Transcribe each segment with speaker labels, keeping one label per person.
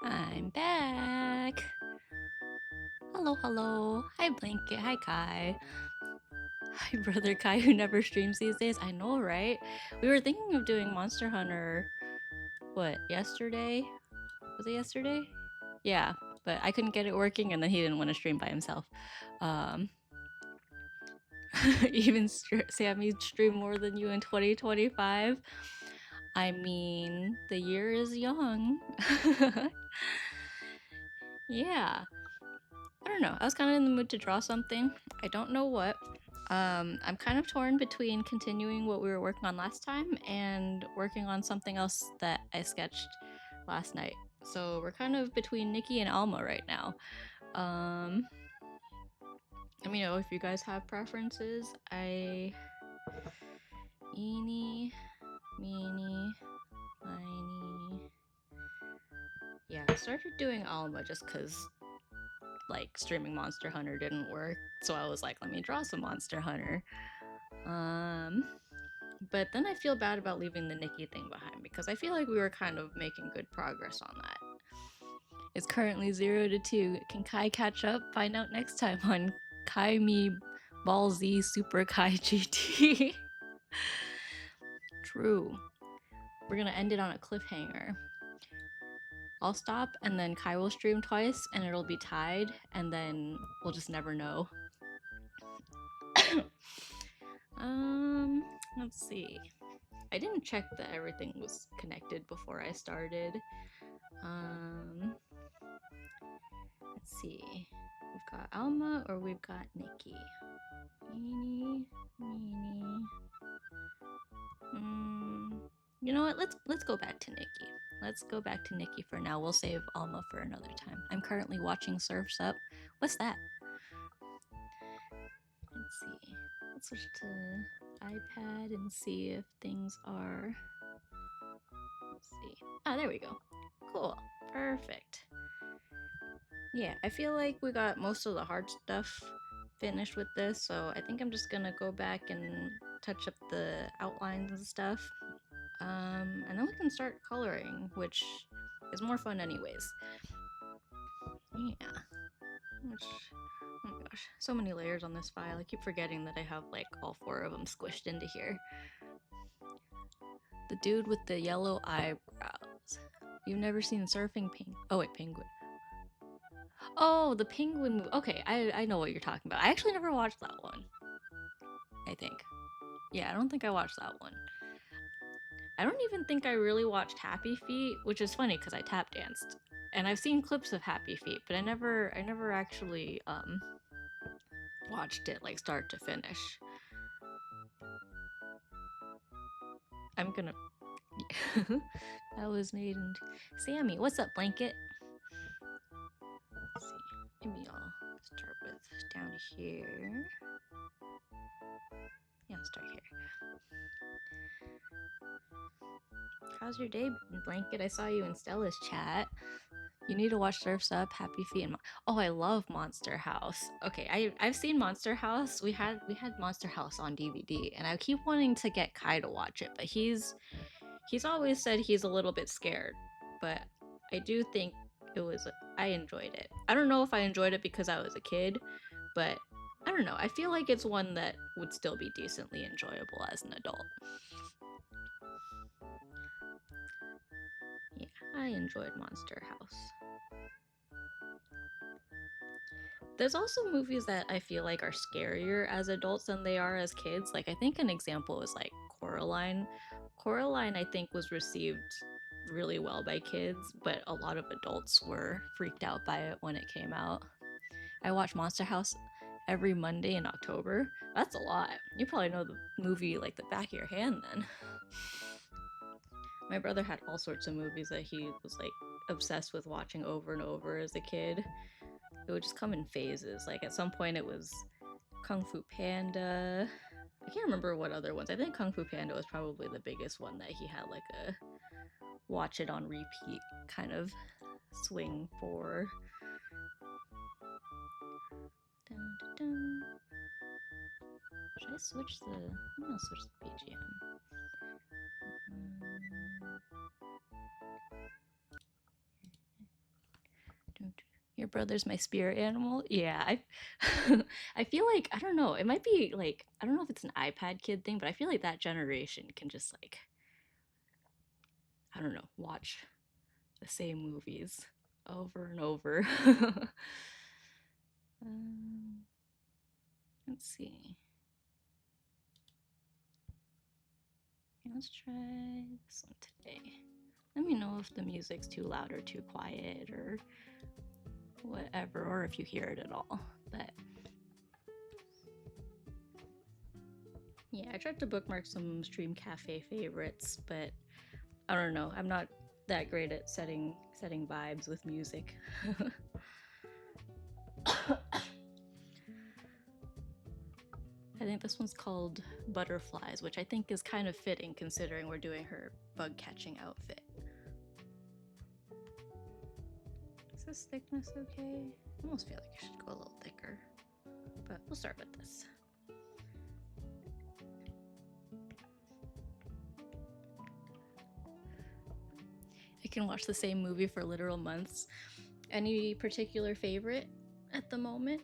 Speaker 1: I'm back. Hello, hello. Hi, Blanket. Hi, Kai. Hi, brother Kai, who never streams these days. I know, right? We were thinking of doing Monster Hunter, what, yesterday? Was it yesterday? Yeah, but I couldn't get it working, and then he didn't want to stream by himself. Even Sammy streamed more than you in 2025. I mean, the year is young. Yeah. I don't know. I was kind of in the mood to draw something. I don't know what. I'm kind of torn between continuing what we were working on last time and working on something else that I sketched last night. So we're kind of between Nikki and Alma right now. Let me know if you guys have preferences. Eeny, meeny, miny. Yeah, I started doing Alma just because like streaming Monster Hunter didn't work. So I was like, let me draw some Monster Hunter. But then I feel bad about leaving the Nikki thing behind because I feel like we were kind of making good progress on that. It's currently 0-2. Can Kai catch up? Find out next time on Kai Me Ball Z Super Kai GT. True. We're gonna end it on a cliffhanger. I'll stop and then Kai will stream twice and it'll be tied and then we'll just never know. Let's see. I didn't check that everything was connected before I started. Let's see. We've got Alma or we've got Nikki. Eeny, meeny. You know what? Let's go back to Nikki. Let's go back to Nikki for now. We'll save Alma for another time. I'm currently watching Surf's Up. What's that? Let's see. Let's switch to iPad and see if things are. Let's see. Ah, there we go. Cool. Perfect. Yeah, I feel like we got most of the hard stuff finished with this, so I think I'm just gonna go back and touch up the outlines and stuff. And then we can start coloring, which is more fun anyways. Yeah. Which, oh my gosh, so many layers on this file. I keep forgetting that I have like all 4 of them squished into here. The dude with the yellow eyebrows. You've never seen Surfing Penguin? Oh wait, Penguin. Oh, the penguin movie. Okay, I know what you're talking about. I actually never watched that one. I think. Yeah, I don't think I watched that one. I don't even think I really watched Happy Feet, which is funny because I tap danced. And I've seen clips of Happy Feet, but I never actually watched it like start to finish. I'm gonna that was made in Sammy, what's up, Blanket? Let's see. Maybe I'll start with down here. Yeah, I'll start here. How's your day, Blanket? I saw you in Stella's chat. You need to watch Surf's Up, Happy Feet, and oh, I love Monster House. Okay, I've seen Monster House. We had Monster House on DVD, and I keep wanting to get Kai to watch it, but he's always said he's a little bit scared. But I do think I enjoyed it. I don't know if I enjoyed it because I was a kid, but I don't know. I feel like it's one that would still be decently enjoyable as an adult. Yeah, I enjoyed Monster House. There's also movies that I feel like are scarier as adults than they are as kids. Like, I think an example is like Coraline. Coraline, I think, was received really well by kids, but a lot of adults were freaked out by it when it came out. I watch Monster House every Monday in October. That's a lot. You probably know the movie like the back of your hand then. My brother had all sorts of movies that he was like obsessed with watching over and over as a kid. It would just come in phases. Like at some point it was Kung Fu Panda. I can't remember what other ones. I think Kung Fu Panda was probably the biggest one that he had like a watch it on repeat kind of swing for. Dun, dun, dun. Should I switch the? I'm gonna switch the BGM. Your brother's my spirit animal. Yeah, I I feel like I don't know. It might be like I don't know if it's an iPad kid thing, but I feel like that generation can just like I don't know, watch the same movies over and over. um, let's see. Let's try this one today. Let me know if the music's too loud or too quiet or whatever, or if you hear it at all. But yeah, I tried to bookmark some Stream Cafe favorites, but I don't know. I'm not that great at setting vibes with music. I think this one's called Butterflies, which I think is kind of fitting considering we're doing her bug catching outfit. Is this thickness okay? I almost feel like I should go a little thicker, but we'll start with this. I can watch the same movie for literal months. Any particular favorite at the moment?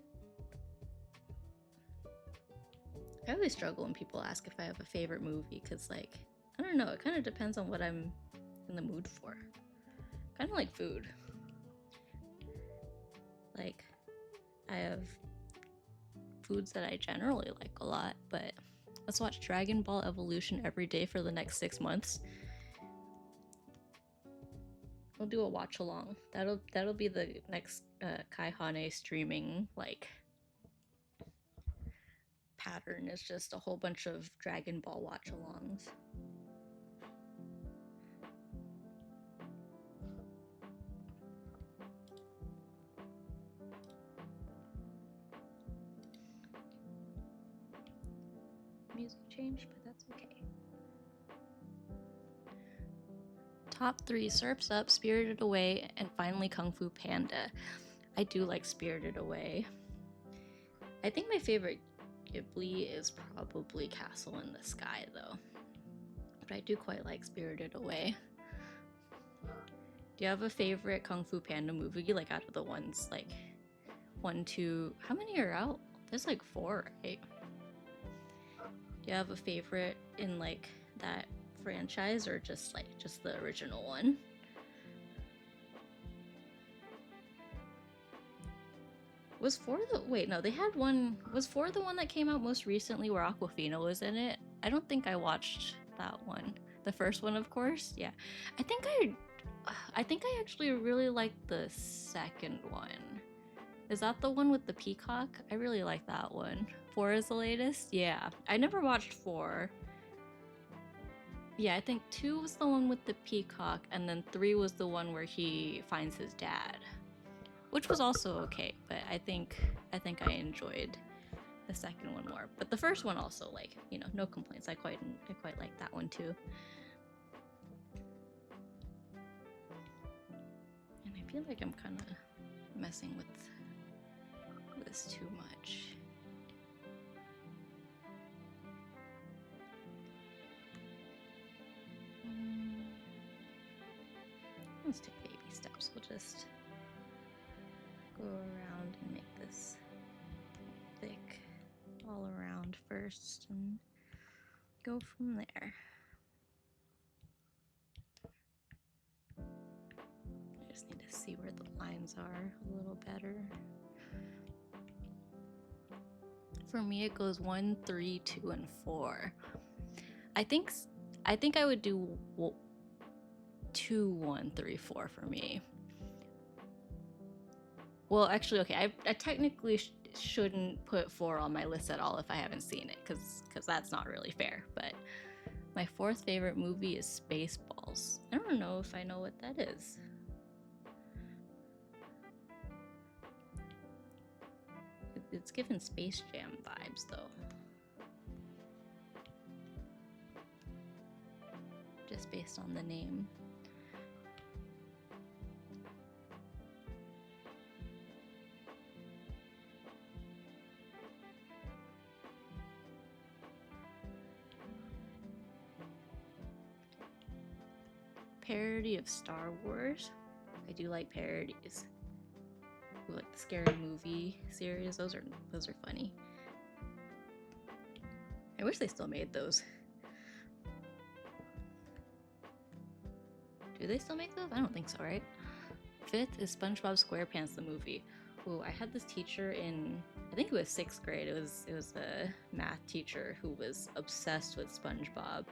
Speaker 1: I always struggle when people ask if I have a favorite movie because, like, I don't know, it kind of depends on what I'm in the mood for. Kind of like food. Like, I have foods that I generally like a lot, but let's watch Dragon Ball Evolution every day for the next 6 months. We'll do a watch along. That'll be the next Kaihane streaming like pattern. Is just a whole bunch of Dragon Ball watch alongs. Music changed, but that's okay. Top 3: Surf's Up, Spirited Away, and finally Kung Fu Panda. I do like Spirited Away. I think my favorite Ghibli is probably Castle in the Sky, though. But I do quite like Spirited Away. Do you have a favorite Kung Fu Panda movie, like out of the ones, like 1, 2, how many are out? There's like 4, right? Do you have a favorite in like that franchise or just the original one? Was 4 the wait, no, they had one. Was 4 the one that came out most recently where Aquafina was in it? I don't think I watched that one. The first one, of course. Yeah. I think I actually really like the second one. Is that the one with the peacock? I really like that one. 4 is the latest? Yeah. I never watched 4. Yeah, I think 2 was the one with the peacock, and then 3 was the one where he finds his dad, which was also okay, but I think I enjoyed the second one more. But the first one also, like, you know, no complaints. I quite like that one too. And I feel like I'm kind of messing with this too much. Let's take baby steps. We'll just go around and make this thick all around first and go from there. I just need to see where the lines are a little better. For me, it goes 1, 3, 2, and 4. I think I would do 2, 1, 3, 4 for me. Well, actually, okay, I technically shouldn't put 4 on my list at all if I haven't seen it, because that's not really fair. But my 4th favorite movie is Spaceballs. I don't know if I know what that is. It's given Space Jam vibes, though. Just based on the name. Parody of Star Wars. I do like parodies. like the scary movie series. Those are funny. I wish they still made those. Do they still make those? I don't think so, right? 5th is SpongeBob SquarePants the movie. Ooh, I had this teacher in, I think it was 6th grade. It was a math teacher who was obsessed with SpongeBob.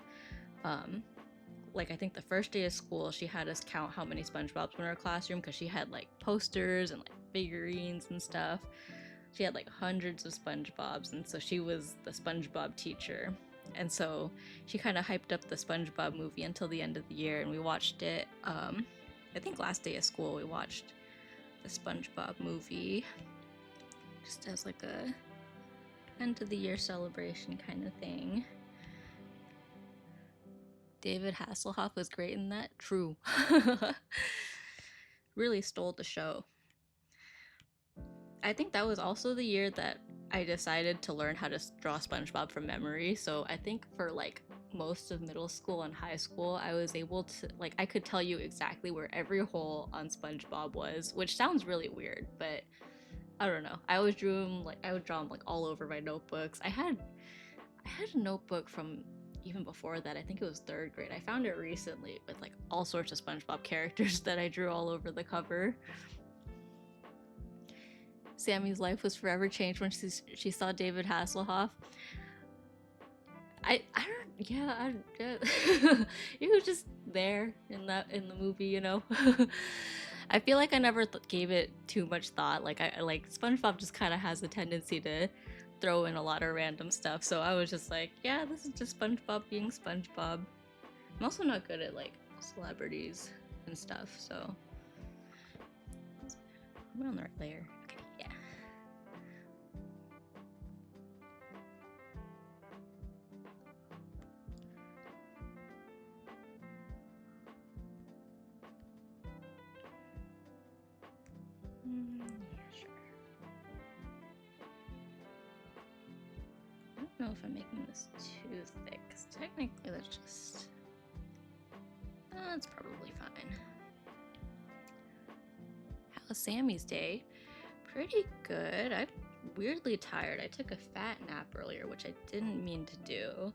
Speaker 1: Like I think the first day of school, she had us count how many SpongeBobs were in her classroom because she had like posters and like figurines and stuff. She had like hundreds of SpongeBobs, and so she was the SpongeBob teacher. And so she kind of hyped up the SpongeBob movie until the end of the year, and we watched it. I think last day of school we watched the SpongeBob movie, just as like a end of the year celebration kind of thing. David Hasselhoff was great in that. True. Really stole the show. I think that was also the year that I decided to learn how to draw SpongeBob from memory. So I think for like most of middle school and high school, I was able to, like, I could tell you exactly where every hole on SpongeBob was, which sounds really weird, but I don't know. I always drew him, like, I would draw him like all over my notebooks. I had a notebook from even before that. I think it was 3rd grade. I found it recently with like all sorts of SpongeBob characters that I drew all over the cover. Sammy's life was forever changed when she saw David Hasselhoff. I don't, yeah, he was just there in the movie, you know. I feel like I never gave it too much thought. Like I like SpongeBob just kind of has a tendency to throw in a lot of random stuff. So I was just like, yeah, this is just SpongeBob being SpongeBob. I'm also not good at like celebrities and stuff, so am I on the right layer? Okay, yeah. Yeah, sure. I don't know if I'm making this too thick, because technically that's just... that's probably fine. How was Sammy's day? Pretty good. I'm weirdly tired. I took a fat nap earlier, which I didn't mean to do.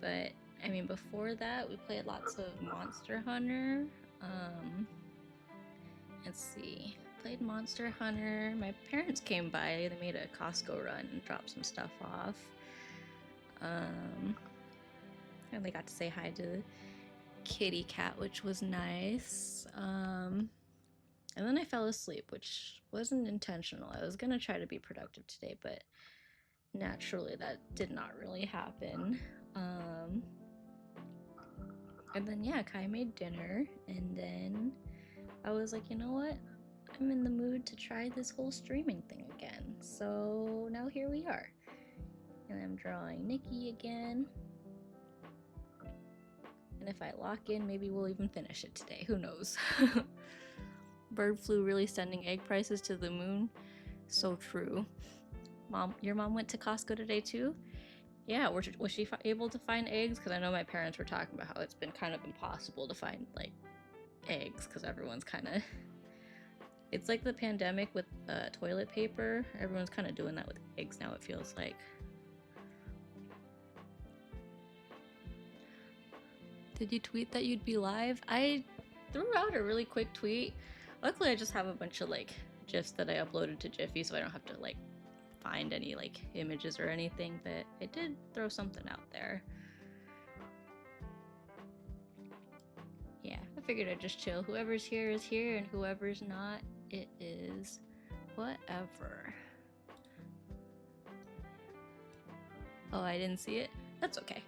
Speaker 1: But, I mean, before that, we played lots of Monster Hunter. Let's see. Played Monster Hunter. My parents came by. They made a Costco run and dropped some stuff off. And they got to say hi to the kitty cat, which was nice. And then I fell asleep, which wasn't intentional. I was gonna try to be productive today, but naturally that did not really happen. And then yeah, Kai made dinner, and then I was like, you know what? I'm in the mood to try this whole streaming thing again. So now here we are. And I'm drawing Nikki again. And if I lock in, maybe we'll even finish it today. Who knows? Bird flu really sending egg prices to the moon. So true. Mom, your mom went to Costco today too? Yeah, was she able to find eggs? Because I know my parents were talking about how it's been kind of impossible to find, like, eggs, because everyone's kind of... It's like the pandemic with toilet paper. Everyone's kind of doing that with eggs now, it feels like. Did you tweet that you'd be live? I threw out a really quick tweet. Luckily, I just have a bunch of, like, GIFs that I uploaded to Jiffy, so I don't have to, like, find any like images or anything, but I did throw something out there. Yeah, I figured I'd just chill. Whoever's here is here, and whoever's not, it is whatever. Oh, I didn't see it? That's okay.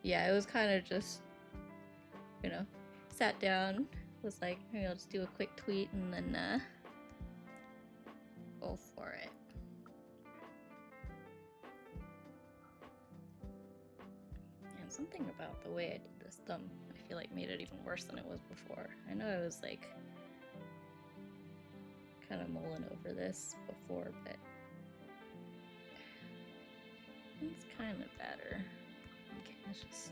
Speaker 1: Yeah, it was kind of just, you know, sat down, was like, maybe I'll just do a quick tweet and then go for it. And something about the way I did this thumb, I feel like made it even worse than it was before. I know I was like kind of mulling over this before, but it's kind of better. Okay, let's just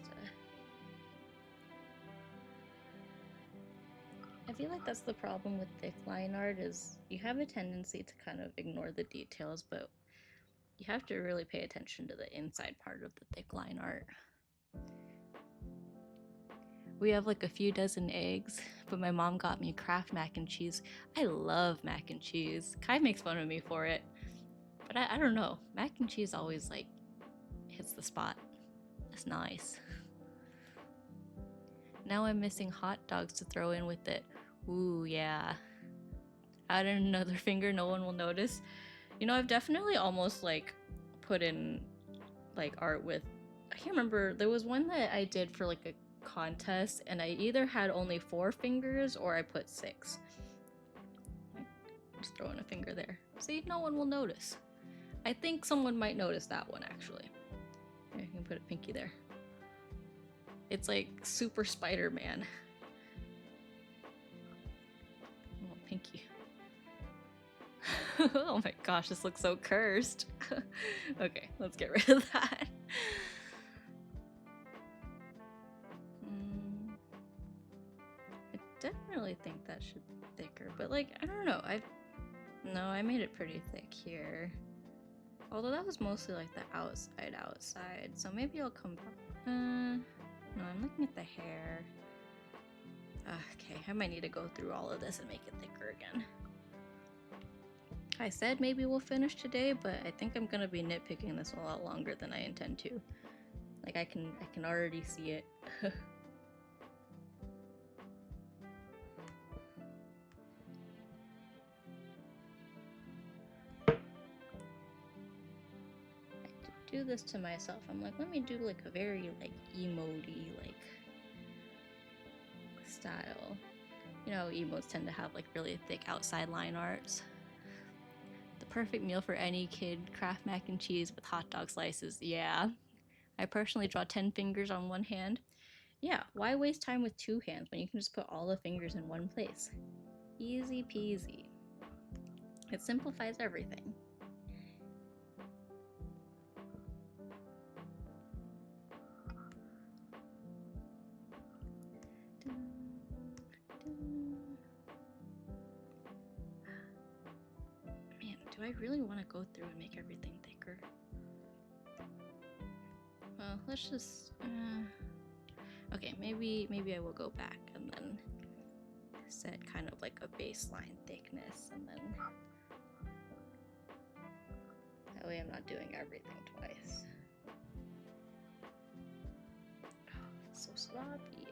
Speaker 1: I feel like that's the problem with thick line art is you have a tendency to kind of ignore the details, but you have to really pay attention to the inside part of the thick line art. We have like a few dozen eggs, but my mom got me Kraft mac and cheese. I love mac and cheese. Kai makes fun of me for it, but I don't know. Mac and cheese always like hits the spot. It's nice. Now I'm missing hot dogs to throw in with it. Ooh, yeah. Add in another finger, no one will notice. You know, I've definitely almost like put in like art with, I can't remember, there was one that I did for like a contest and I either had only 4 fingers or I put 6. Just throwing a finger there. See, no one will notice. I think someone might notice that one actually. I can put a pinky there. It's like super Spider-Man. Oh, pinky. Oh my gosh, this looks so cursed. Okay, let's get rid of that. I definitely think that should be thicker, but like, I don't know. No, I made it pretty thick here. Although that was mostly like the outside, so maybe I'll come back. No, I'm looking at the hair. Okay, I might need to go through all of this and make it thicker again. I said maybe we'll finish today, but I think I'm gonna be nitpicking this a lot longer than I intend to. Like I can already see it. Do this to myself. I'm like, let me do like a very like emoty like style. You know, emotes tend to have like really thick outside line arts. The perfect meal for any kid, Kraft mac and cheese with hot dog slices. Yeah. I personally draw 10 fingers on one hand. Yeah, why waste time with 2 hands when you can just put all the fingers in one place? Easy peasy. It simplifies everything. Man, do I really want to go through and make everything thicker? Well, let's just... Okay, maybe I will go back and then set kind of like a baseline thickness and then... That way I'm not doing everything twice. Oh, so sloppy.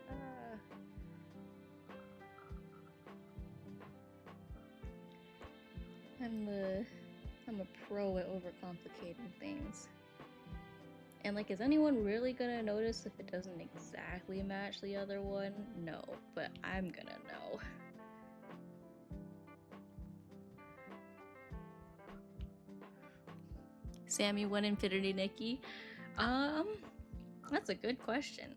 Speaker 1: I'm a pro at overcomplicating things. And like, is anyone really gonna notice if it doesn't exactly match the other one? No, but I'm gonna know. Sammy won Infinity Nikki? That's a good question.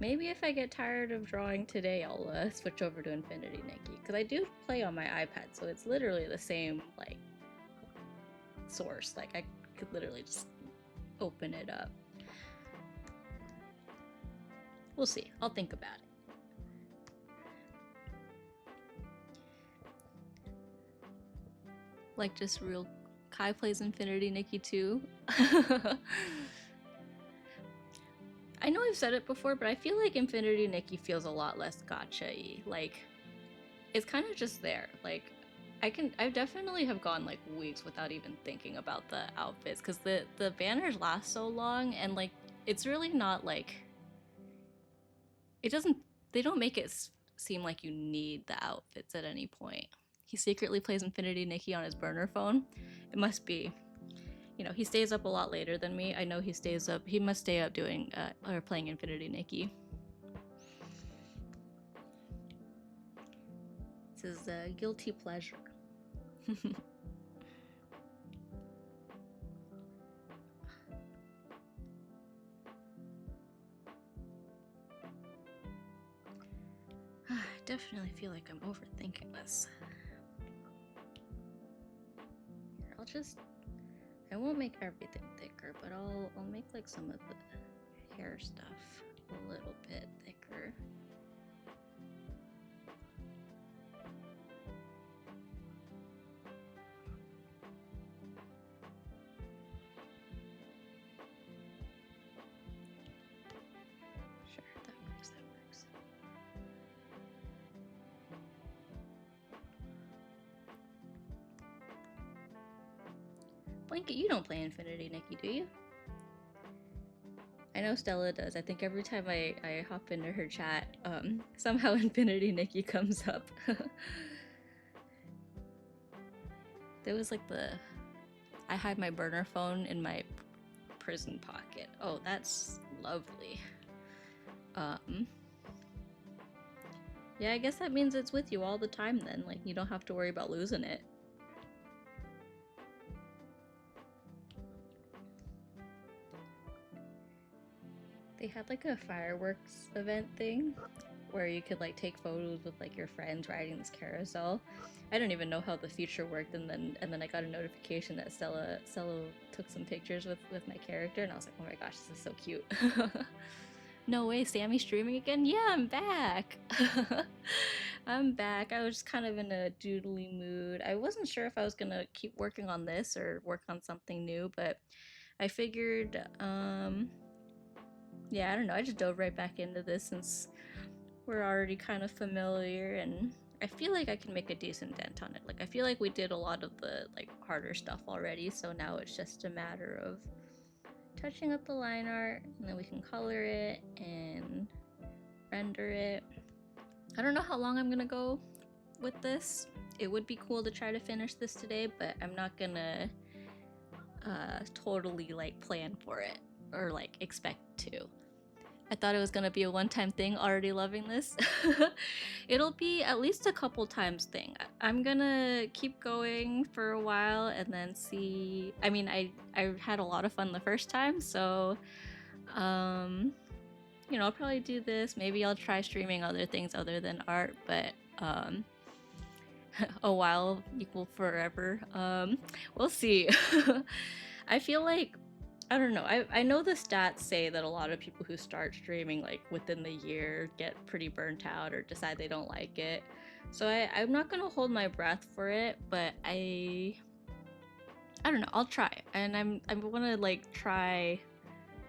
Speaker 1: Maybe if I get tired of drawing today, I'll switch over to Infinity Nikki. Because I do play on my iPad, so it's literally the same, like, source. Like, I could literally just open it up. We'll see. I'll think about it. Like, just real... Kai plays Infinity Nikki too. I know I've said it before, but I feel like Infinity Nikki feels a lot less gacha-y. Like, it's kind of just there. Like, I definitely have gone like weeks without even thinking about the outfits because the banners last so long and like it's really not like they don't make it seem like you need the outfits at any point. He secretly plays Infinity Nikki on his burner phone. It must be, you know, he stays up a lot later than me. I know he must stay up doing or playing Infinity Nikki. This is a guilty pleasure. I definitely feel like I'm overthinking this. Here, I won't make everything thicker, but I'll make like some of the hair stuff a little bit thicker. Blanket, you don't play Infinity Nikki, do you? I know Stella does. I think every time I hop into her chat, somehow Infinity Nikki comes up. There was like I hide my burner phone in my prison pocket. Oh, that's lovely. Yeah, I guess that means it's with you all the time then. Like, you don't have to worry about losing it. They had like a fireworks event thing where you could like take photos with like your friends riding this carousel. I don't even know how the feature worked, and then I got a notification that Stella took some pictures with my character, and I was like, oh my gosh, this is so cute. No way, Sammy's streaming again? Yeah, I'm back. I'm back. I was just kind of in a doodly mood. I wasn't sure if I was gonna keep working on this or work on something new, but I figured, yeah, I don't know. I just dove right back into this since we're already kind of familiar, and I feel like I can make a decent dent on it. Like, I feel like we did a lot of the like harder stuff already, so now it's just a matter of touching up the line art, and then we can color it and render it. I don't know how long I'm gonna go with this. It would be cool to try to finish this today, but I'm not gonna totally like plan for it or like expect to. I thought it was gonna be a one-time thing, already loving this. It'll be at least a couple times thing. I'm gonna keep going for a while and then see. I mean, I had a lot of fun the first time, so you know, I'll probably do this. Maybe I'll try streaming other things other than art, but a while equal forever. We'll see. I feel like, I don't know. I know the stats say that a lot of people who start streaming like within the year get pretty burnt out or decide they don't like it. So I'm not gonna hold my breath for it, but I don't know. I'll try, and I want to like try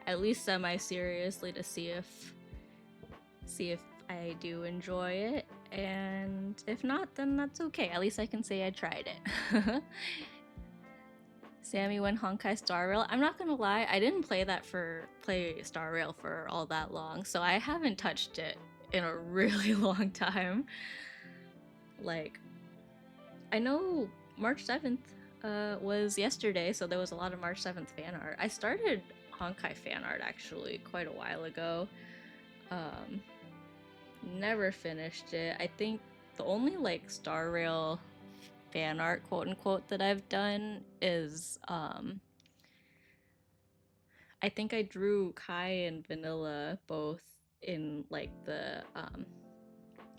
Speaker 1: at least semi-seriously to see if I do enjoy it, and if not, then that's okay. At least I can say I tried it. Sammy went Honkai Star Rail. I'm not gonna lie, I didn't play Star Rail for all that long, so I haven't touched it in a really long time. Like, I know March 7th was yesterday, so there was a lot of March 7th fan art. I started Honkai fan art actually quite a while ago. Never finished it. I think the only like Star Rail fan art, quote unquote, that I've done is I think I drew Kai and Vanilla both in like the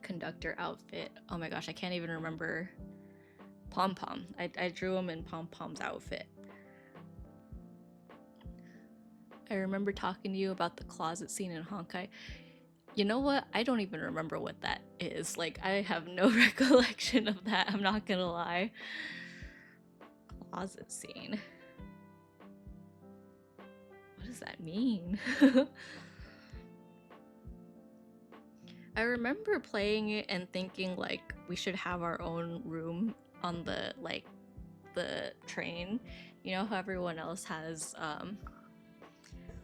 Speaker 1: conductor outfit. Oh my gosh, I can't even remember. Pom Pom. I drew him in Pom Pom's outfit. I remember talking to you about the closet scene in Honkai. You know what? I don't even remember what that is. Like, I have no recollection of that, I'm not gonna lie. Closet scene. What does that mean? I remember playing it and thinking, like, we should have our own room on the, like, the train. You know how everyone else has,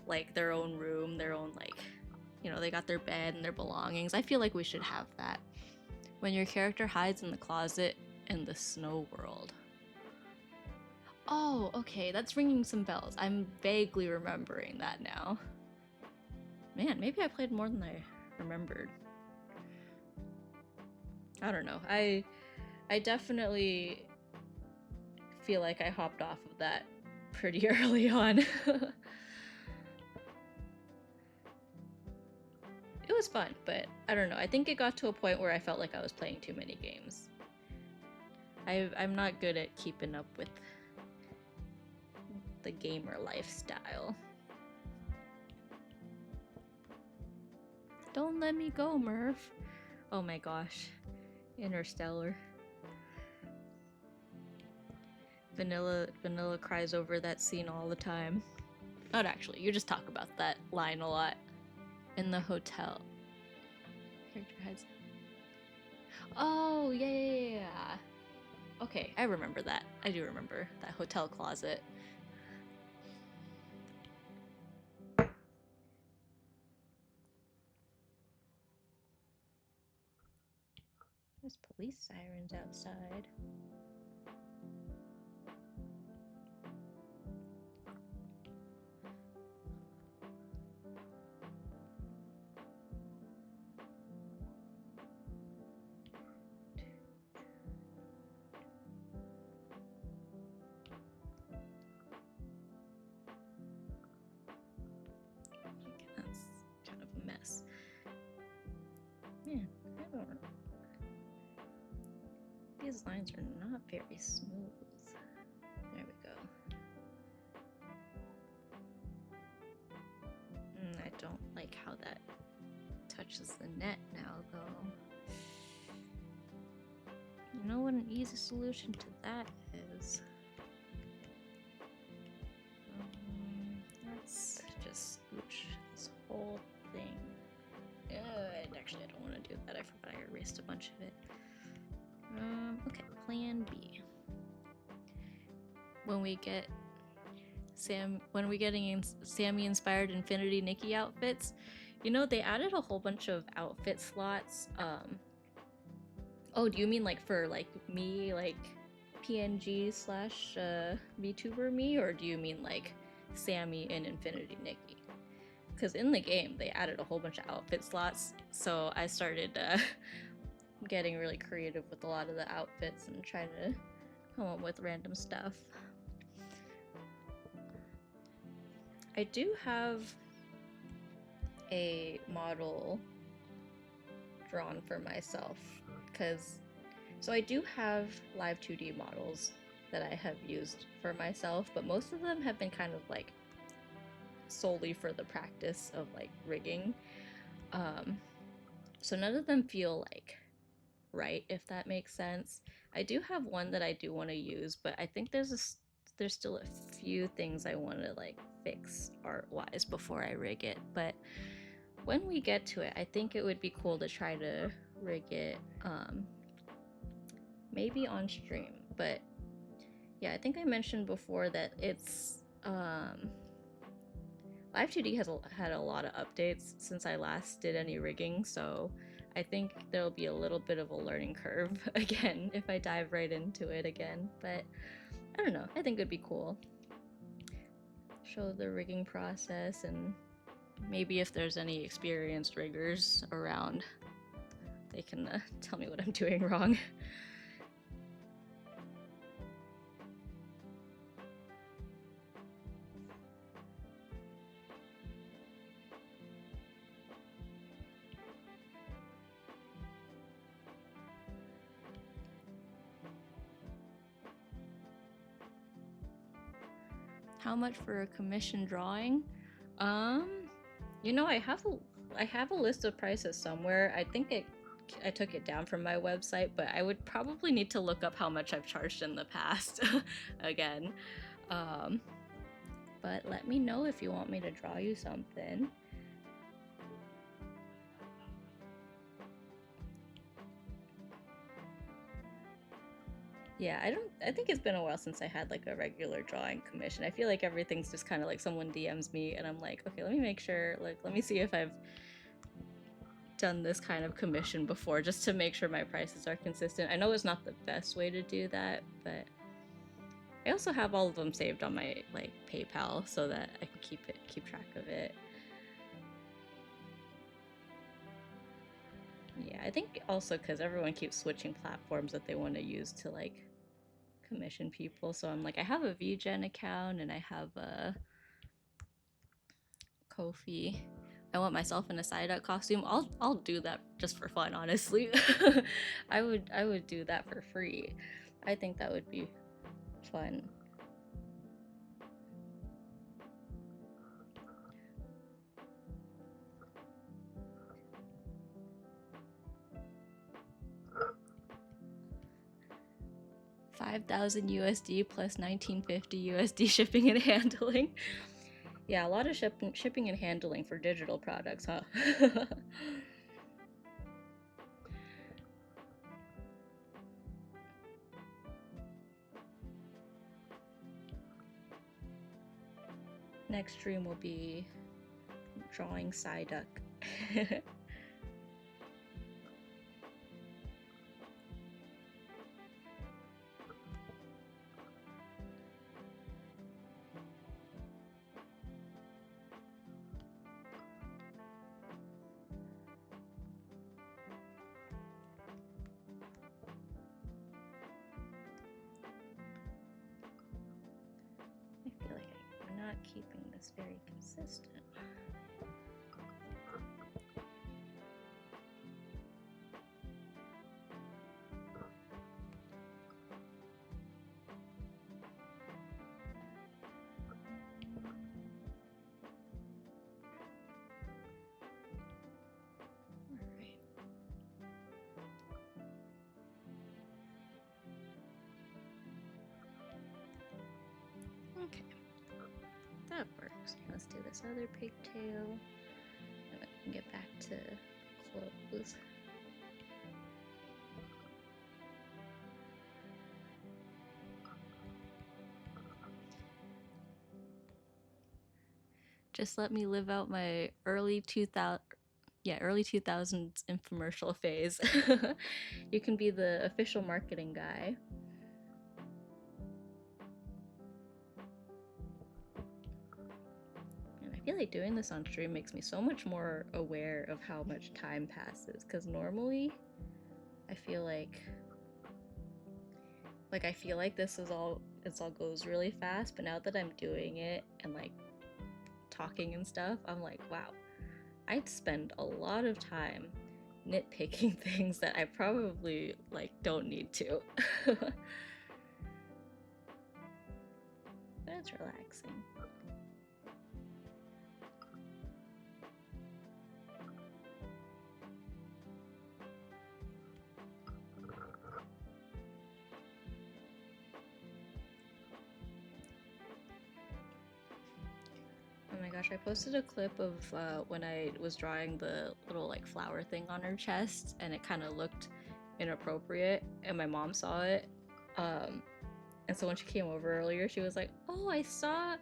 Speaker 1: like, their own room, their own, like, you know, they got their bed and their belongings. I feel like we should have that. When your character hides in the closet in the snow world. Oh, okay, that's ringing some bells. I'm vaguely remembering that now. Man, maybe I played more than I remembered. I don't know. I definitely feel like I hopped off of that pretty early on. It was fun, but I don't know. I think it got to a point where I felt like I was playing too many games. I'm not good at keeping up with the gamer lifestyle. Don't let me go, Murph. Oh my gosh. Interstellar. Vanilla cries over that scene all the time. Not actually, you just talk about that line a lot. In the hotel. Character hides. Oh, yeah. Okay, I remember that. I do remember that hotel closet. There's police sirens outside. That's kind of a mess. Man, I don't know. These lines are not very smooth. There we go. I don't like how that touches the net now, though. You know what an easy solution to that is? Let's just scooch this whole thing. Actually, I don't want to do that. I forgot I erased a bunch of it. Okay, plan B. When we get getting Sammy inspired Infinity Nikki outfits, you know, they added a whole bunch of outfit slots. Oh, do you mean like for like me, like PNG slash VTuber me, or do you mean like Sammy and Infinity Nikki? Because in the game they added a whole bunch of outfit slots, so I started getting really creative with a lot of the outfits and trying to come up with random stuff. I do have a model drawn for myself, so I do have live 2D models that I have used for myself, but most of them have been kind of like solely for the practice of like rigging. So none of them feel like right, if that makes sense. I do have one that I do want to use, but I think there's still a few things I want to like fix art-wise before I rig it. But when we get to it, I think it would be cool to try to rig it maybe on stream. But yeah, I think I mentioned before that it's Live 2D has had a lot of updates since I last did any rigging, so I think there'll be a little bit of a learning curve again if I dive right into it again, but I don't know, I think it'd be cool. Show the rigging process, and maybe if there's any experienced riggers around, they can tell me what I'm doing wrong. How much for a commission drawing? You know, I have a list of prices somewhere. I think I took it down from my website, but I would probably need to look up how much I've charged in the past again. But let me know if you want me to draw you something. Yeah, I think it's been a while since I had like a regular drawing commission. I feel like everything's just kind of like someone DMs me and I'm like, okay, let me make sure, like, let me see if I've done this kind of commission before, just to make sure my prices are consistent. I know it's not the best way to do that, but I also have all of them saved on my like PayPal so that I can keep track of it. Yeah, I think also because everyone keeps switching platforms that they want to use to like commission people. So I'm like, I have a VGen account and I have a Ko-fi. I want myself in a Psyduck costume. I'll do that just for fun, honestly. I would do that for free. I think that would be fun. $5,000 USD plus 1950 USD shipping and handling. Yeah, a lot of shipping and handling for digital products, huh? Next stream will be drawing Psyduck. I feel like I'm not keeping this very consistent. Okay, that works. Let's do this other pigtail, and then we can get back to clothes. Just let me live out my early 2000s infomercial phase. You can be the official marketing guy. I feel like doing this on stream makes me so much more aware of how much time passes, because normally I feel like this is all goes really fast, but now that I'm doing it and like talking and stuff, I'm like, wow, I'd spend a lot of time nitpicking things that I probably like don't need to. But it's relaxing. Oh my gosh, I posted a clip of when I was drawing the little like flower thing on her chest, and it kind of looked inappropriate, and my mom saw it. And so when she came over earlier, she was like, "Oh, I saw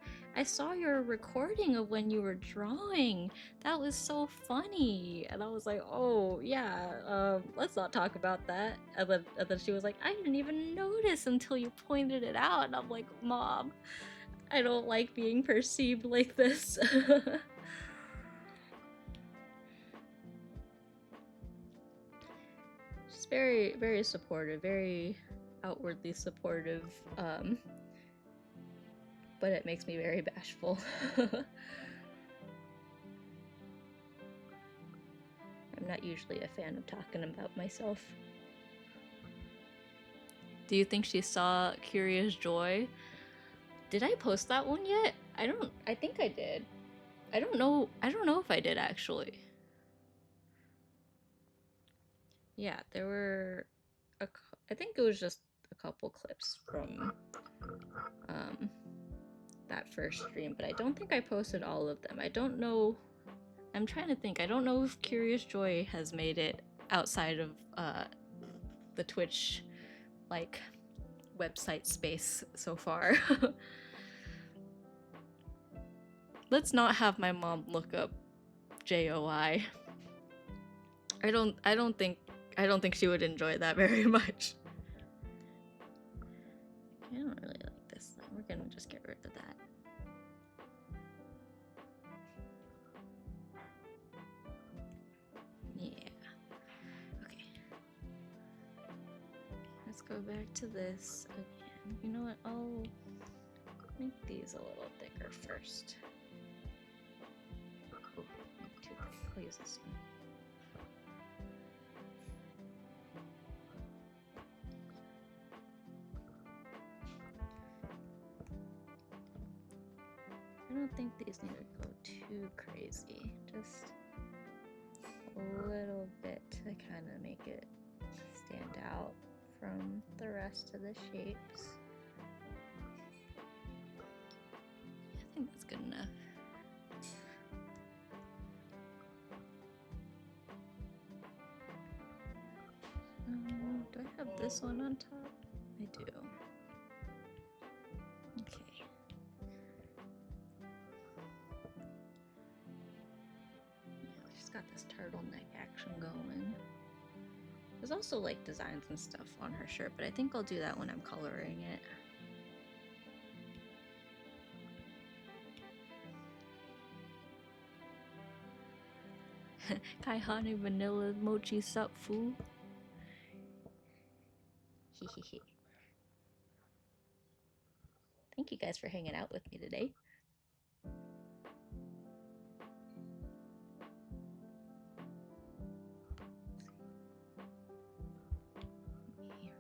Speaker 1: your recording of when you were drawing. That was so funny." And I was like, "Oh yeah, let's not talk about that." And then she was like, "I didn't even notice until you pointed it out." And I'm like, "Mom, I don't like being perceived like this." She's very, very supportive, very outwardly supportive, but it makes me very bashful. I'm not usually a fan of talking about myself. Do you think she saw Curious Joy? Did I post that one yet? I think I did. I don't know if I did actually. Yeah, there were I think it was just a couple clips from that first stream, but I don't think I posted all of them. I don't know. I'm trying to think. I don't know if Curious Joy has made it outside of the Twitch like website space so far. Let's not have my mom look up JOI. I don't think she would enjoy that very much. I don't really like this. We're gonna just get rid of that. Yeah. Okay. Let's go back to this again. You know what? I'll make these a little thicker first. Oh, I'll use this one. I don't think these need to go too crazy. Just a little bit to kind of make it stand out from the rest of the shapes. I think that's good enough. Do I have this one on top? I do. Okay. got this turtleneck action going. There's also like designs and stuff on her shirt, but I think I'll do that when I'm coloring it. Kaihane vanilla mochi sup fu. Hehehe. Thank you guys for hanging out with me today.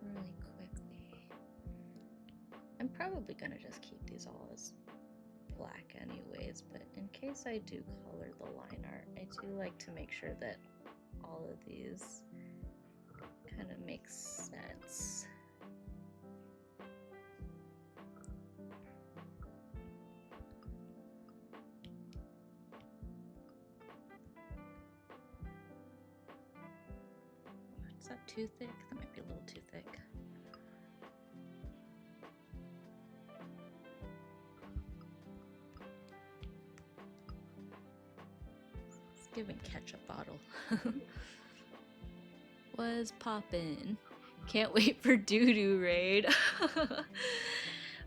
Speaker 1: Really quickly. I'm probably gonna just keep these all as black anyways, but in case I do color the line art, I do like to make sure that all of these kind of make sense. Is that too thick? That might be a little too thick. It's giving ketchup bottle. Was poppin'. Can't wait for doo-doo raid.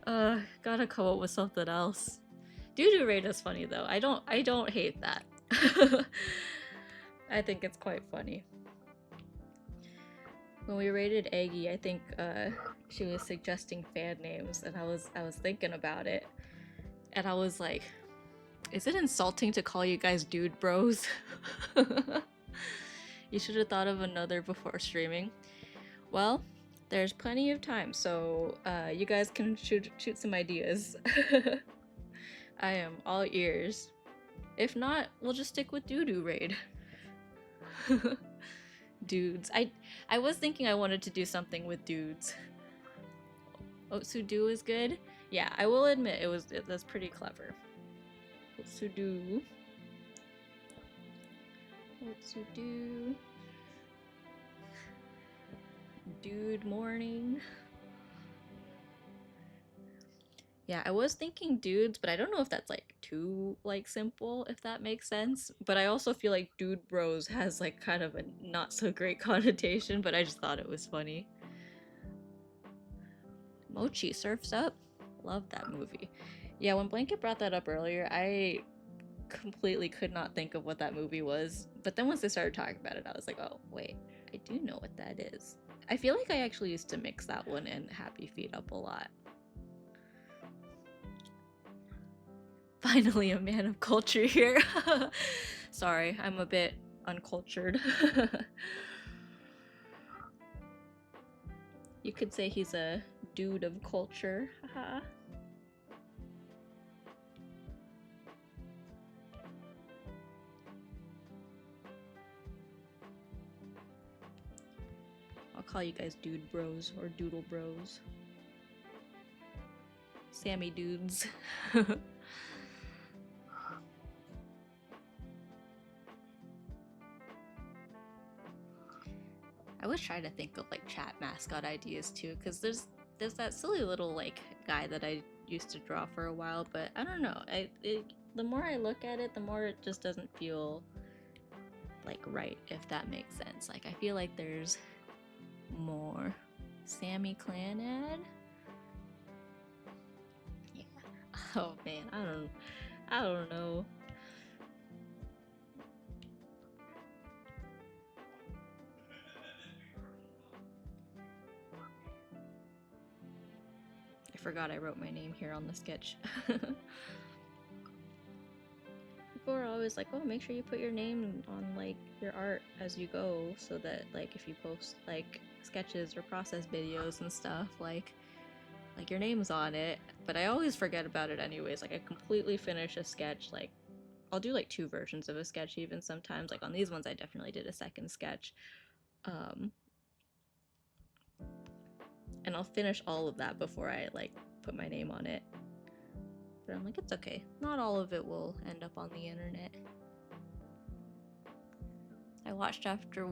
Speaker 1: Gotta come up with something else. Doo-doo raid is funny though. I don't hate that. I think it's quite funny. When we raided Aggie, I think she was suggesting fan names, and I was thinking about it, and I was like, is it insulting to call you guys dude bros? You should have thought of another before streaming. Well, there's plenty of time, so you guys can shoot some ideas. I am all ears. If not, we'll just stick with doo-doo raid. Dudes. I was thinking I wanted to do something with dudes. Otsudu is good. Yeah, I will admit that's pretty clever. Otsudu. Otsudu. Dude morning. Yeah, I was thinking dudes, but I don't know if that's like too like simple, if that makes sense. But I also feel like dude bros has like kind of a not so great connotation, but I just thought it was funny. Mochi Surfs Up. Love that movie. Yeah, when Blanket brought that up earlier, I completely could not think of what that movie was. But then once they started talking about it, I was like, oh, wait, I do know what that is. I feel like I actually used to mix that one and Happy Feet up a lot. Finally a man of culture here. Sorry, I'm a bit uncultured. You could say he's a dude of culture. Haha. I'll call you guys dude bros or doodle bros. Sammy dudes. I was trying to think of like chat mascot ideas too, because there's that silly little like guy that I used to draw for a while, but I don't know. The more I look at it, the more it just doesn't feel like right, if that makes sense. Like I feel like there's more. Sammy Clan ad? Yeah. Oh man, I don't know. I forgot I wrote my name here on the sketch. People are always like, oh, make sure you put your name on like your art as you go, so that like if you post like sketches or process videos and stuff, like your name's on it. But I always forget about it anyways. Like I completely finish a sketch, like I'll do like 2 versions of a sketch even sometimes. Like on these ones I definitely did a second sketch. And I'll finish all of that before I like put my name on it. But I'm like, it's okay. Not all of it will end up on the internet. I watched after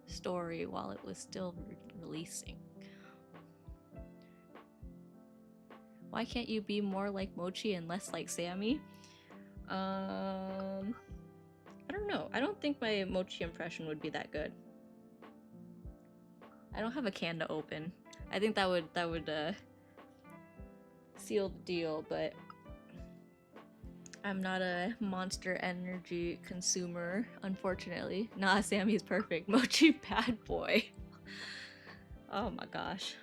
Speaker 1: Story while it was still releasing. Why can't you be more like Mochi and less like Sammy? I don't know. I don't think my mochi impression would be that good. I don't have a can to open. I think that would seal the deal, but I'm not a Monster Energy consumer, unfortunately. Nah, Sammy's perfect. Mochi bad boy. Oh my gosh.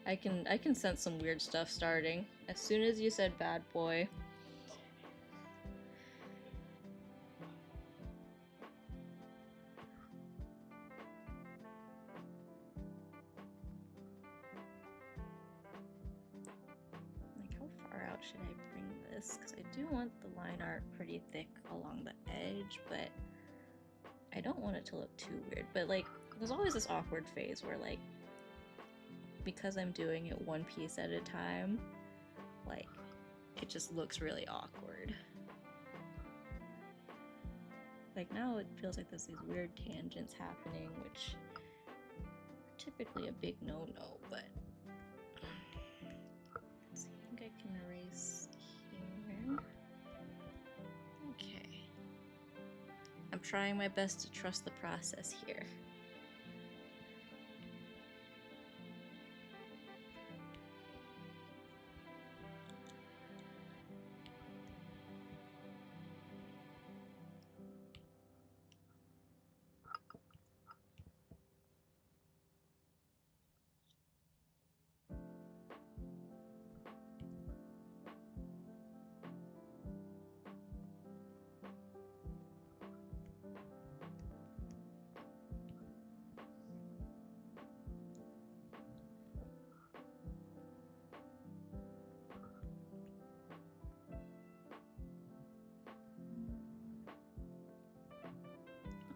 Speaker 1: I can sense some weird stuff starting. As soon as you said bad boy. Like, how far out should I bring this? Because I do want the line art pretty thick along the edge, but I don't want it to look too weird. But like, there's always this awkward phase where like, because I'm doing it one piece at a time, like, it just looks really awkward. Like now it feels like there's these weird tangents happening, which are typically a big no-no, but let's see, I think I can erase here. Okay. I'm trying my best to trust the process here.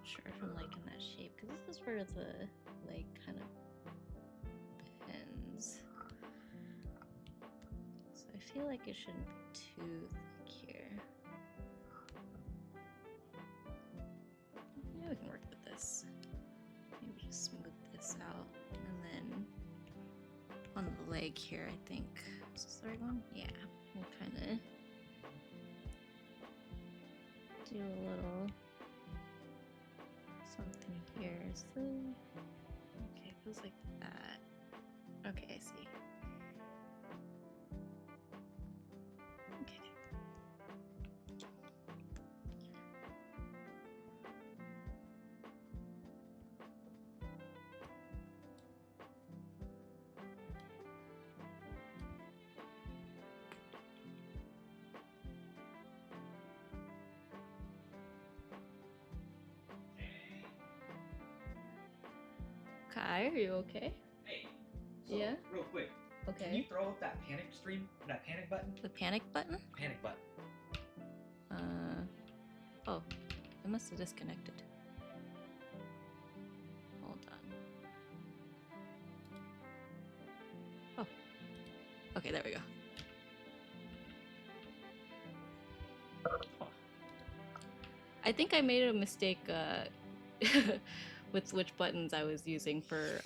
Speaker 1: Sure if I'm liking that shape, because this is where the leg kind of bends. So I feel like it shouldn't be too thick here. Maybe we can work with this. Maybe just smooth this out. And then on the leg here, I think. Is this the right one? Yeah. We'll kind of do a little something here. So okay, it feels like that. Okay, I see. Okay. Kai, are you okay?
Speaker 2: Hey, so
Speaker 1: Yeah?
Speaker 2: real quick,
Speaker 1: Okay.
Speaker 2: can you throw up that panic stream, that panic button?
Speaker 1: The panic button?
Speaker 2: Panic button.
Speaker 1: Oh, it must have disconnected. Hold on. Oh. Okay, there we go. I think I made a mistake with which buttons I was using for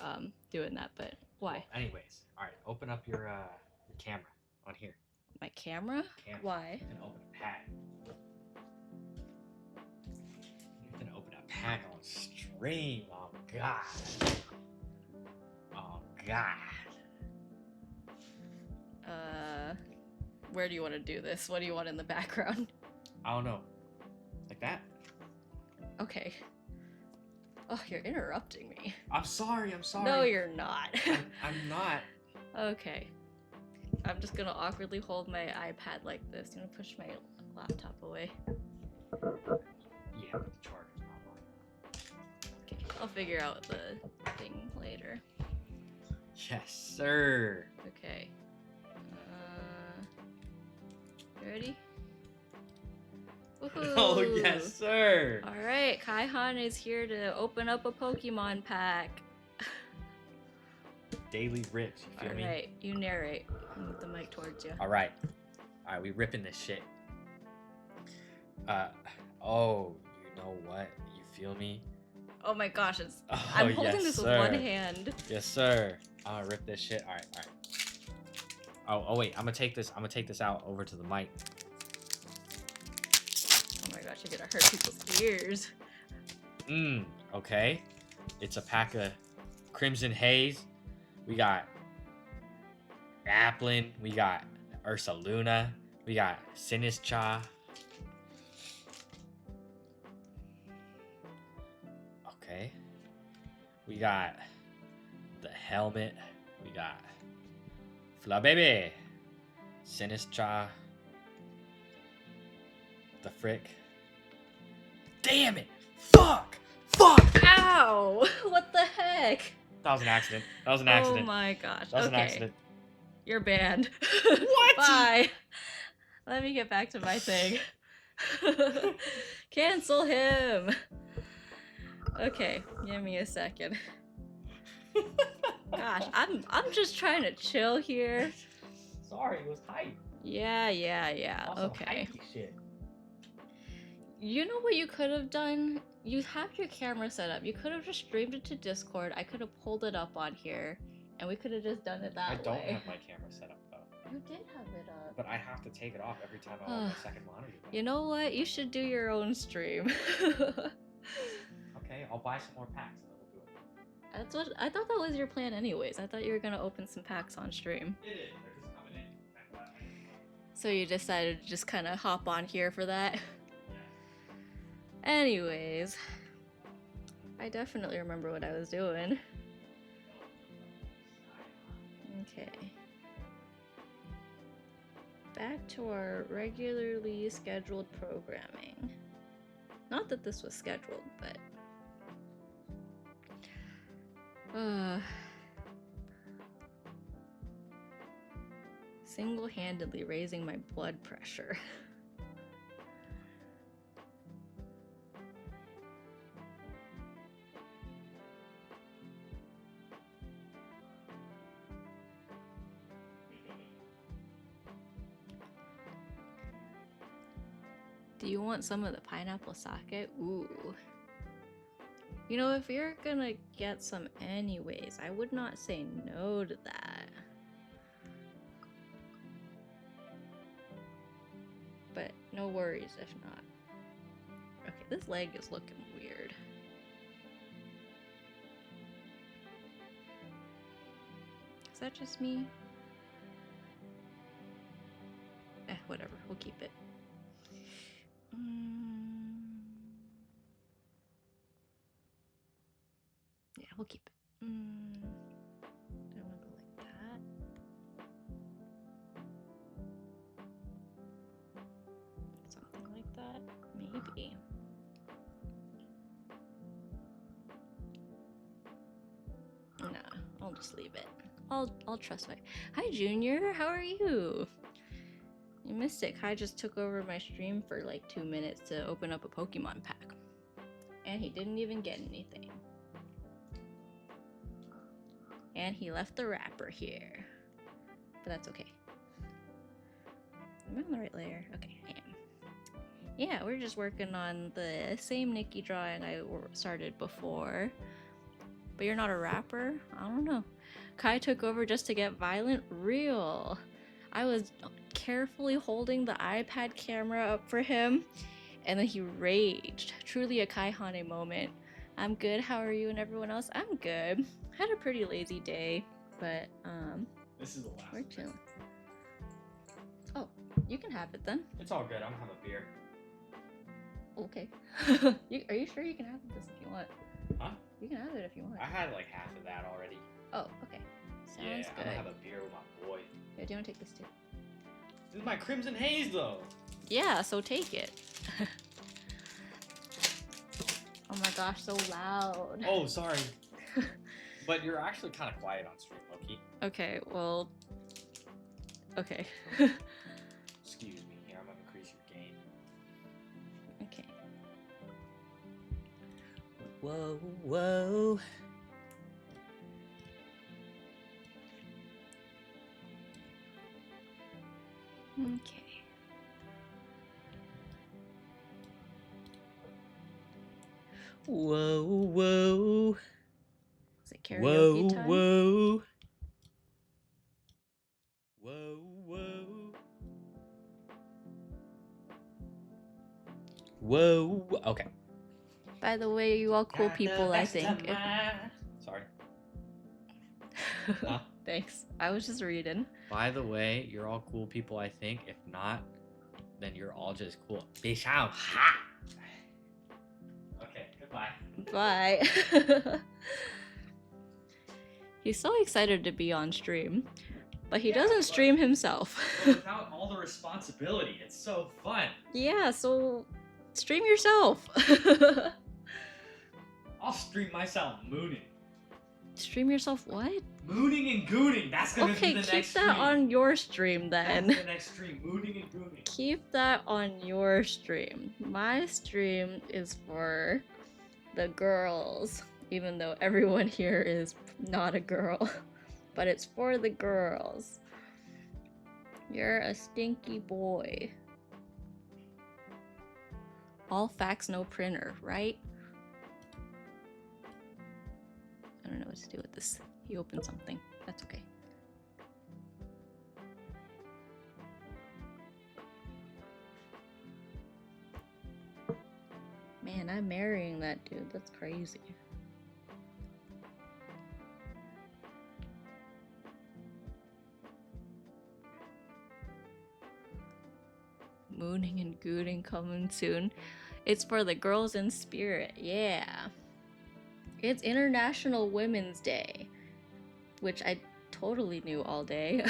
Speaker 1: doing that, but why?
Speaker 2: Well, anyways, all right, open up your camera on here.
Speaker 1: My camera?
Speaker 2: Camera.
Speaker 1: Why?
Speaker 2: You can open a pad. You can open a pad on stream. Oh god. Oh god.
Speaker 1: Where do you want to do this? What do you want in the background?
Speaker 2: I don't know. Like that?
Speaker 1: Okay. Oh, you're interrupting me.
Speaker 2: I'm sorry. I'm sorry.
Speaker 1: No, you're not.
Speaker 2: I'm not.
Speaker 1: Okay. I'm just gonna awkwardly hold my iPad like this. I'm gonna push my laptop away.
Speaker 2: Yeah, but the charger's not on.
Speaker 1: Okay, I'll figure out the thing later.
Speaker 2: Yes, sir.
Speaker 1: Okay. You ready? Woohoo!
Speaker 2: Oh, yes, sir.
Speaker 1: Alright, Kai-Han is here to open up a Pokemon pack.
Speaker 2: Daily rips, you feel me?
Speaker 1: Alright, you narrate. I'll move the mic towards you.
Speaker 2: Alright, we ripping this shit. Oh, you know what? You feel me?
Speaker 1: Oh my gosh, it's.
Speaker 2: Oh,
Speaker 1: I'm holding
Speaker 2: yes,
Speaker 1: this with
Speaker 2: sir.
Speaker 1: one hand.
Speaker 2: Yes, sir. I'm gonna rip this shit. Alright. Oh, wait, I'm gonna take this out over to the mic.
Speaker 1: gosh, you're gonna hurt people's ears.
Speaker 2: Okay. It's a pack of Crimson Haze. We got Applin. We got Ursa Luna. We got Sinistra. Okay. We got the helmet. We got Flababy. Sinistra. The frick. Damn it! Fuck! Fuck!
Speaker 1: Ow! What the heck?
Speaker 2: That was an accident. That was an accident.
Speaker 1: Oh my gosh.
Speaker 2: That was
Speaker 1: okay.
Speaker 2: an accident.
Speaker 1: You're banned.
Speaker 2: What?
Speaker 1: Bye. Let me get back to my thing. Cancel him. Okay, give me a second. Gosh, I'm just trying to chill here.
Speaker 2: Sorry, it was hype.
Speaker 1: Yeah.
Speaker 2: Also,
Speaker 1: Okay.
Speaker 2: hypey shit.
Speaker 1: You know what you could have done? You have your camera set up. You could have just streamed it to Discord. I could have pulled it up on here, and we could have just done it that way.
Speaker 2: I don't have my camera set up though.
Speaker 1: You did have it up.
Speaker 2: But I have to take it off every time I hold my second monitor.
Speaker 1: You know what? You should do your own stream.
Speaker 2: Okay, I'll buy some more packs and then we'll do it.
Speaker 1: That's what I thought that was your plan anyways. I thought you were gonna open some packs on stream.
Speaker 2: It is. They're just coming in.
Speaker 1: So you decided to just kind of hop on here for that. Anyways, I definitely remember what I was doing. Okay. Back to our regularly scheduled programming. Not that this was scheduled, but single-handedly raising my blood pressure. Do you want some of the pineapple sake? Ooh. You know, if you're gonna get some anyways, I would not say no to that. But no worries if not. Okay, this leg is looking weird. Is that just me? Whatever, we'll keep it. Yeah, we'll keep it. Don't want to go like that. Something like that, maybe. Nah, I'll just leave it. I'll trust my. Hi, Junior. How are you? You missed it. Kai just took over my stream for like 2 minutes to open up a Pokemon pack. And he didn't even get anything. And he left the wrapper here. But that's okay. Am I on the right layer? Okay, I am. Yeah, we're just working on the same Nikki drawing I started before. But you're not a rapper? I don't know. Kai took over just to get violent? Real. I was carefully holding the iPad camera up for him, and then he raged. Truly a Kai Hane moment. I'm good, how are you and everyone else? I'm good. Had a pretty lazy day, but
Speaker 2: This is the last.
Speaker 1: we're chilling. Oh, you can have it then.
Speaker 2: It's all good. I'm gonna have a beer.
Speaker 1: Okay. Are you sure you can have this if you want?
Speaker 2: Huh?
Speaker 1: You can have it if you want.
Speaker 2: I had like half of that already.
Speaker 1: Oh, okay. Sounds
Speaker 2: Yeah,
Speaker 1: good.
Speaker 2: I'm gonna have a beer with my boy.
Speaker 1: Yeah, do you want to take this too?
Speaker 2: This is my Crimson Haze though.
Speaker 1: Yeah, so take it. Oh my gosh, so loud.
Speaker 2: Oh, sorry. But you're actually kind of quiet on stream, Loki.
Speaker 1: Okay, well. Okay.
Speaker 2: Excuse me. Here, I'm gonna increase your gain.
Speaker 1: Okay.
Speaker 2: Whoa, whoa.
Speaker 1: Okay.
Speaker 2: Whoa, whoa.
Speaker 1: Is it karaoke time?
Speaker 2: Whoa. Whoa, whoa. Whoa. Okay.
Speaker 1: By the way, you all cool
Speaker 2: Got the
Speaker 1: people, I
Speaker 2: best of
Speaker 1: think.
Speaker 2: Sorry. Huh?
Speaker 1: Thanks. I was just reading.
Speaker 2: By the way, you're all cool people, I think. If not, then you're all just cool. Peace out. Ha! Okay, goodbye.
Speaker 1: Bye. He's so excited to be on stream, but he doesn't stream himself.
Speaker 2: But without all the responsibility, it's so fun.
Speaker 1: Yeah, so stream yourself.
Speaker 2: I'll stream myself mooning.
Speaker 1: Stream yourself what?
Speaker 2: Mooning and gooning. That's gonna be
Speaker 1: Okay,
Speaker 2: the
Speaker 1: keep
Speaker 2: next
Speaker 1: that
Speaker 2: stream.
Speaker 1: on your stream then.
Speaker 2: That's the next stream. Mooning and gooning.
Speaker 1: Keep that on your stream. My stream is for the girls, even though everyone here is not a girl. But it's for the girls. You're a stinky boy. All facts, no printer, right? I don't know what to do with this. He opened something. That's okay. Man, I'm marrying that dude. That's crazy. Mooning and gooning coming soon. It's for the girls in spirit. Yeah. It's International Women's Day, which I totally knew all day.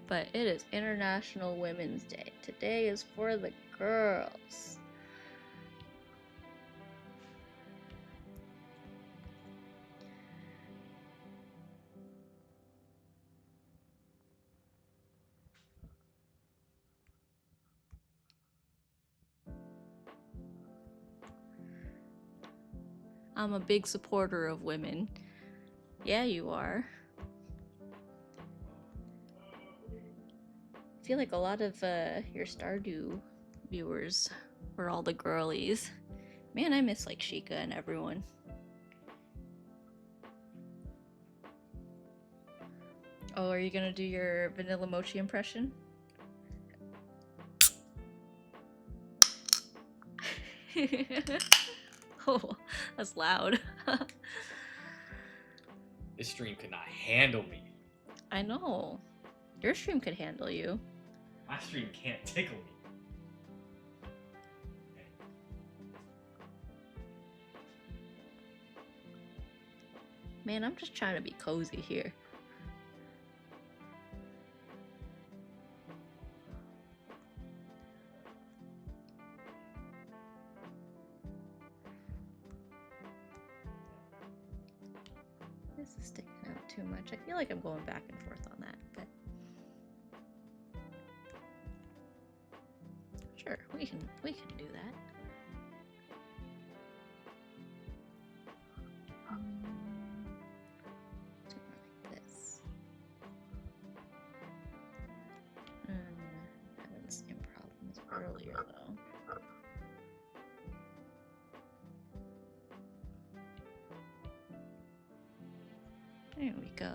Speaker 1: But it is International Women's Day. Today is for the girls. I'm a big supporter of women. Yeah, you are. I feel like a lot of your Stardew viewers were all the girlies. Man, I miss like Sheikah and everyone. Oh, are you gonna do your Vanilla Mochi impression? Oh, that's loud.
Speaker 2: This stream could not handle me.
Speaker 1: I know. Your stream could handle you.
Speaker 2: My stream can't tickle me.
Speaker 1: Man, I'm just trying to be cozy here. This is sticking out too much. I feel like I'm going back and forth on that, but sure, we can do that. Like this. Having the same problem as earlier though. There we go.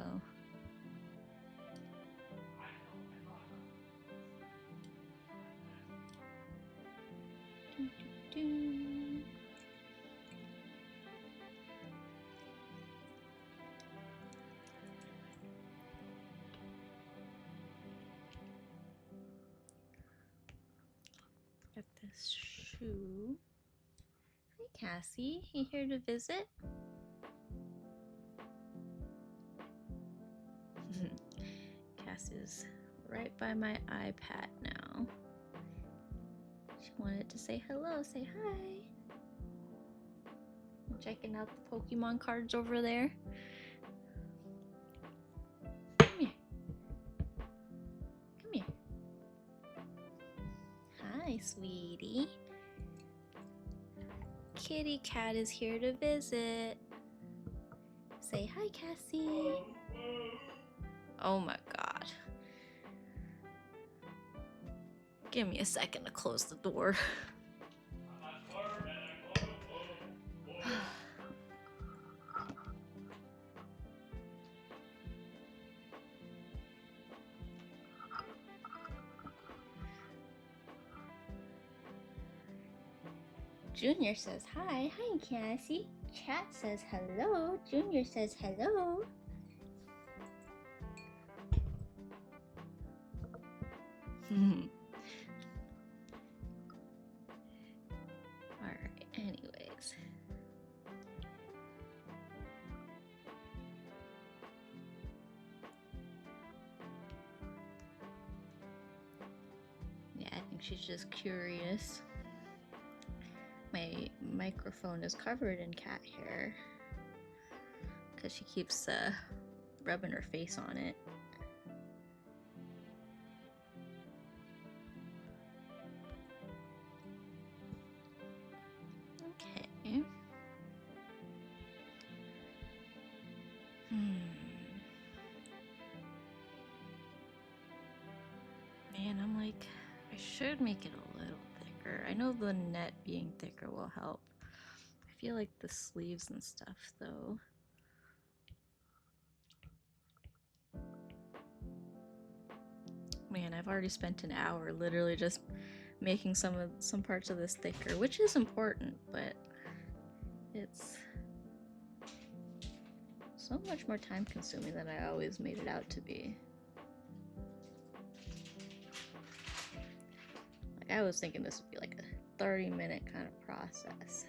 Speaker 1: Got this shoe. Hi, Cassie. You here to visit? Cass is right by my iPad now. She wanted to say hello, say hi. I'm checking out the Pokemon cards over there. Come here. Come here. Hi, sweetie. Kitty Cat is here to visit. Say hi, Cassie. Oh my god. Give me a second to close the door. Junior says hi. Hi, Cassie. Chat says hello. Junior says hello. Alright, anyways. Yeah, I think she's just curious. My microphone is covered in cat hair because she keeps rubbing her face on it. Okay. Man, I'm like, I should make it a little thicker. I know the net being thicker will help. I feel like the sleeves and stuff, though. Man, I've already spent an hour literally just making some parts of this thicker, which is important, but it's so much more time consuming than I always made it out to be. Like, I was thinking this would be like a 30-minute kind of process.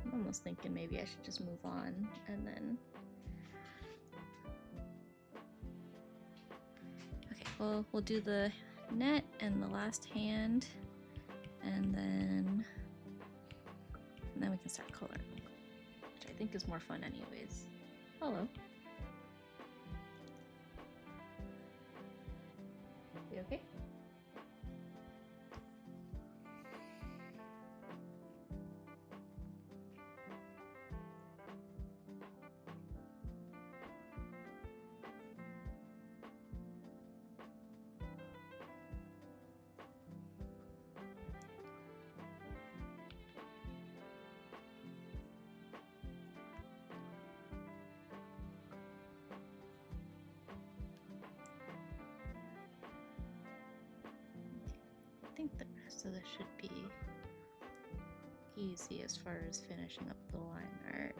Speaker 1: I'm almost thinking maybe I should just move on and then... Okay, well, we'll do the net and the last hand, and then we can start coloring, which I think is more fun anyways. Hello. You okay? I think the rest of this should be easy as far as finishing up the line art.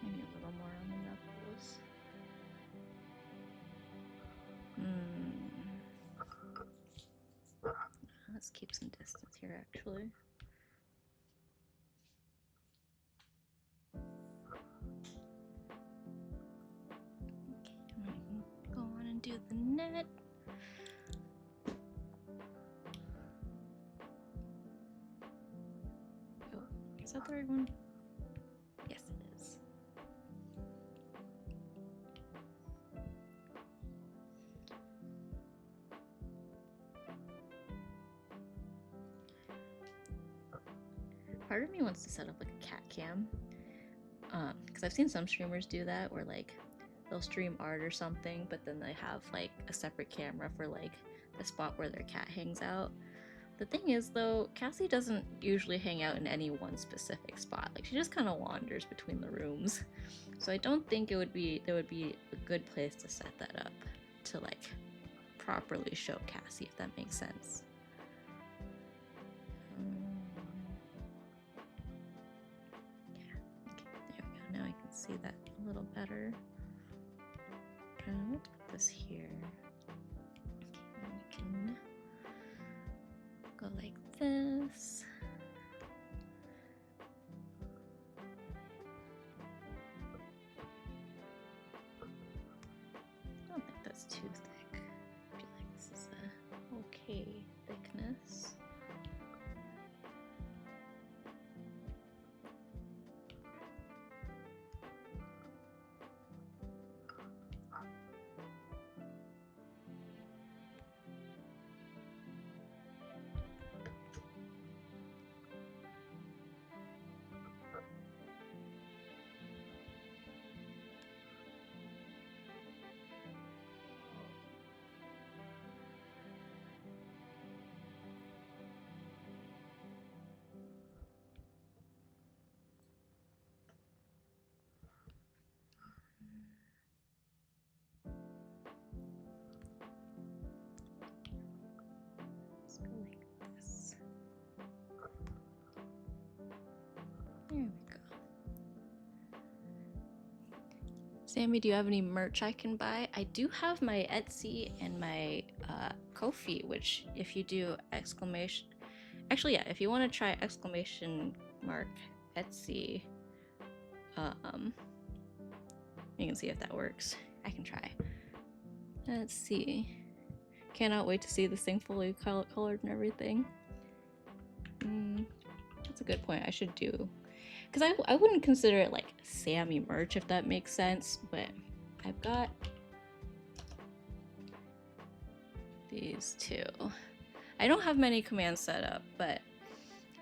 Speaker 1: Maybe a little more on the knuckles. Let's keep some distance here, actually. Okay, I'm gonna go on and do the net. Oh, is that the right one? Yes, it is. Part of me wants to set up like a cat cam, because I've seen some streamers do that where like they'll stream art or something, but then they have like a separate camera for like the spot where their cat hangs out. The thing is though, Cassie doesn't usually hang out in any one specific spot. Like she just kind of wanders between the rooms. So I don't think there would be a good place to set that up to like properly show Cassie, if that makes sense. Now I can see that a little better. Let's put this here. Okay, we can go like this. I don't think that's too thick. I feel like this is a okay thickness. There we go. Sammy, do you have any merch I can buy? I do have my Etsy and my Ko-fi, which if you do exclamation... Actually, yeah, if you want to try exclamation mark Etsy, you can see if that works. I can try. Let's see. Cannot wait to see this thing fully colored and everything. That's a good point. I should do... Because I wouldn't consider it like Sammy merch, if that makes sense, but I've got these two. I don't have many commands set up, but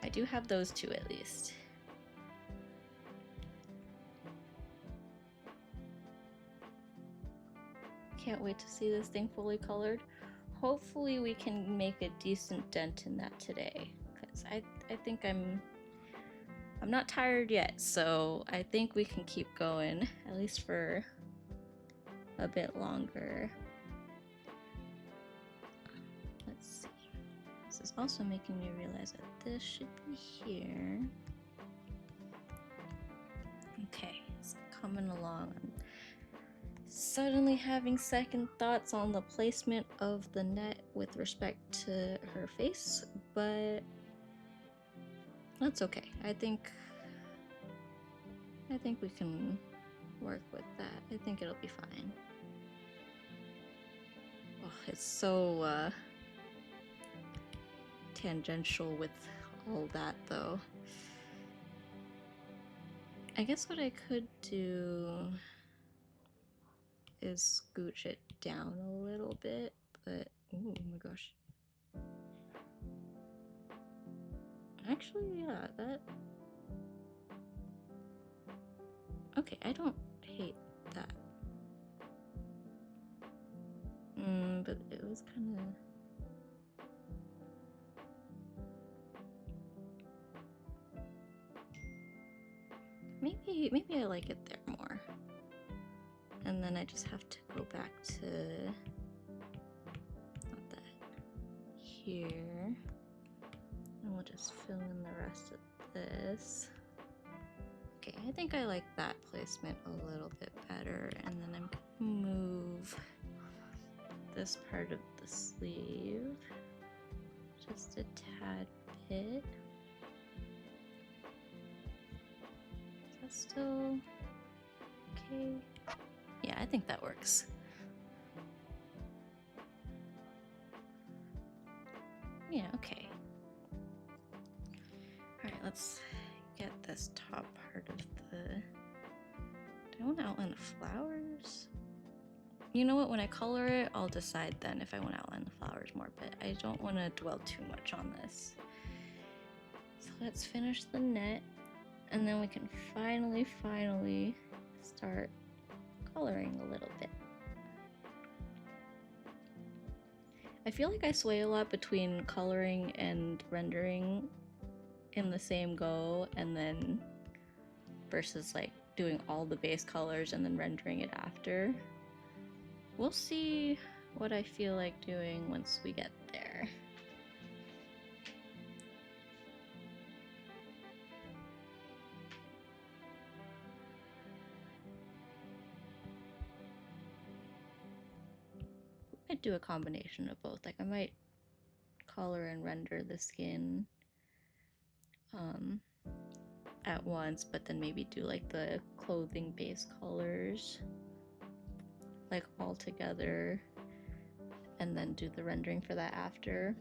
Speaker 1: I do have those two at least. Can't wait to see this thing fully colored. Hopefully we can make a decent dent in that today, because I think I'm not tired yet, so I think we can keep going, at least for a bit longer. Let's see. This is also making me realize that this should be here. Okay, it's coming along. I'm suddenly having second thoughts on the placement of the net with respect to her face, but that's okay. I think we can work with that. I think it'll be fine. Oh, it's so tangential with all that, though. I guess what I could do is scooch it down a little bit, but oh my gosh. Actually, yeah, that... Okay, I don't hate that. But it was kind of... Maybe I like it there more. And then I just have to go back to... not that. Here. And we'll just fill in the rest of this. Okay, I think I like that placement a little bit better. And then I'm gonna move this part of the sleeve just a tad bit. Is that still okay? Yeah, I think that works. Yeah, okay. Alright, let's get this top part of the... Do I want to outline the flowers? You know what, when I color it, I'll decide then if I want to outline the flowers more, but I don't want to dwell too much on this. So let's finish the net, and then we can finally start coloring a little bit. I feel like I sway a lot between coloring and rendering in the same go, and then versus like doing all the base colors and then rendering it after. We'll see what I feel like doing once we get there. I might do a combination of both. Like I might color and render the skin at once, but then maybe do like the clothing base colors like all together, and then do the rendering for that after.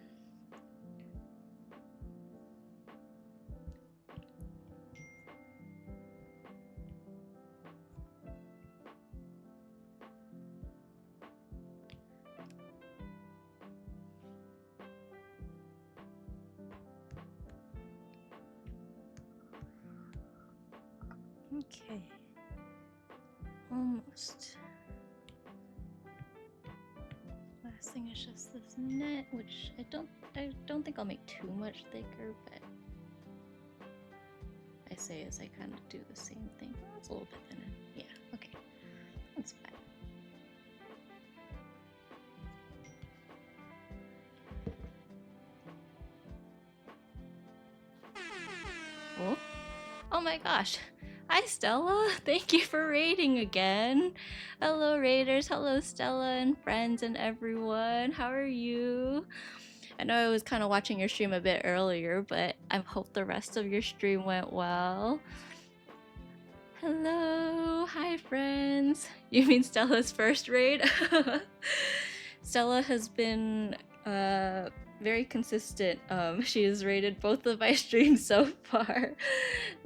Speaker 1: Okay, almost. Last thing is just this net, which I don't think I'll make too much thicker, but I say as I kind of do the same thing. Oh, it's a little bit thinner. Yeah, okay, that's fine. Oh my gosh. Hi, Stella. Thank you for raiding again. Hello, raiders. Hello, Stella and friends and everyone. How are you? I know I was kind of watching your stream a bit earlier, but I hope the rest of your stream went well. Hello. Hi, friends. You mean Stella's first raid? Stella has been very consistent. She has rated both of my streams so far.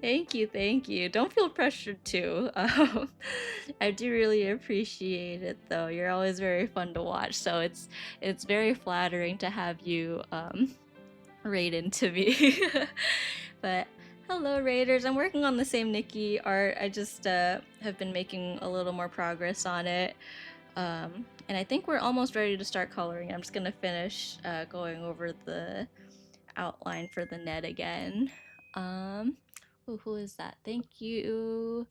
Speaker 1: Thank you, thank you. Don't feel pressured too. I do really appreciate it though. You're always very fun to watch, so it's very flattering to have you raid into me. But hello, raiders. I'm working on the same Nikki art. I just have been making a little more progress on it. And I think we're almost ready to start coloring. I'm just gonna finish going over the outline for the net again. Ooh, who is that? Thank you.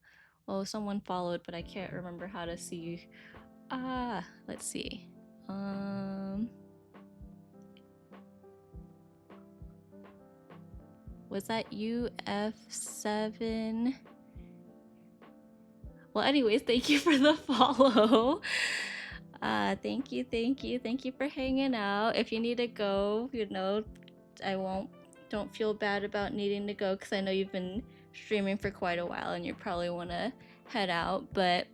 Speaker 1: Oh, someone followed, but I can't remember how to see. Let's see. Was that UF7? Well, anyways, thank you for the follow. Thank you, thank you, thank you for hanging out. If you need to go, you know, don't feel bad about needing to go because I know you've been streaming for quite a while and you probably want to head out. But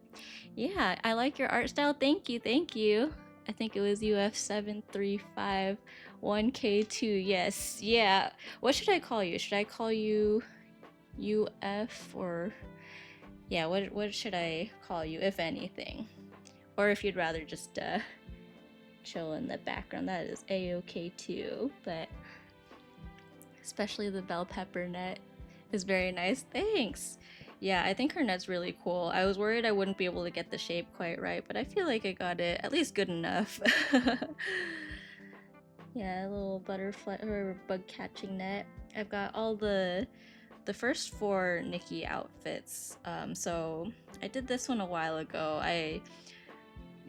Speaker 1: yeah, I like your art style. Thank you, thank you. I think it was UF7351K2. Yes, yeah. What should I call you? Should I call you UF or yeah? What should I call you, if anything? Or if you'd rather just chill in the background, that is a-okay too. But especially the bell pepper net is very nice. Thanks. Yeah, I think her net's really cool. I was worried I wouldn't be able to get the shape quite right, but I feel like I got it at least good enough. Yeah, a little butterfly or bug catching net. I've got all the first 4 Nikki outfits. So I did this one a while ago.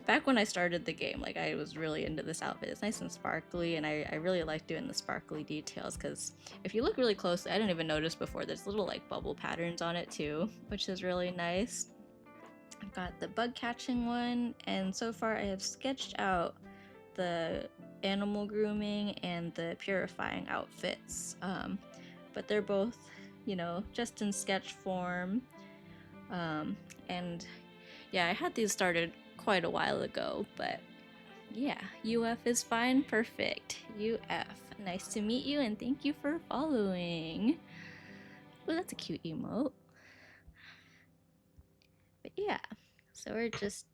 Speaker 1: Back when I started the game, like I was really into this outfit. It's nice and sparkly, and I really like doing the sparkly details because if you look really closely, I didn't even notice before, there's little like bubble patterns on it too, which is really nice. I've got the bug catching one, and so far I have sketched out the animal grooming and the purifying outfits. But they're both, you know, just in sketch form. And yeah, I had these started quite a while ago, but yeah, UF is fine, perfect. UF, nice to meet you and thank you for following. Oh, that's a cute emote. But yeah, so we're just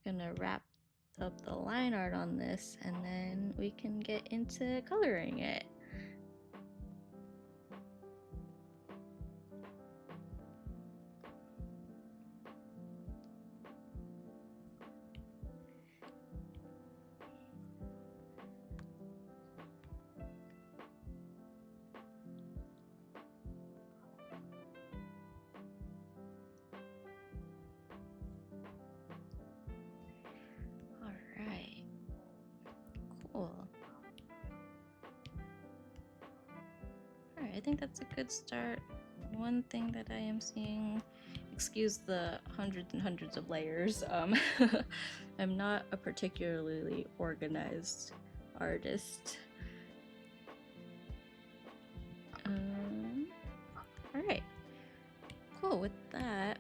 Speaker 1: gonna wrap up the line art on this and then we can get into coloring it. Alright, cool. Alright, I think that's a good start. One thing that I am seeing, excuse the hundreds and hundreds of layers, I'm not a particularly organized artist. Alright, cool. With that,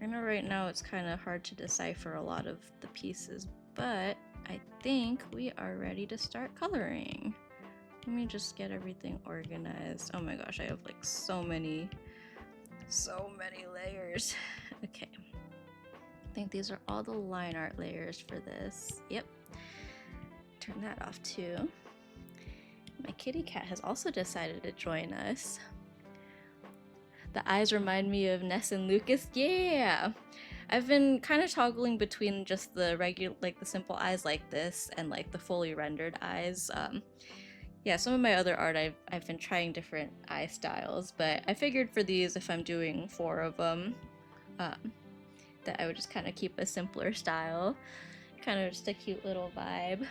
Speaker 1: I know right now it's kind of hard to decipher a lot of the pieces, but I think we are ready to start coloring. Let me just get everything organized. Oh my gosh, I have like so many layers. Okay, I think these are all the line art layers for this. Yep, turn that off too. My kitty cat has also decided to join us. The eyes remind me of Ness and Lucas. Yeah, I've been kind of toggling between just the regular, like the simple eyes like this, and like the fully rendered eyes. Yeah, some of my other art, I've been trying different eye styles, but I figured for these, if I'm doing 4 of them, that I would just kind of keep a simpler style, kind of just a cute little vibe.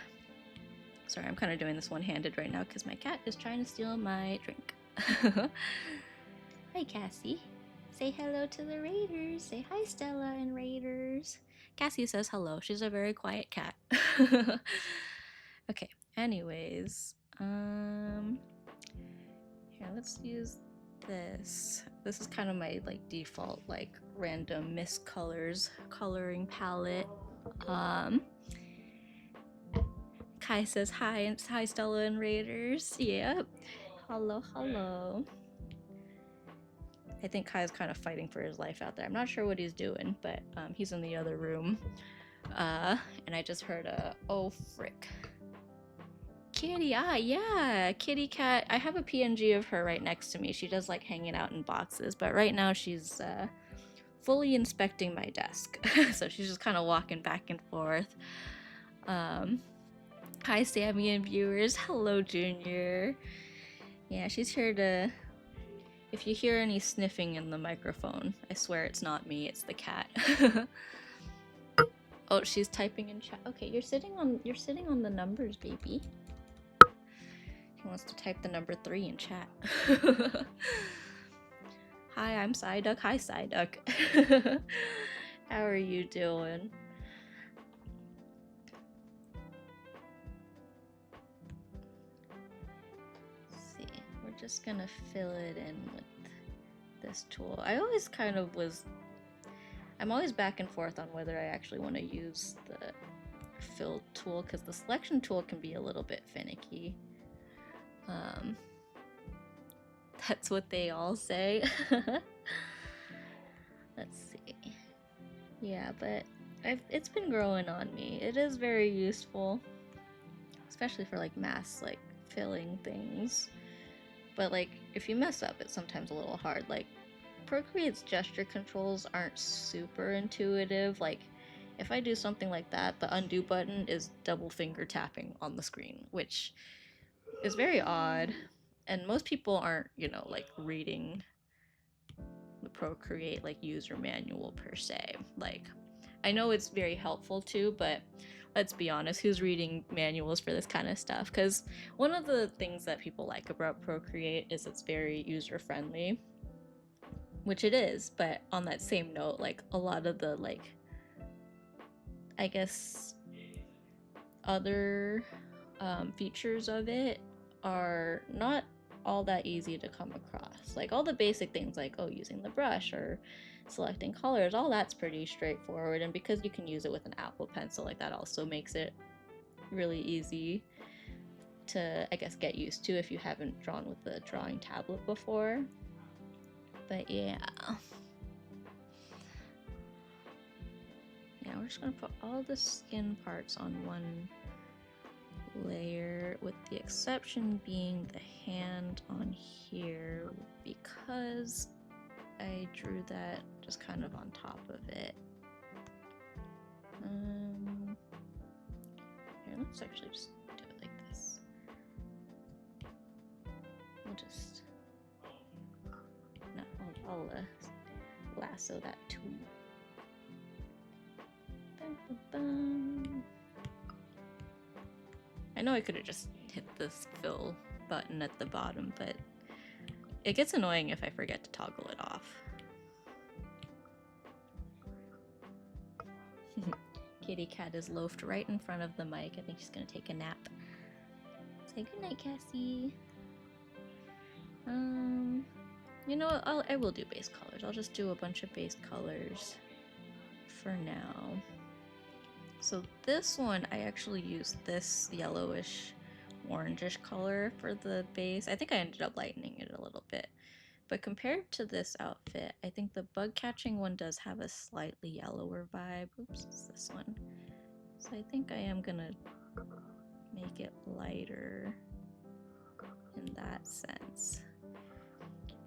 Speaker 1: Sorry, I'm kind of doing this one-handed right now because my cat is trying to steal my drink. Hi, Cassie. Say hello to the Raiders. Say hi, Stella and Raiders. Cassie says hello. She's a very quiet cat. Okay, anyways. Here, let's use this. This is kind of my like default like random miscolors coloring palette. Kai says hi and hi Stella and Raiders. Yep. Hello, hello. I think Kai's kind of fighting for his life out there. I'm not sure what he's doing, but he's in the other room. And I just heard a oh frick. Kitty, yeah, kitty cat. I have a PNG of her right next to me. She does like hanging out in boxes, but right now she's fully inspecting my desk. So she's just kind of walking back and forth. Hi, Sammy and viewers. Hello, Junior. Yeah, she's here to. If you hear any sniffing in the microphone, I swear it's not me, it's the cat. Oh, she's typing in chat. Okay, you're sitting on the numbers, baby. He wants to type the number 3 in chat. Hi, I'm Psyduck. Hi, Psyduck. How are you doing? Let's see, we're just gonna fill it in with this tool. I always kind of was. I'm always back and forth on whether I actually want to use the fill tool because the selection tool can be a little bit finicky. That's what they all say. Let's see. Yeah, but it's been growing on me. It is very useful, especially for like mass like filling things. But like if you mess up, it's sometimes a little hard. Like Procreate's gesture controls aren't super intuitive. Like if I do something like that, the undo button is double finger tapping on the screen, which is very odd. And most people aren't, you know, like reading the Procreate like user manual per se. Like I know it's very helpful too, but let's be honest, who's reading manuals for this kind of stuff? Because one of the things that people like about Procreate is it's very user friendly, which it is, but on that same note, like a lot of the like I guess other features of it are not all that easy to come across. Like all the basic things like using the brush or selecting colors, all that's pretty straightforward, and because you can use it with an Apple Pencil, like that also makes it really easy to, I guess, get used to if you haven't drawn with the drawing tablet before. But yeah, we're just gonna put all the skin parts on one layer, with the exception being the hand on here, because I drew that just kind of on top of it. Here, let's actually just do it like this. We'll just I'll lasso that too. I know I could have just hit this fill button at the bottom, but it gets annoying if I forget to toggle it off. Kitty cat is loafed right in front of the mic. I think she's gonna take a nap. Say goodnight, Cassie. You know what? I will do base colors. I'll just do a bunch of base colors for now. So this one, I actually used this yellowish orangish color for the base. I think I ended up lightening it a little bit. But compared to this outfit, I think the bug catching one does have a slightly yellower vibe. Oops, it's this one. So I think I am gonna make it lighter in that sense.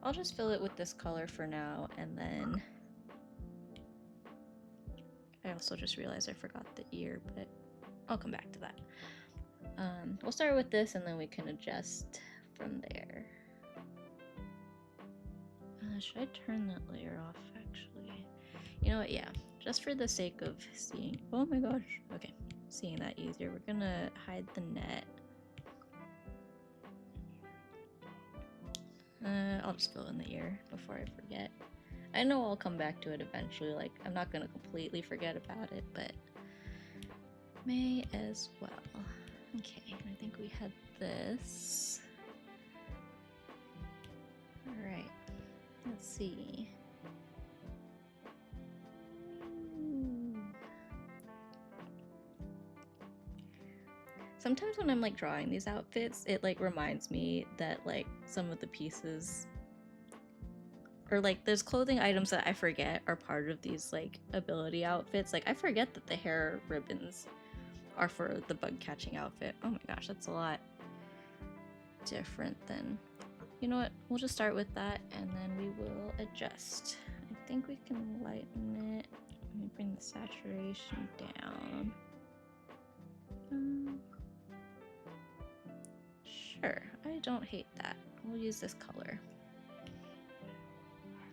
Speaker 1: I'll just fill it with this color for now, and then I also just realized I forgot the ear, but I'll come back to that. We'll start with this and then we can adjust from there. Should I turn that layer off actually? You know what, yeah, just for the sake of seeing, oh my gosh, okay, seeing that easier, we're gonna hide the net. I'll just fill in the ear before I forget. I know I'll come back to it eventually, like, I'm not gonna completely forget about it, but may as well. Okay, I think we had this. Alright, let's see. Sometimes when I'm like drawing these outfits, it like reminds me that like some of the pieces, or like there's clothing items that I forget are part of these like ability outfits. Like I forget that the hair ribbons are for the bug catching outfit. Oh my gosh, that's a lot different than, you know what, we'll just start with that and then we will adjust. I think we can lighten it. Let me bring the saturation down. Sure, I don't hate that. We'll use this color.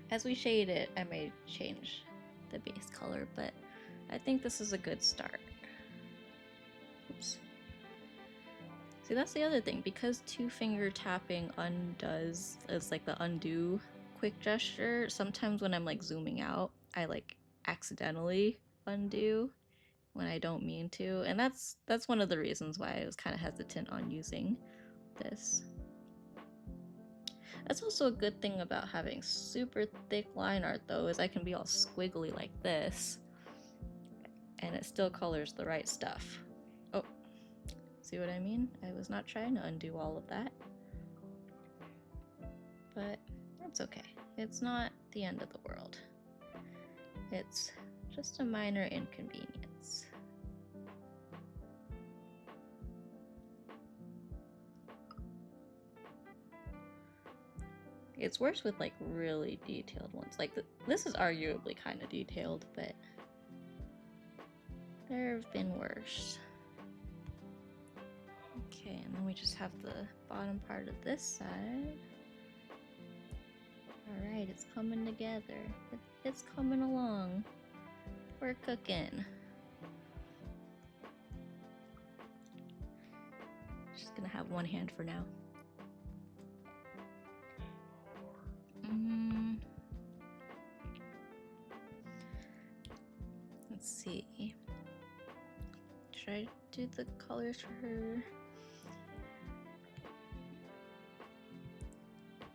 Speaker 1: As we shade it, I may change the base color, but I think this is a good start. Oops. See, that's the other thing. Because two-finger tapping undoes, it's like the undo quick gesture, sometimes when I'm like zooming out, I like accidentally undo when I don't mean to, and that's one of the reasons why I was kind of hesitant on using this. That's also a good thing about having super thick line art though, is I can be all squiggly like this, and it still colors the right stuff. Oh, see what I mean? I was not trying to undo all of that. But that's okay. It's not the end of the world. It's just a minor inconvenience. It's worse with like really detailed ones. Like this is arguably kind of detailed, but there have been worse. Okay, and then we just have the bottom part of this side. Alright, it's coming together. It's coming along. We're cooking. Just gonna have one hand for now. Let's see. Should I do the colors for her?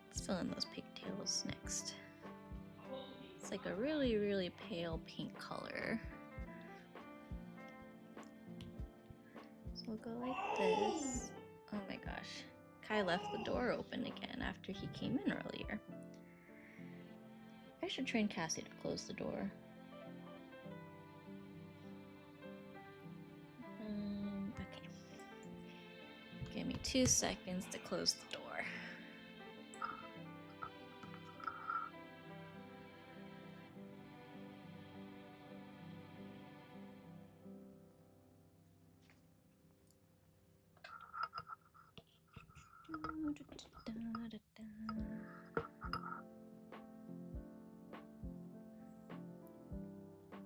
Speaker 1: Let's fill in those pigtails next. It's like a really, really pale pink color. So we'll go like this. Oh my gosh. Kai left the door open again after he came in earlier. I should train Cassie to close the door. Okay. Give me 2 seconds to close the door.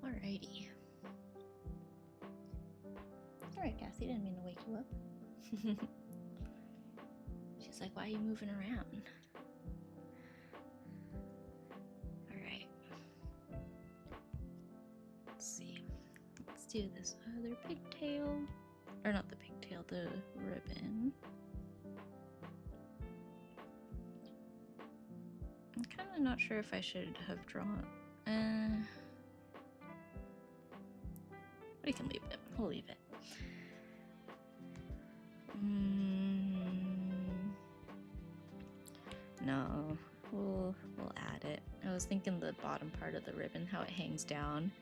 Speaker 1: Alrighty. Alright, Cassie, didn't mean to wake you up. She's like, why are you moving around? Alright. Let's see. Let's do this other pigtail. Or not the pigtail, the ribbon. I'm kind of not sure if I should have drawn. We can leave it. We'll leave it. No, we'll add it. I was thinking the bottom part of the ribbon, how it hangs down.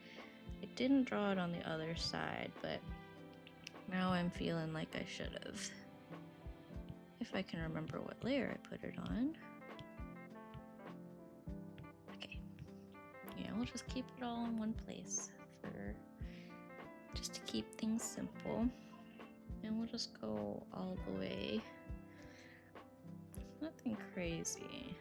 Speaker 1: I didn't draw it on the other side, but now I'm feeling like I should have. If I can remember what layer I put it on. Okay. Yeah, we'll just keep it all in one place just to keep things simple. And we'll just go all the way. Nothing crazy.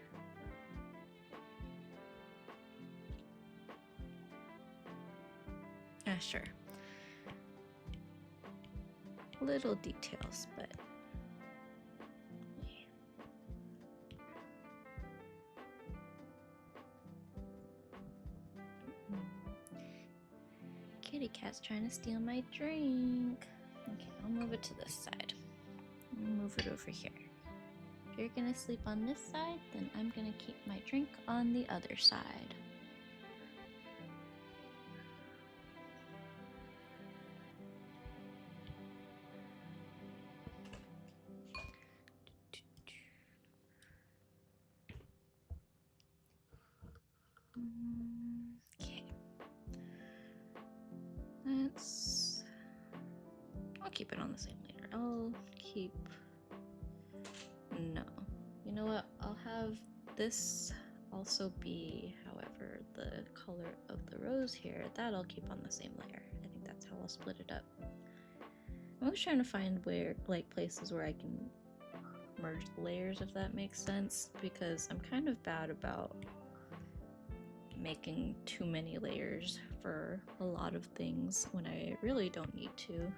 Speaker 1: Sure. Little details, but Scaredy cat's trying to steal my drink. Okay, I'll move it to this side. I'll move it over here. If you're gonna sleep on this side, then I'm gonna keep my drink on the other side. Okay. I'll keep it on the same layer. No. You know what? I'll have this also be, however, the color of the rose here. That I'll keep on the same layer. I think that's how I'll split it up. I'm always trying to find places where I can merge the layers, if that makes sense, because I'm kind of bad about making too many layers for a lot of things when I really don't need to.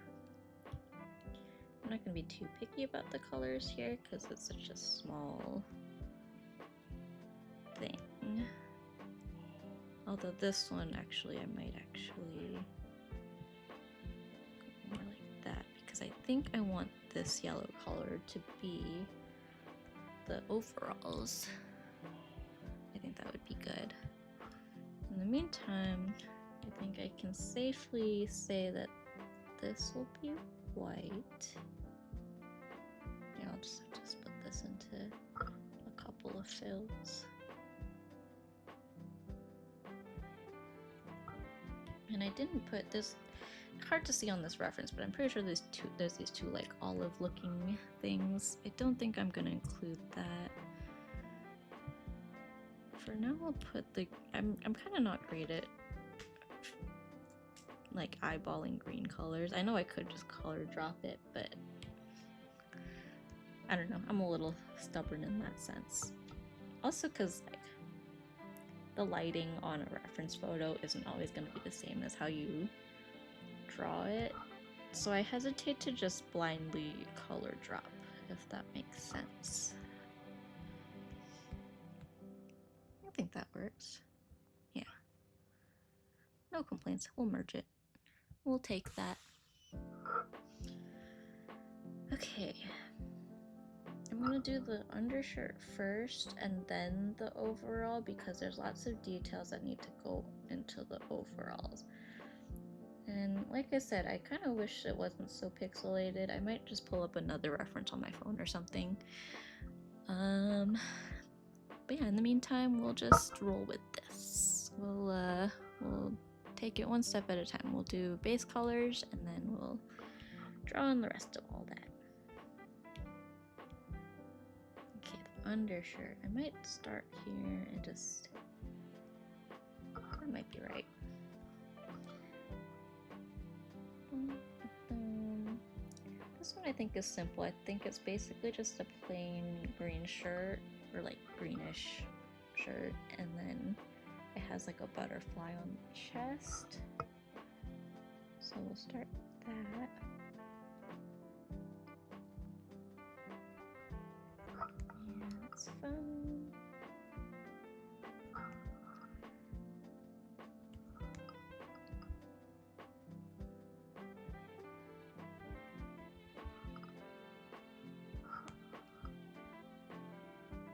Speaker 1: I'm not going to be too picky about the colors here because it's such a small thing. Although this one actually, I might actually go more like that because I think I want this yellow color to be the overalls. I think that would be good. In the meantime, I think I can safely say that this will be white. Yeah, I'll just have to split this into a couple of fills. And I didn't put this, hard to see on this reference, but I'm pretty sure there's these two like olive looking things. I don't think I'm gonna include that. For now I'll put I'm kinda not great at like eyeballing green colors. I know I could just color drop it, but I don't know, I'm a little stubborn in that sense. Also because like the lighting on a reference photo isn't always going to be the same as how you draw it, so I hesitate to just blindly color drop, if that makes sense. I think that works. Yeah. No complaints. We'll merge it. We'll take that. Okay. I'm gonna do the undershirt first and then the overall because there's lots of details that need to go into the overalls. And like I said, I kind of wish it wasn't so pixelated. I might just pull up another reference on my phone or something. But yeah, in the meantime, we'll just roll with this. We'll take it one step at a time. We'll do base colors and then we'll draw on the rest of all that. Okay, the undershirt. I might start here and just... That might be right. This one I think is simple. I think it's basically just a plain green shirt, or like greenish shirt, and then it has like a butterfly on the chest. So we'll start that. Yeah, that's fun.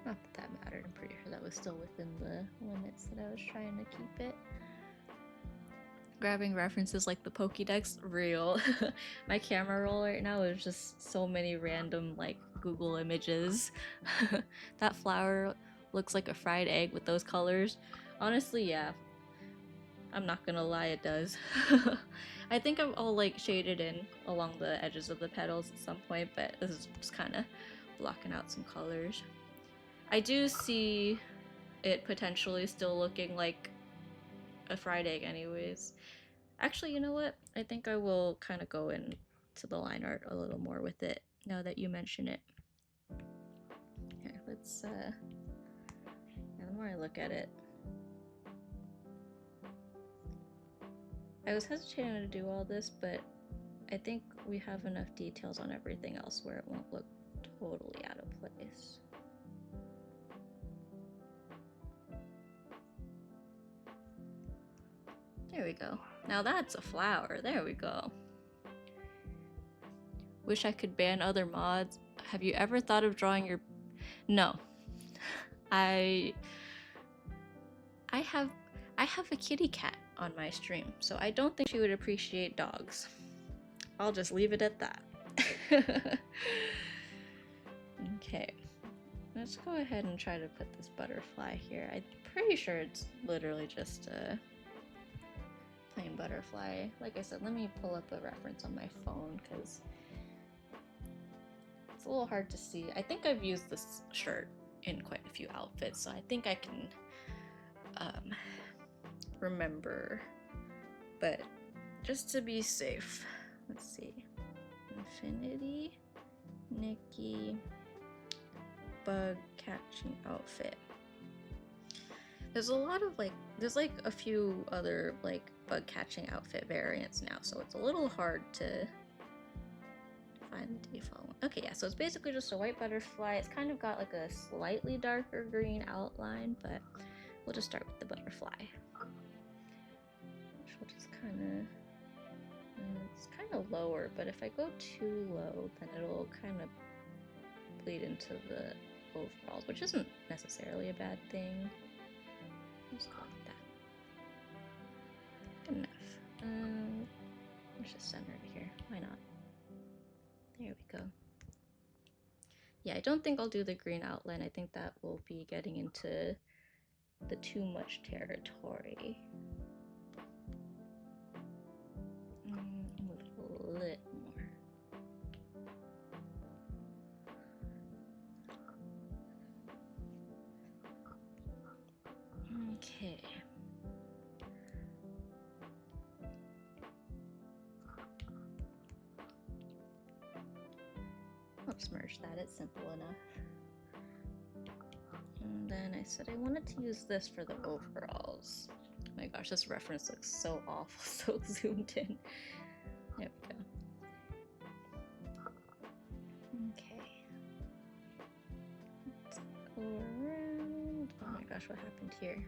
Speaker 1: Not that that mattered, I'm pretty sure that was still within the limits that I was trying to keep it. Grabbing references like the Pokédex, real. My camera roll right now is just so many random like Google images. That flower looks like a fried egg with those colors. Honestly, yeah. I'm not gonna lie, it does. I think I'm all like shaded in along the edges of the petals at some point, but this is just kind of blocking out some colors. I do see it potentially still looking like a fried egg anyways. Actually, you know what? I think I will kind of go into the line art a little more with it now that you mention it. Here, let's, yeah, the more I look at it. I was hesitating to do all this, but I think we have enough details on everything else where it won't look totally out of place. There we go. Now that's a flower. There we go. Wish I could ban other mods. Have you ever thought of drawing your... No. I have a kitty cat on my stream, so I don't think she would appreciate dogs. I'll just leave it at that. Okay. Let's go ahead and try to put this butterfly here. I'm pretty sure it's literally just a plain butterfly. Like I said, let me pull up a reference on my phone because it's a little hard to see. I think I've used this shirt in quite a few outfits, so I think I can remember. But just to be safe, let's see. Infinity, Nikki, bug catching outfit. There's a lot of there's like a few other like bug catching outfit variants now, so it's a little hard to find the default one. Okay, yeah, so it's basically just a white butterfly. It's kind of got like a slightly darker green outline, but we'll just start with the butterfly. Which will just it's kind of lower, but if I go too low, then it'll kind of bleed into the overalls, which isn't necessarily a bad thing. Let's go with that. Good enough. Let's just center it here. Why not? There we go. Yeah, I don't think I'll do the green outline. I think that will be getting into the too much territory. Move it a little more. Okay. I'll just merge that, it's simple enough. And then I said I wanted to use this for the overalls. Oh my gosh, this reference looks so awful, so zoomed in. There we go. Okay. Let's go around. Oh my gosh, what happened here?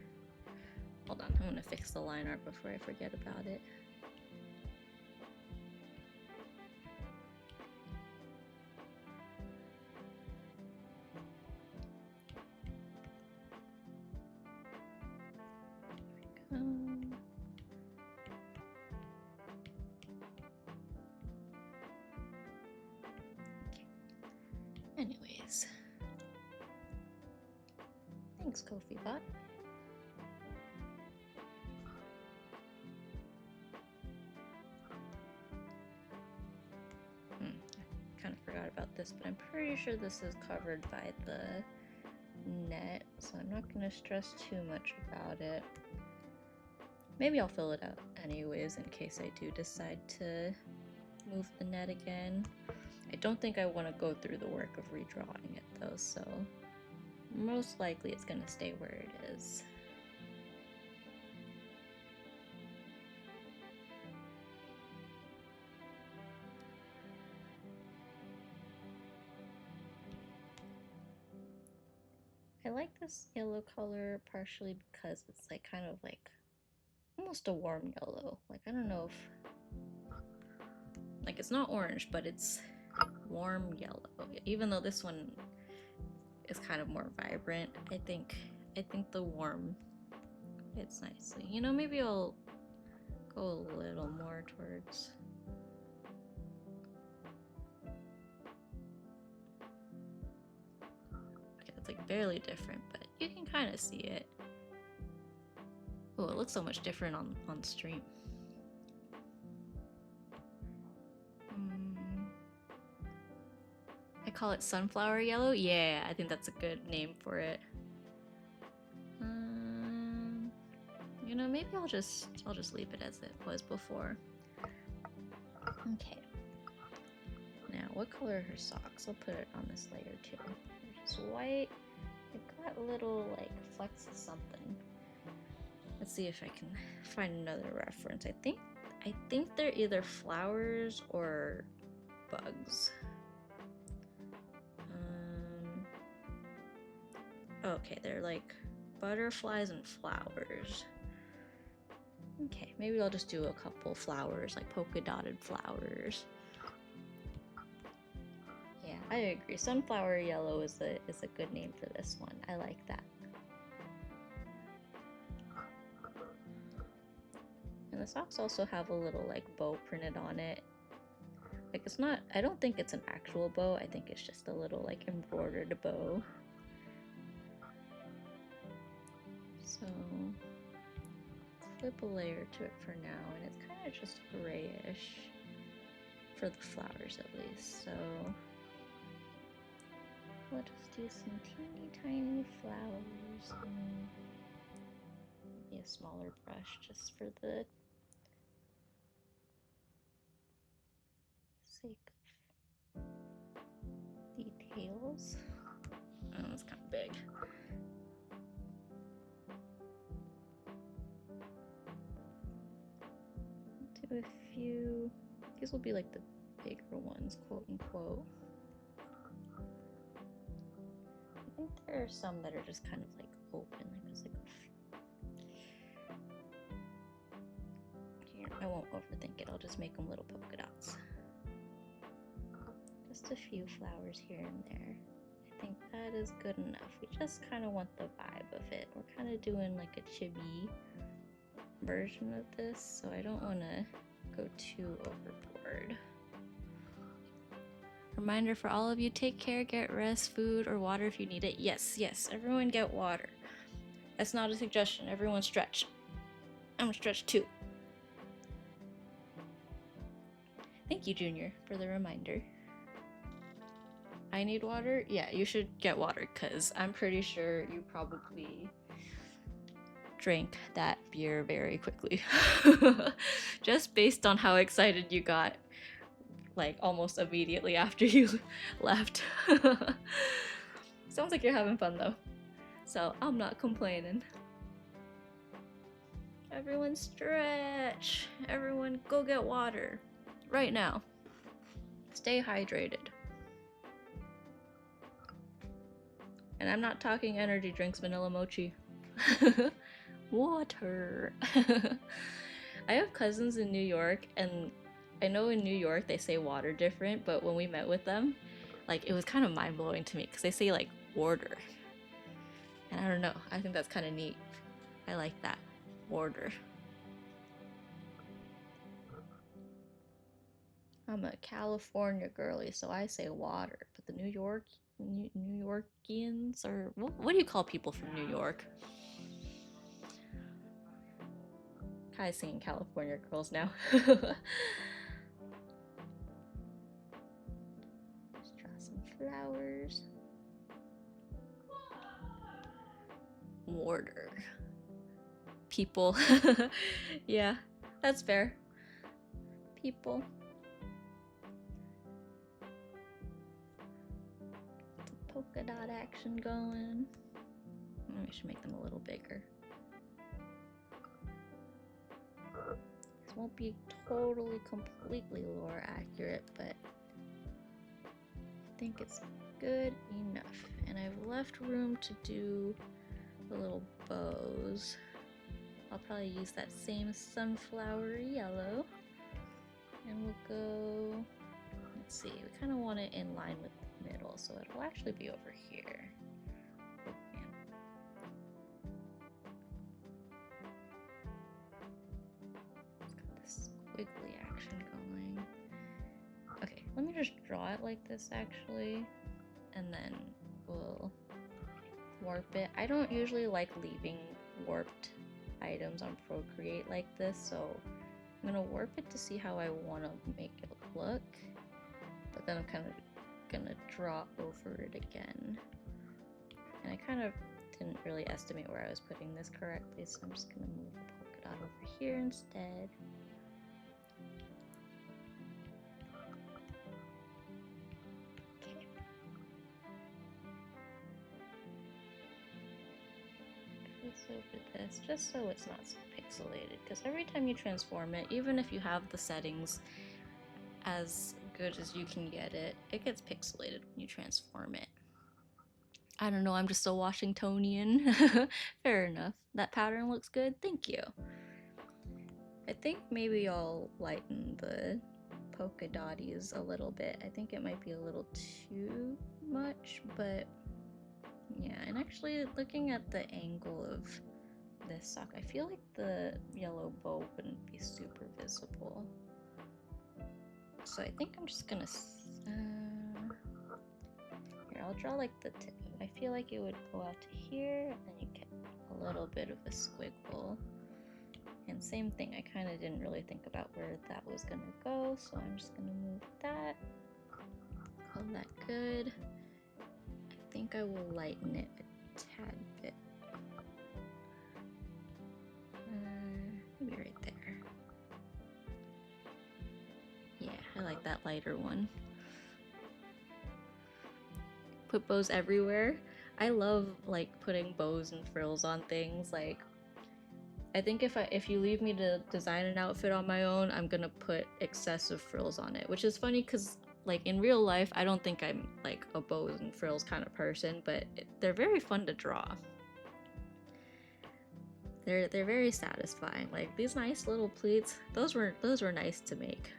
Speaker 1: Hold on, I'm gonna fix the line art before I forget about it. Anyways. Thanks, Kofi Bot. I kind of forgot about this, but I'm pretty sure this is covered by the net, so I'm not going to stress too much about it. Maybe I'll fill it out anyways in case I do decide to move the net again. I don't think I want to go through the work of redrawing it though, so most likely it's going to stay where it is. I like this yellow color partially because it's like kind of like almost a warm yellow. Like I don't know if like it's not orange, but it's warm yellow. Even though this one is kind of more vibrant, I think the warm fits nicely. You know, maybe I'll go a little more towards. Okay, it's like barely different, but you can kind of see it. Oh, it looks so much different on stream. I call it sunflower yellow. Yeah, I think that's a good name for it. You know, maybe I'll just leave it as it was before. Okay. Now, what color are her socks? I'll put it on this layer too. They're just white. They've got little like flecks of something. Let's see if I can find another reference. I think they're either flowers or bugs. Okay, they're like butterflies and flowers. Okay, maybe I'll just do a couple flowers, like polka dotted flowers. Yeah, I agree. Sunflower yellow is a good name for this one. I like that. And the socks also have a little like bow printed on it. Like it's not, I don't think it's an actual bow. I think it's just a little like embroidered bow. So flip a layer to it for now, and it's kind of just grayish for the flowers at least. So we'll just do some teeny tiny flowers and maybe a smaller brush just for the sake of details. Oh, it's kind of big. Do a few. These will be like the bigger ones, quote unquote. I think there are some that are just kind of like open, like there's like here. I won't overthink it. I'll just make them little polka dots. Just a few flowers here and there. I think that is good enough. We just kind of want the vibe of it. We're kind of doing like a chibi version of this, so I don't want to go too overboard. Reminder for all of you, take care, get rest, food, or water if you need it. Yes, yes, everyone get water. That's not a suggestion. Everyone stretch. I'm gonna stretch too. Thank you, Junior, for the reminder. I need water? Yeah, you should get water, because I'm pretty sure you probably drank that beer very quickly. Just based on how excited you got, like, almost immediately after you left. Sounds like you're having fun, though. So, I'm not complaining. Everyone stretch. Everyone go get water. Right now. Stay hydrated. And I'm not talking energy drinks, vanilla mochi. Water. I have cousins in New York, and I know in New York they say water different, but when we met with them, like, it was kind of mind-blowing to me because they say like water. And I don't know, I think that's kind of neat. I like that. Water. I'm a California girly, so I say water, but the New Yorkians, or what do you call people from New York? Kind of singing California girls now. Just draw some flowers. Water. People. Yeah, that's fair. People. The polka dot action going. We should make them a little bigger. This won't be totally, completely lore accurate, but I think it's good enough. And I've left room to do the little bows. I'll probably use that same sunflower yellow. And we'll go, let's see, we kind of want it in line with the middle, so it'll actually be over here. Wiggly action going. Okay, let me just draw it like this actually, and then we'll warp it. I don't usually like leaving warped items on Procreate like this, so I'm gonna warp it to see how I want to make it look, but then I'm kind of gonna draw over it again. And I kind of didn't really estimate where I was putting this correctly, so I'm just gonna move the polka dot over here instead. Over this just so it's not so pixelated, because every time you transform it, even if you have the settings as good as you can get it, it gets pixelated when you transform it. I don't know, I'm just so Washingtonian. Fair enough. That pattern looks good, thank you. I think maybe I'll lighten the polka dotties a little bit. I think it might be a little too much, but yeah. And actually, looking at the angle of this sock, I feel like the yellow bow wouldn't be super visible. So I think I'm just gonna here, I'll draw like the tip. I feel like it would go out to here, and then you get a little bit of a squiggle. And same thing, I kind of didn't really think about where that was gonna go, so I'm just gonna move that. Call that good. I think I will lighten it a tad bit. Maybe right there. Yeah, I like that lighter one. Put bows everywhere. I love like putting bows and frills on things. Like, I think if you leave me to design an outfit on my own, I'm gonna put excessive frills on it, which is funny because like in real life, I don't think I'm like a bows and frills kind of person, but they're very fun to draw. They're very satisfying. Like these nice little pleats, those were nice to make.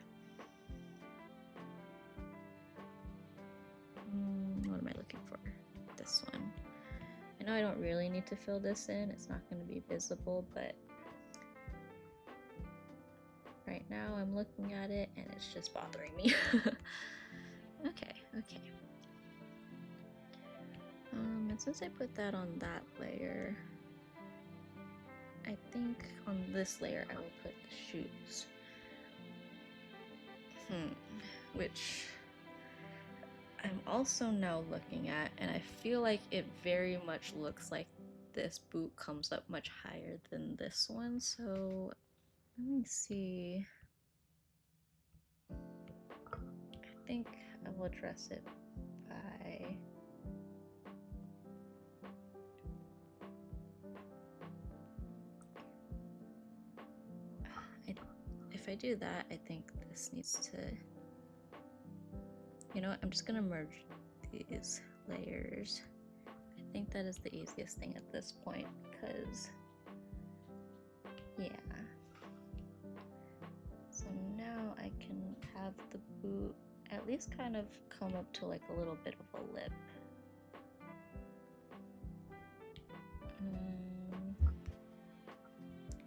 Speaker 1: What am I looking for? This one. I know I don't really need to fill this in. It's not going to be visible, but right now I'm looking at it and it's just bothering me. Okay. And since I put that on that layer, I think on this layer I will put the shoes. Which I'm also now looking at, and I feel like it very much looks like this boot comes up much higher than this one, so let me see. I think I will address it by if I do that, I think this needs to, you know what, I'm just gonna merge these layers. I think that is the easiest thing at this point because, yeah. So now I can have the boot at least kind of come up to like a little bit of a lip. I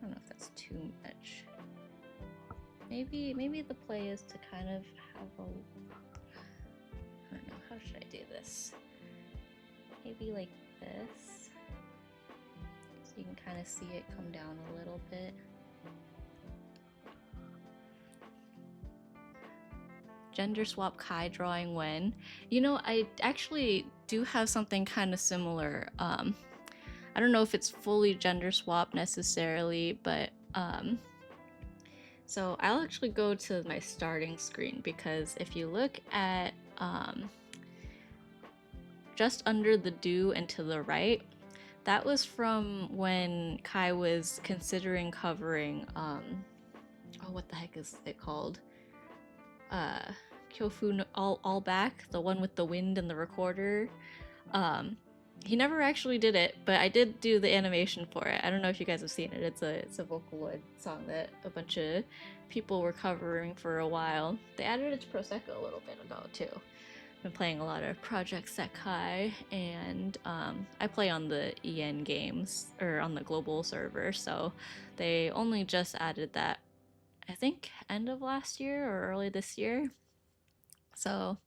Speaker 1: don't know if that's too much. Maybe the play is to kind of have a, I don't know, how should I do this? Maybe like this, so you can kind of see it come down a little bit. Gender swap Kai drawing when? You know, I actually do have something kind of similar. I don't know if it's fully gender swap necessarily, but so I'll actually go to my starting screen because if you look at just under the do and to the right, that was from when Kai was considering covering oh, what the heck is it called? Kyofu all back, the one with the wind and the recorder. He never actually did it, but I did do the animation for it. I don't know if you guys have seen it. It's a Vocaloid song that a bunch of people were covering for a while. They added it to Prosecco a little bit ago too. I've been playing a lot of Project Sekai, and I play on the EN games, or on the global server, so they only just added that, I think, end of last year or early this year. So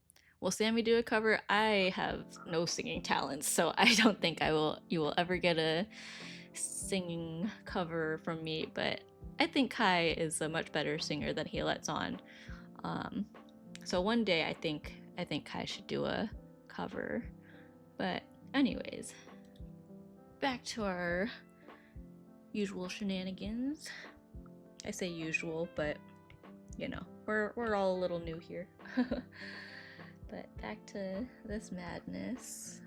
Speaker 1: will Sammy do a cover? I have no singing talents, so I don't think you will ever get a singing cover from me, but I think Kai is a much better singer than he lets on. So one day I think Kai should do a cover. But anyways, back to our usual shenanigans. I say usual, but you know, we're all a little new here. But back to this madness.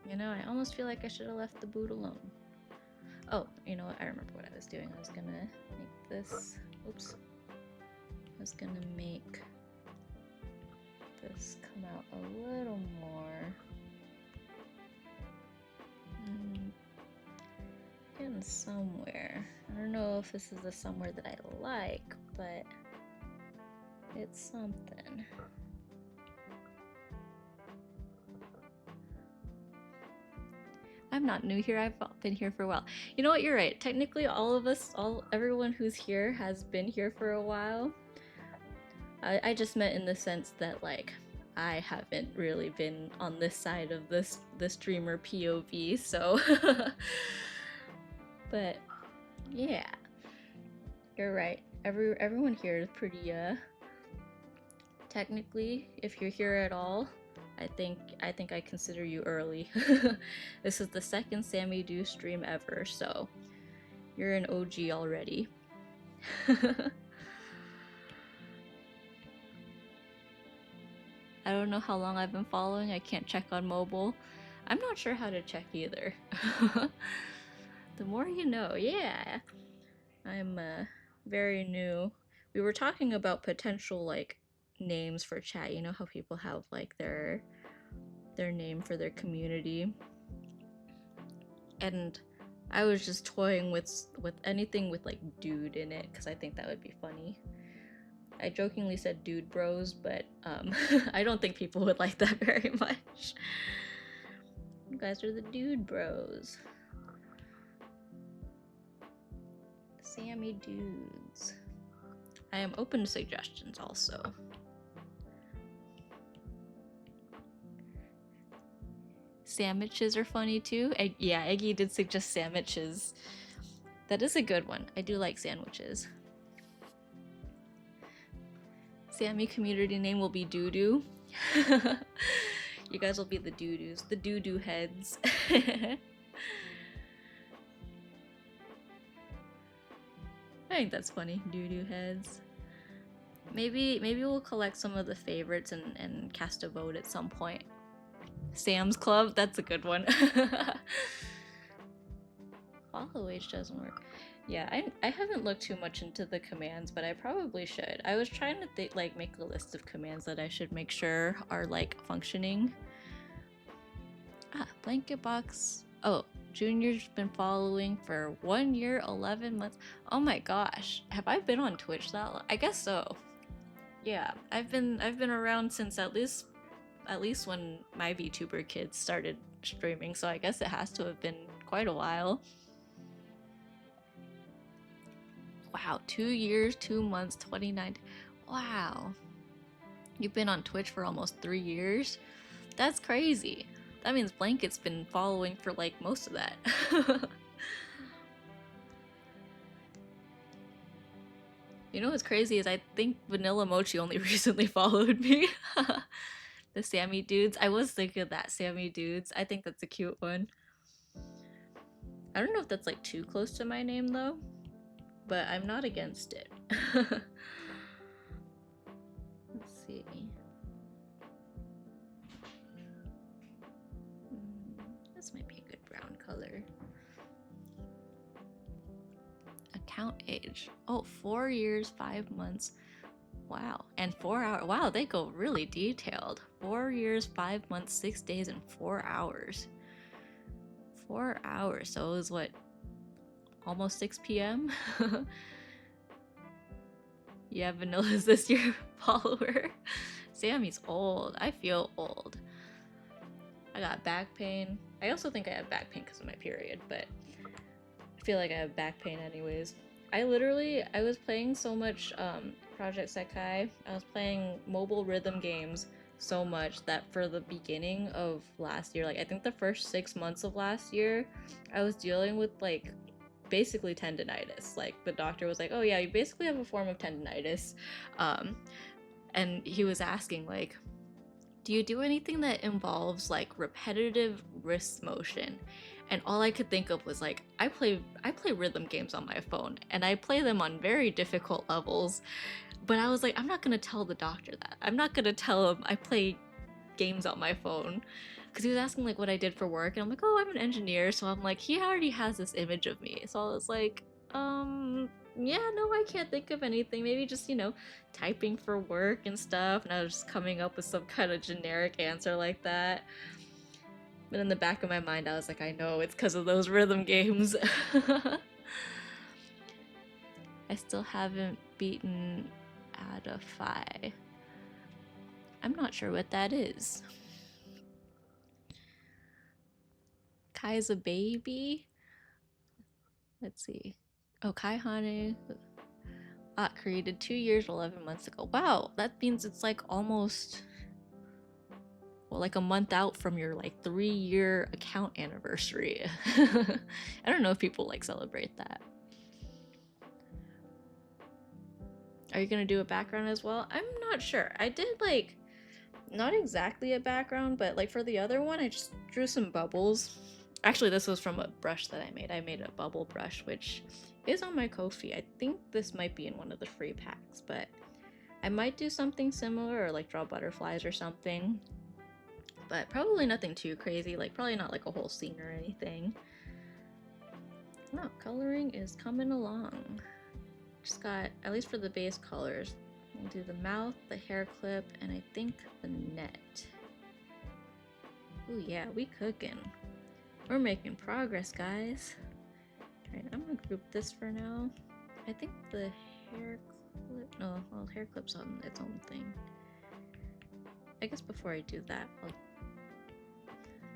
Speaker 1: You know, I almost feel like I should have left the boot alone. Oh, you know what? I remember what I was doing. I was gonna make this. Oops. I was gonna make this come out a little more. written somewhere. I don't know if this is the somewhere that I like, but it's something. I'm not new here. I've been here for a while. You know what? You're right. Technically, all of us, everyone who's here has been here for a while. I just meant in the sense that like I haven't really been on this side of the streamer POV, so but yeah. You're right. Everyone here is pretty technically, if you're here at all, I think I consider you early. This is the second Sammy Do stream ever, so you're an OG already. I don't know how long I've been following. I can't check on mobile. I'm not sure how to check either. The more you know, yeah. I'm very new. We were talking about potential like names for chat. You know how people have like their name for their community. And I was just toying with anything with like dude in it because I think that would be funny. I jokingly said dude bros, but I don't think people would like that very much. You guys are the dude bros. Sammy dudes. I am open to suggestions also. Sandwiches are funny too. Yeah, Eggy did suggest sandwiches. That is a good one. I do like sandwiches. Sammy community name will be Doo-Doo. You guys will be the Doo-Doos, the Doo-Doo heads. I think that's funny, Doo-Doo heads. Maybe we'll collect some of the favorites and cast a vote at some point. Sam's Club, that's a good one. Follow H doesn't work. Yeah, I haven't looked too much into the commands, but I probably should. I was trying to like make a list of commands that I should make sure are like functioning. Blanket box. Oh, Junior's been following for 1 year, 11 months. Oh my gosh, have I been on Twitch that long? I guess so. Yeah, I've been around since at least when my VTuber kids started streaming, so I guess it has to have been quite a while. Wow, 2 years, 2 months, 29. Wow. You've been on Twitch for almost 3 years? That's crazy. That means Blanket's been following for like most of that. You know what's crazy is I think Vanilla Mochi only recently followed me. The Sammy dudes. I was thinking of that, Sammy dudes. I think that's a cute one. I don't know if that's like too close to my name though, but I'm not against it. Let's see. This might be a good brown color. Account age. Oh, 4 years, 5 months. Wow. And 4 hours. Wow, they go really detailed. 4 years, 5 months, 6 days, and 4 hours. 4 hours. So it was what? Almost 6 p.m.? Yeah, Vanilla's this year follower. Sammy's old. I feel old. I got back pain. I also think I have back pain because of my period, but I feel like I have back pain anyways. I was playing so much Project Sekai. I was playing mobile rhythm games so much that for the beginning of last year, like I think the first 6 months of last year, I was dealing with like basically tendonitis. Like the doctor was like, oh yeah, you basically have a form of tendonitis. And he was asking like, do you do anything that involves like repetitive wrist motion? And all I could think of was like, I play rhythm games on my phone and I play them on very difficult levels. But I was like, I'm not gonna tell the doctor that. I'm not gonna tell him I play games on my phone. Because he was asking like what I did for work and I'm like, oh, I'm an engineer. So I'm like, he already has this image of me. So I was like, yeah, no, I can't think of anything. Maybe just, typing for work and stuff. And I was just coming up with some kind of generic answer like that. But in the back of my mind, I was like, I know it's because of those rhythm games. I still haven't beaten Adify. I'm not sure what that is. Kai's a baby? Let's see. Oh, Kai Hane created 2 years, 11 months ago. Wow, that means it's like almost, well, like a month out from your like 3-year account anniversary. I don't know if people like celebrate that. Are you gonna do a background as well? I'm not sure. I did like, not exactly a background, but like for the other one, I just drew some bubbles. Actually, this was from a brush that I made. I made a bubble brush, which is on my Ko-fi. I think this might be in one of the free packs, but I might do something similar or like draw butterflies or something. But probably nothing too crazy, like probably not like a whole scene or anything. Oh, coloring is coming along. Just got, at least for the base colors, we'll do the mouth, the hair clip, and I think the net. Ooh yeah, we cooking. We're making progress, guys. Alright, I'm gonna group this for now. I think the hair clip, no, well, hair clip's on its own thing. I guess before I do that, I'll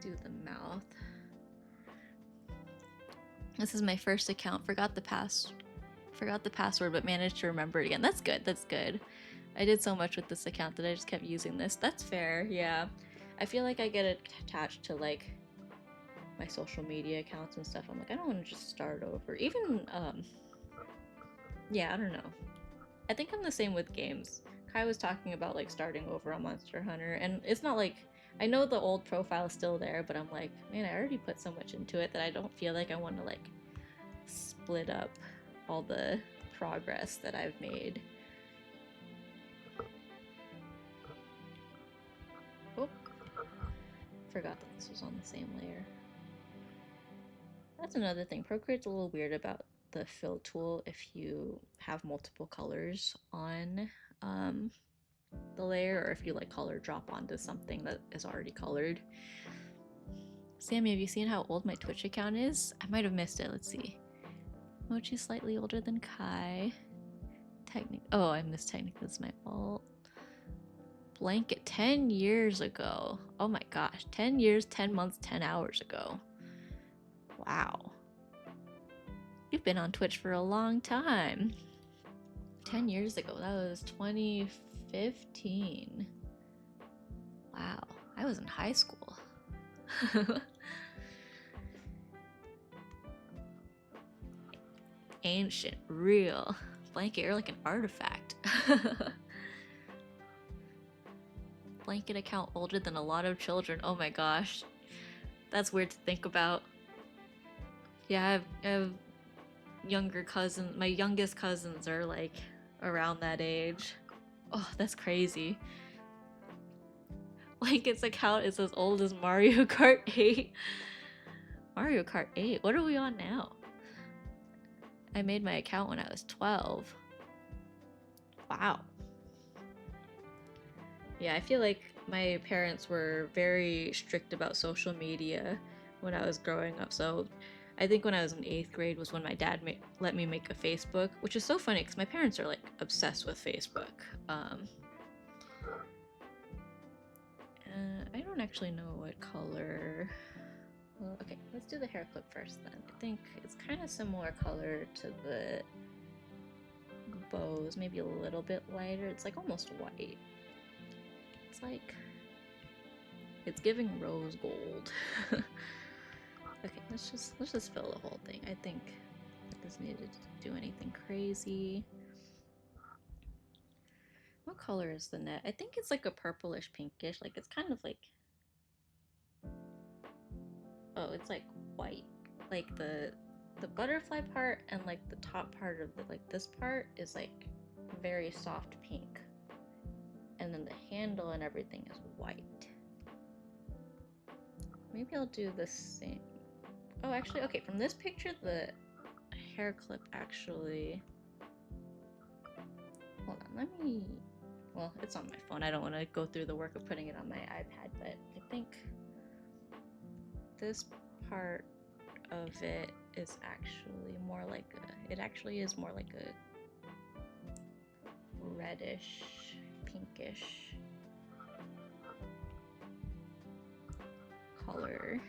Speaker 1: do the mouth. This is my first account. Forgot the password, but managed to remember it again. That's good. That's good. I did so much with this account that I just kept using this. That's fair. Yeah. I feel like I get attached to like my social media accounts and stuff. I'm like, I don't want to just start over. Even yeah, I don't know. I think I'm the same with games. Kai was talking about like starting over on Monster Hunter, and it's not like, I know the old profile is still there, but I'm like, man, I already put so much into it that I don't feel like I want to like split up all the progress that I've made. Oh, forgot that this was on the same layer. That's another thing. Procreate's a little weird about the fill tool if you have multiple colors on the layer, or if you like color drop onto something that is already colored. Sammy, have you seen how old my Twitch account is? I might have missed it. Let's see. Mochi's slightly older than Kai. Oh, I missed technically. That's my fault. Blanket 10 years ago. Oh my gosh. 10 years, 10 months, 10 hours ago. Wow. You've been on Twitch for a long time. 10 years ago. That was 2015. Wow. I was in high school. Ancient, real. Blanket, you're like an artifact. Blanket account older than a lot of children. Oh my gosh. That's weird to think about. Yeah, I have younger cousins. My youngest cousins are like around that age. Oh, that's crazy. Blanket's account is as old as Mario Kart 8. Mario Kart 8? What are we on now? I made my account when I was 12. Wow. Yeah, I feel like my parents were very strict about social media when I was growing up. So I think when I was in 8th grade was when my dad let me make a Facebook, which is so funny because my parents are like obsessed with Facebook. I don't actually know what color. Well, okay, let's do the hair clip first then. I think it's kind of similar color to the bows, maybe a little bit lighter. It's like almost white. It's like, it's giving rose gold. Okay, let's just fill the whole thing. I think it doesn't need to do anything crazy. What color is the net? I think it's like a purplish pinkish. Like it's kind of like, oh, it's like white. Like the butterfly part and like the top part of the, like this part is like very soft pink. And then the handle and everything is white. Maybe I'll do the same. Oh, actually, okay, from this picture, the hair clip actually... Hold on, let me... Well, it's on my phone. I don't want to go through the work of putting it on my iPad, but I think this part of it is actually more like it actually is more like a reddish, pinkish color.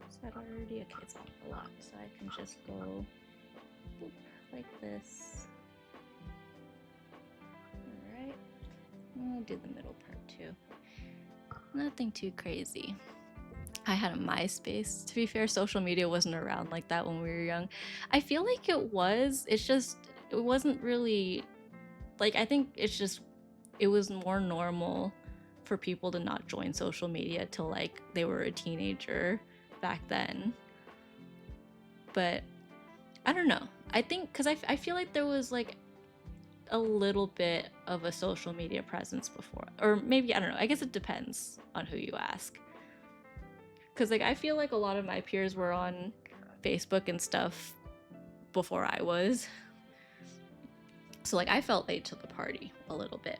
Speaker 1: Is that already? Okay, it's not a lot, so I can just go boop, like this. Alright. I'll do the middle part too. Nothing too crazy. I had a MySpace. To be fair, social media wasn't around like that when we were young. I feel like it was. It's just, it wasn't really, like, I think it's just, it was more normal for people to not join social media till like they were a teenager back then. But I don't know. I think, because I feel like there was like a little bit of a social media presence before. Or maybe, I don't know. I guess it depends on who you ask. Because like I feel like a lot of my peers were on Facebook and stuff before I was. So like I felt late to the party a little bit.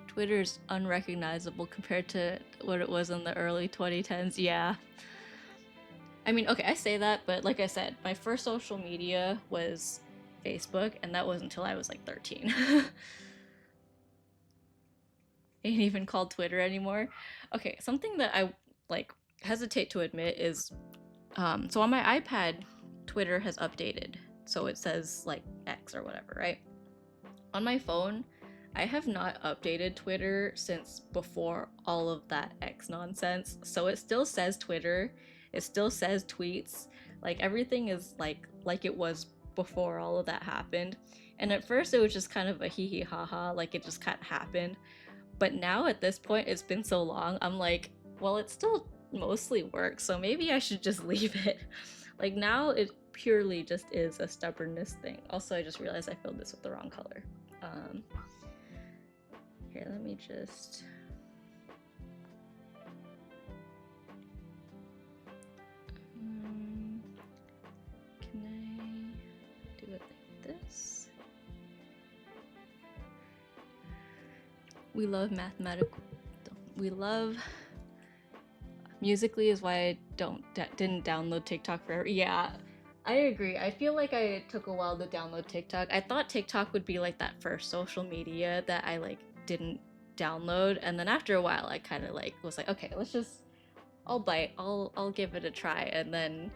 Speaker 1: Twitter's unrecognizable compared to what it was in the early 2010s. Yeah. I mean, okay, I say that, but like I said, my first social media was Facebook, and that was until I was like 13. Ain't even called Twitter anymore. Okay, something that I like hesitate to admit is so on my iPad, Twitter has updated. So it says like X or whatever, right? On my phone, I have not updated Twitter since before all of that X nonsense. So it still says Twitter, it still says tweets. Like everything is like it was before all of that happened. And at first it was just kind of a hee hee ha ha, like it just kind of happened. But now at this point, it's been so long, I'm like, well, it still mostly works, so maybe I should just leave it. Like now it purely just is a stubbornness thing. Also, I just realized I filled this with the wrong color. Here, let me just... can I do it like this? We love mathematical... We love... Musically is why I didn't download TikTok forever. Yeah, I agree. I feel like I took a while to download TikTok. I thought TikTok would be like that first social media that I like didn't download, and then after a while I kind of like was like, okay, let's just I'll give it a try, and then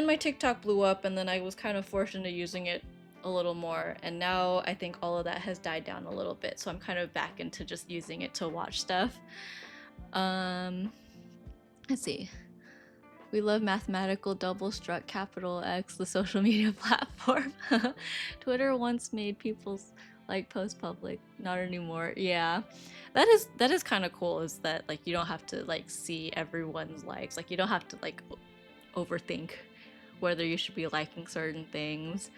Speaker 1: my TikTok blew up, and then I was kind of forced into using it a little more, and now I think all of that has died down a little bit, so I'm kind of back into just using it to watch stuff. Let's see. We love mathematical double struck capital X, the social media platform. Twitter once made people's like post public, not anymore. Yeah, that is kind of cool. Is that like you don't have to like see everyone's likes. Like you don't have to like overthink whether you should be liking certain things.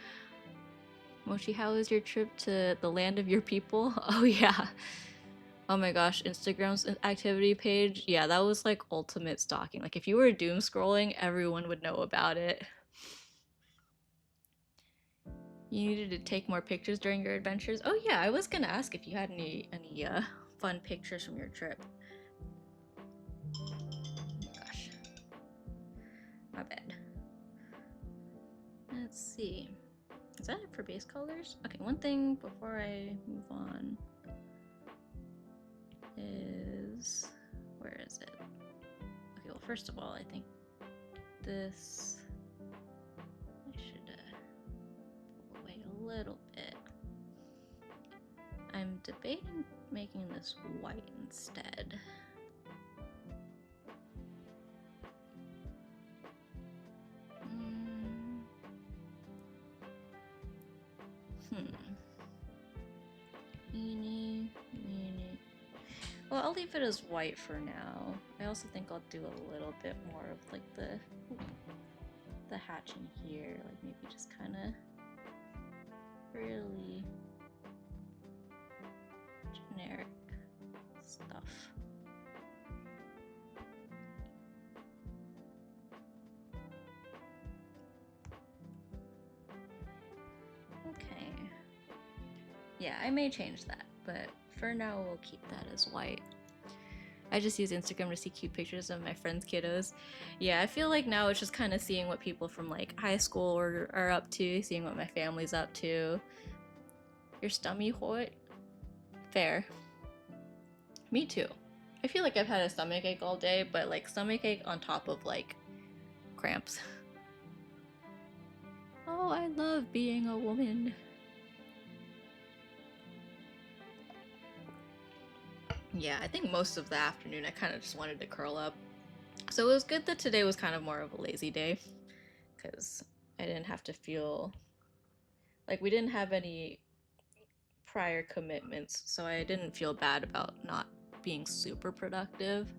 Speaker 1: Mochi, how was your trip to the land of your people? Oh yeah. Oh my gosh, Instagram's activity page, yeah, that was like ultimate stalking. Like if you were doom scrolling, everyone would know about it. You needed to take more pictures during your adventures? Oh yeah, I was gonna ask if you had any fun pictures from your trip. Oh gosh. My bad. Let's see. Is that it for base colors? Okay, one thing before I move on is... where is it? Okay, well, first of all, I think this... I should pull away a little bit. I'm debating making this white instead. Well, I'll leave it as white for now. I also think I'll do a little bit more of like the hatching here, like maybe just kind of really generic stuff. Okay. Yeah, I may change that, but for now we'll keep that as white. I just use Instagram to see cute pictures of my friends' kiddos. Yeah, I feel like now it's just kind of seeing what people from like high school are up to, seeing what my family's up to. Your stomach hurt? Fair. Me too. I feel like I've had a stomach ache all day, but like stomach ache on top of like cramps. Oh, I love being a woman. Yeah, I think most of the afternoon I kind of just wanted to curl up. So it was good that today was kind of more of a lazy day, because I didn't have to feel like we didn't have any prior commitments, so I didn't feel bad about not being super productive.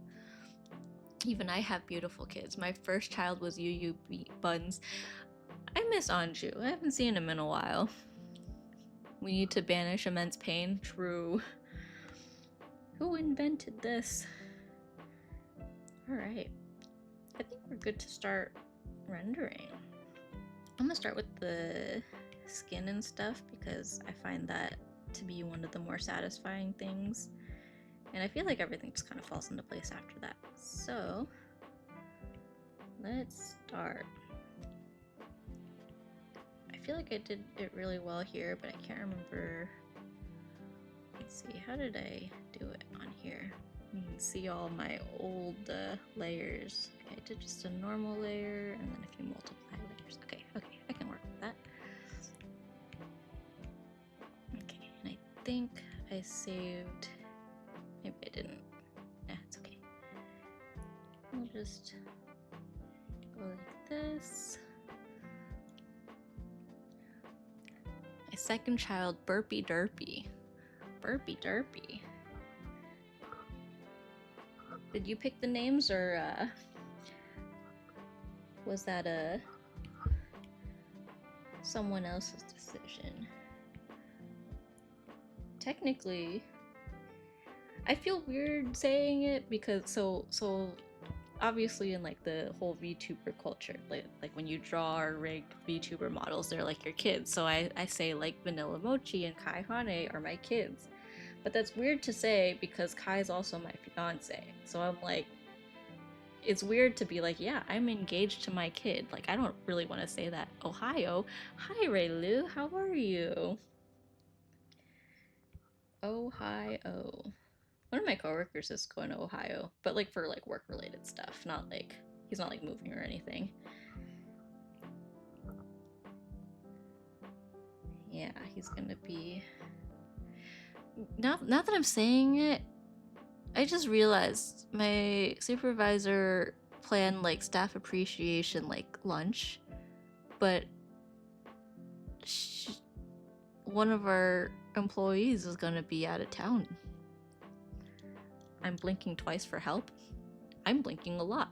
Speaker 1: Even I have beautiful kids. My first child was Buns. I miss Anju. I haven't seen him in a while. We need to banish immense pain. True. Who invented this? Alright. I think we're good to start rendering. I'm gonna start with the skin and stuff because I find that to be one of the more satisfying things. And I feel like everything just kind of falls into place after that. So, let's start. I feel like I did it really well here, but I can't remember. Let's see, how did I do it on here? You can see all my old layers. Okay, I did just a normal layer and then a few multiply layers. Okay, I can work with that. Okay, and I think I saved. Maybe I didn't. Yeah, it's okay. We'll just go like this. My second child, Burpy Derpy. Burpy Derpy. Did you pick the names, or was that someone else's decision? Technically, I feel weird saying it because so obviously in like the whole VTuber culture, like when you draw or rig VTuber models, they're like your kids. So I say like Vanilla Mochi and Kai Hane are my kids. But that's weird to say because Kai's also my fiance. So I'm like, it's weird to be like, yeah, I'm engaged to my kid. Like, I don't really want to say that. Ohio. Hi, Raylu. How are you? Ohio. One of my coworkers is going to Ohio, but like for like work related stuff, not like he's not like moving or anything. Yeah, he's gonna be. Now that I'm saying it, I just realized my supervisor planned like staff appreciation like lunch, but one of our employees is gonna be out of town. I'm blinking twice for help. I'm blinking a lot.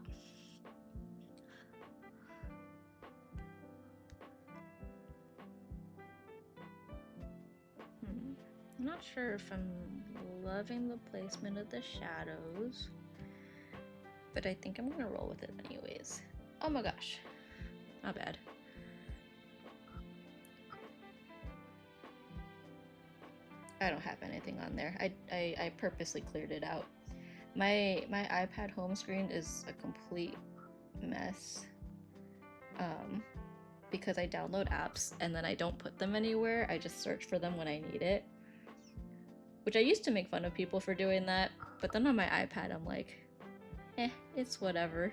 Speaker 1: I'm not sure if I'm loving the placement of the shadows, but I think I'm gonna roll with it anyways. Oh my gosh, not bad. I don't have anything on there. I purposely cleared it out. My iPad home screen is a complete mess. Because I download apps and then I don't put them anywhere. I just search for them when I need it. Which I used to make fun of people for doing that, but then on my iPad I'm like, it's whatever.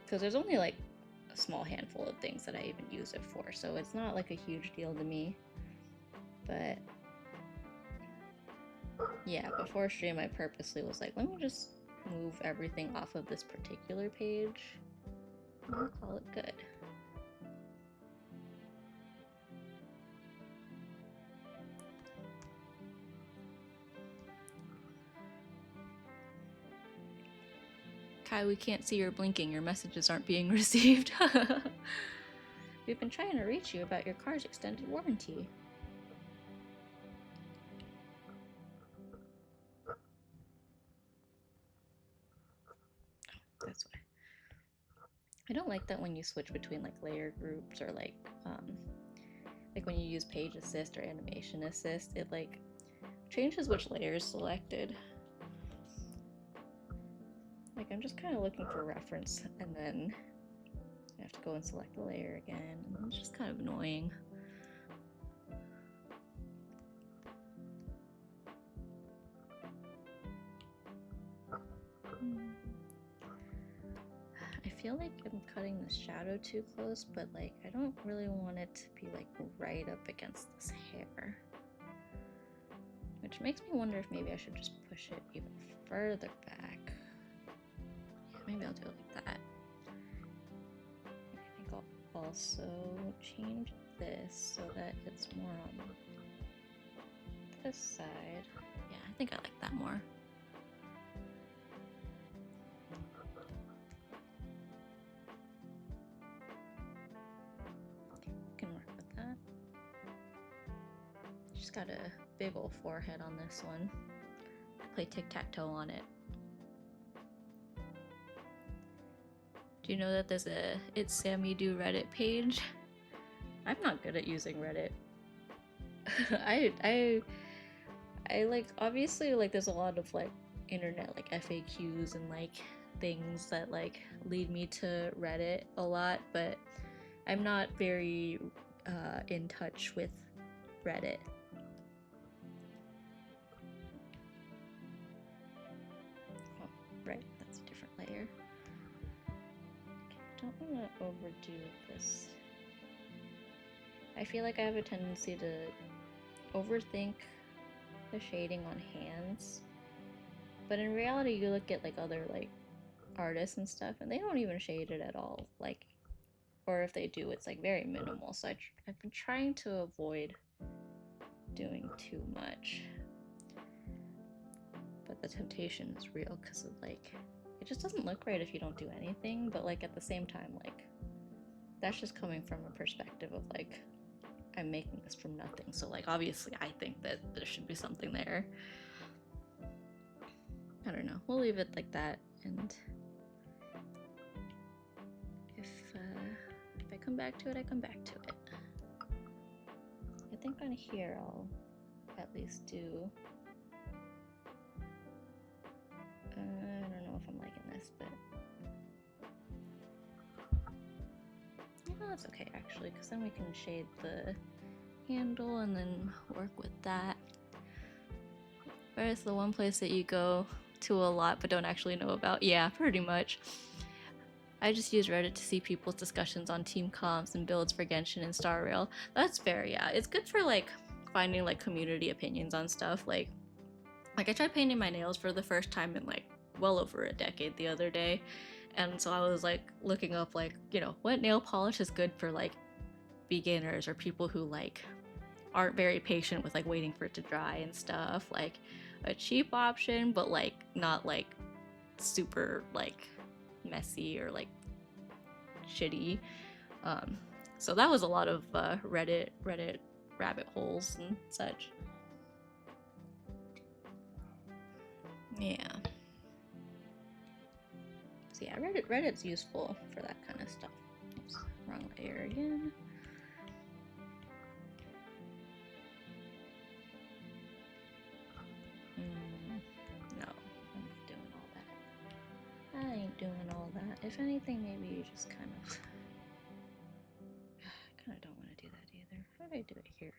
Speaker 1: Because there's only like a small handful of things that I even use it for, so it's not like a huge deal to me. But yeah, before stream I purposely was like, let me just move everything off of this particular page and I'll call it good. Kai, we can't see your blinking. Your messages aren't being received. We've been trying to reach you about your car's extended warranty. That's why. I don't like that when you switch between like layer groups or like when you use page assist or animation assist, it like changes which layer is selected. like I'm just kind of looking for reference, and then I have to go and select the layer again, and it's just kind of annoying. I feel like I'm cutting the shadow too close, but like I don't really want it to be like right up against this hair. Which makes me wonder if maybe I should just push it even further back. Yeah, maybe I'll do it like that. I think I'll also change this so that it's more on this side. Yeah, I think I like that more. Can work with that. She's got a big old forehead on this one. I play tic-tac-toe on it. Do you know that there's a It's Sammy Do Reddit page? I'm not good at using Reddit. I like, obviously, like there's a lot of like internet like FAQs and like things that like lead me to Reddit a lot, but I'm not very in touch with Reddit. Oh, right, that's a different layer. Okay, I don't want to overdo this. I feel like I have a tendency to overthink the shading on hands, but in reality you look at like other like artists and stuff and they don't even shade it at all, like, or if they do it's like very minimal, so I've been trying to avoid doing too much, but the temptation is real because of like it just doesn't look right if you don't do anything, but like at the same time like that's just coming from a perspective of like I'm making this from nothing, so like obviously I think that there should be something there. I don't know, we'll leave it like that, and if I come back to it, I come back to it. I think on here I'll at least do I don't know if I'm liking this, but yeah, that's okay actually, because then we can shade the handle and then work with that. Where's the one place that you go to a lot but don't actually know about? Yeah, pretty much. I just use Reddit to see people's discussions on team comps and builds for Genshin and Star Rail. That's fair, yeah. It's good for like finding like community opinions on stuff. Like I tried painting my nails for the first time in like well over a decade the other day, and so I was like looking up like, you know, what nail polish is good for like beginners or people who like aren't very patient with like waiting for it to dry and stuff. Like a cheap option, but like not like super like messy or like shitty. So that was a lot of Reddit rabbit holes and such. Yeah. So yeah, Reddit's useful for that kind of stuff. Oops, wrong layer again. No, I'm not doing all that. I ain't doing all that. If anything, maybe you just kind of... I kind of don't want to do that either. How did I do it here?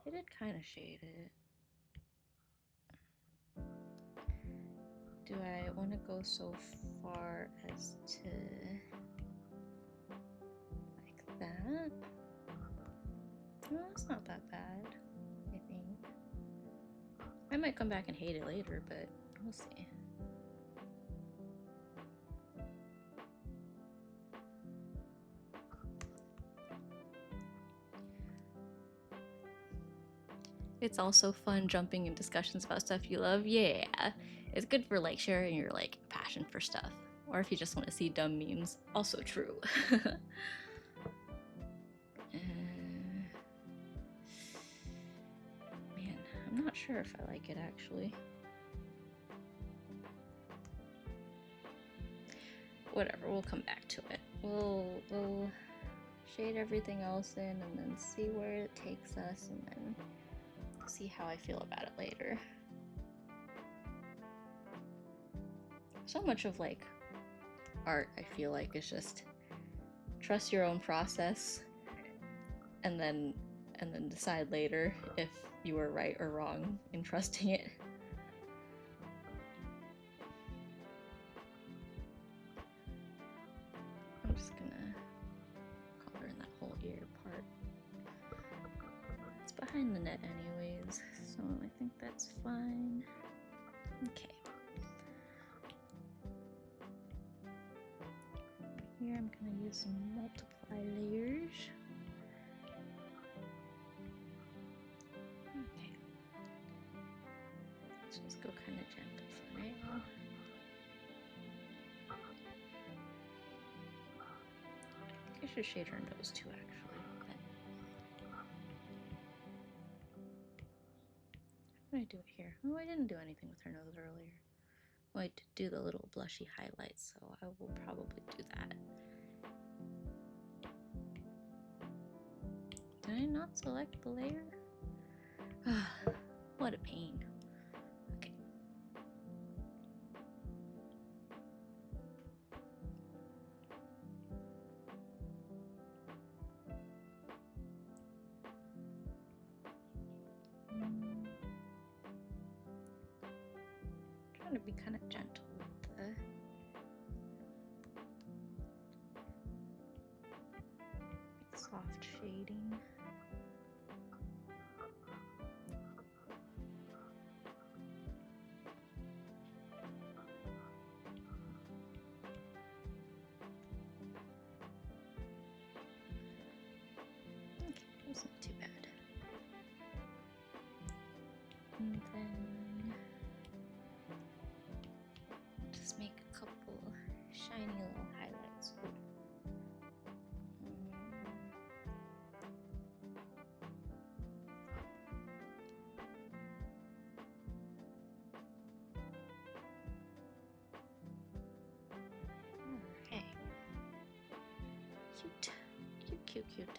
Speaker 1: I did kind of shade it. Do I want to go so far as to... like that? No, it's not that bad, I think. I might come back and hate it later, but we'll see. It's also fun jumping in discussions about stuff you love. Yeah, it's good for like sharing your like passion for stuff, or if you just want to see dumb memes. Also true. Man, I'm not sure if I like it actually. Whatever, we'll come back to it. We'll shade everything else in and then see where it takes us, and then see how I feel about it later. So much of like art, I feel like, is just trust your own process and then decide later if you were right or wrong in trusting it. I'm just gonna color in that whole ear part. It's behind the net anyways, so I think that's fine. Okay. Here I'm gonna use some multiply layers. Okay. Let's just go kind of gentle for now. I think I should shade her nose too, actually. What did I do it here? Oh, I didn't do anything with her nose earlier. Oh, I did do the little blushy highlights, so I will probably do that. Did I not select the layer? What a pain. Okay. Trying to be kind of gentle with the soft shading. Okay, that's not too bad. And then just make a couple shiny little highlights. Okay. Cute. Cute, cute, cute.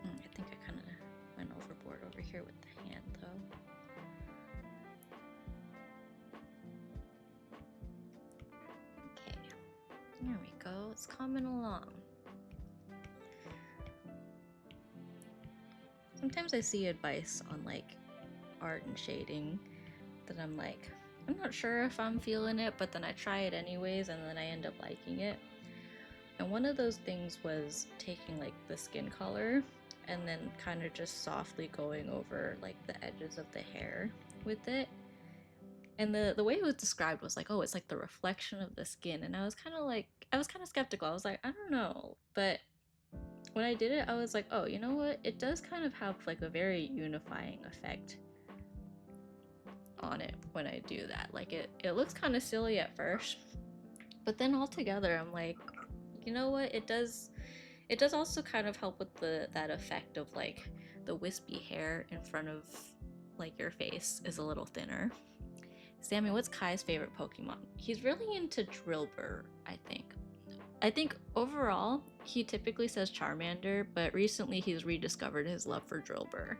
Speaker 1: I think I kind of went overboard over here with the hand, though. Okay. There we go. It's coming along. Sometimes I see advice on like art and shading that I'm like, I'm not sure if I'm feeling it, but then I try it anyways and then I end up liking it. And one of those things was taking like the skin color and then kind of just softly going over like the edges of the hair with it. And the way it was described was like, oh, it's like the reflection of the skin. And I was kind of skeptical. I was like, I don't know. But when I did it, I was like, oh, you know what? It does kind of have like a very unifying effect on it when I do that. Like it looks kind of silly at first, but then altogether I'm like, you know what? It does also kind of help with that effect of like the wispy hair in front of like your face is a little thinner. Sammy, what's Kai's favorite Pokemon? He's really into Drillbur, I think. I think overall, he typically says Charmander, but recently he's rediscovered his love for Drillbur.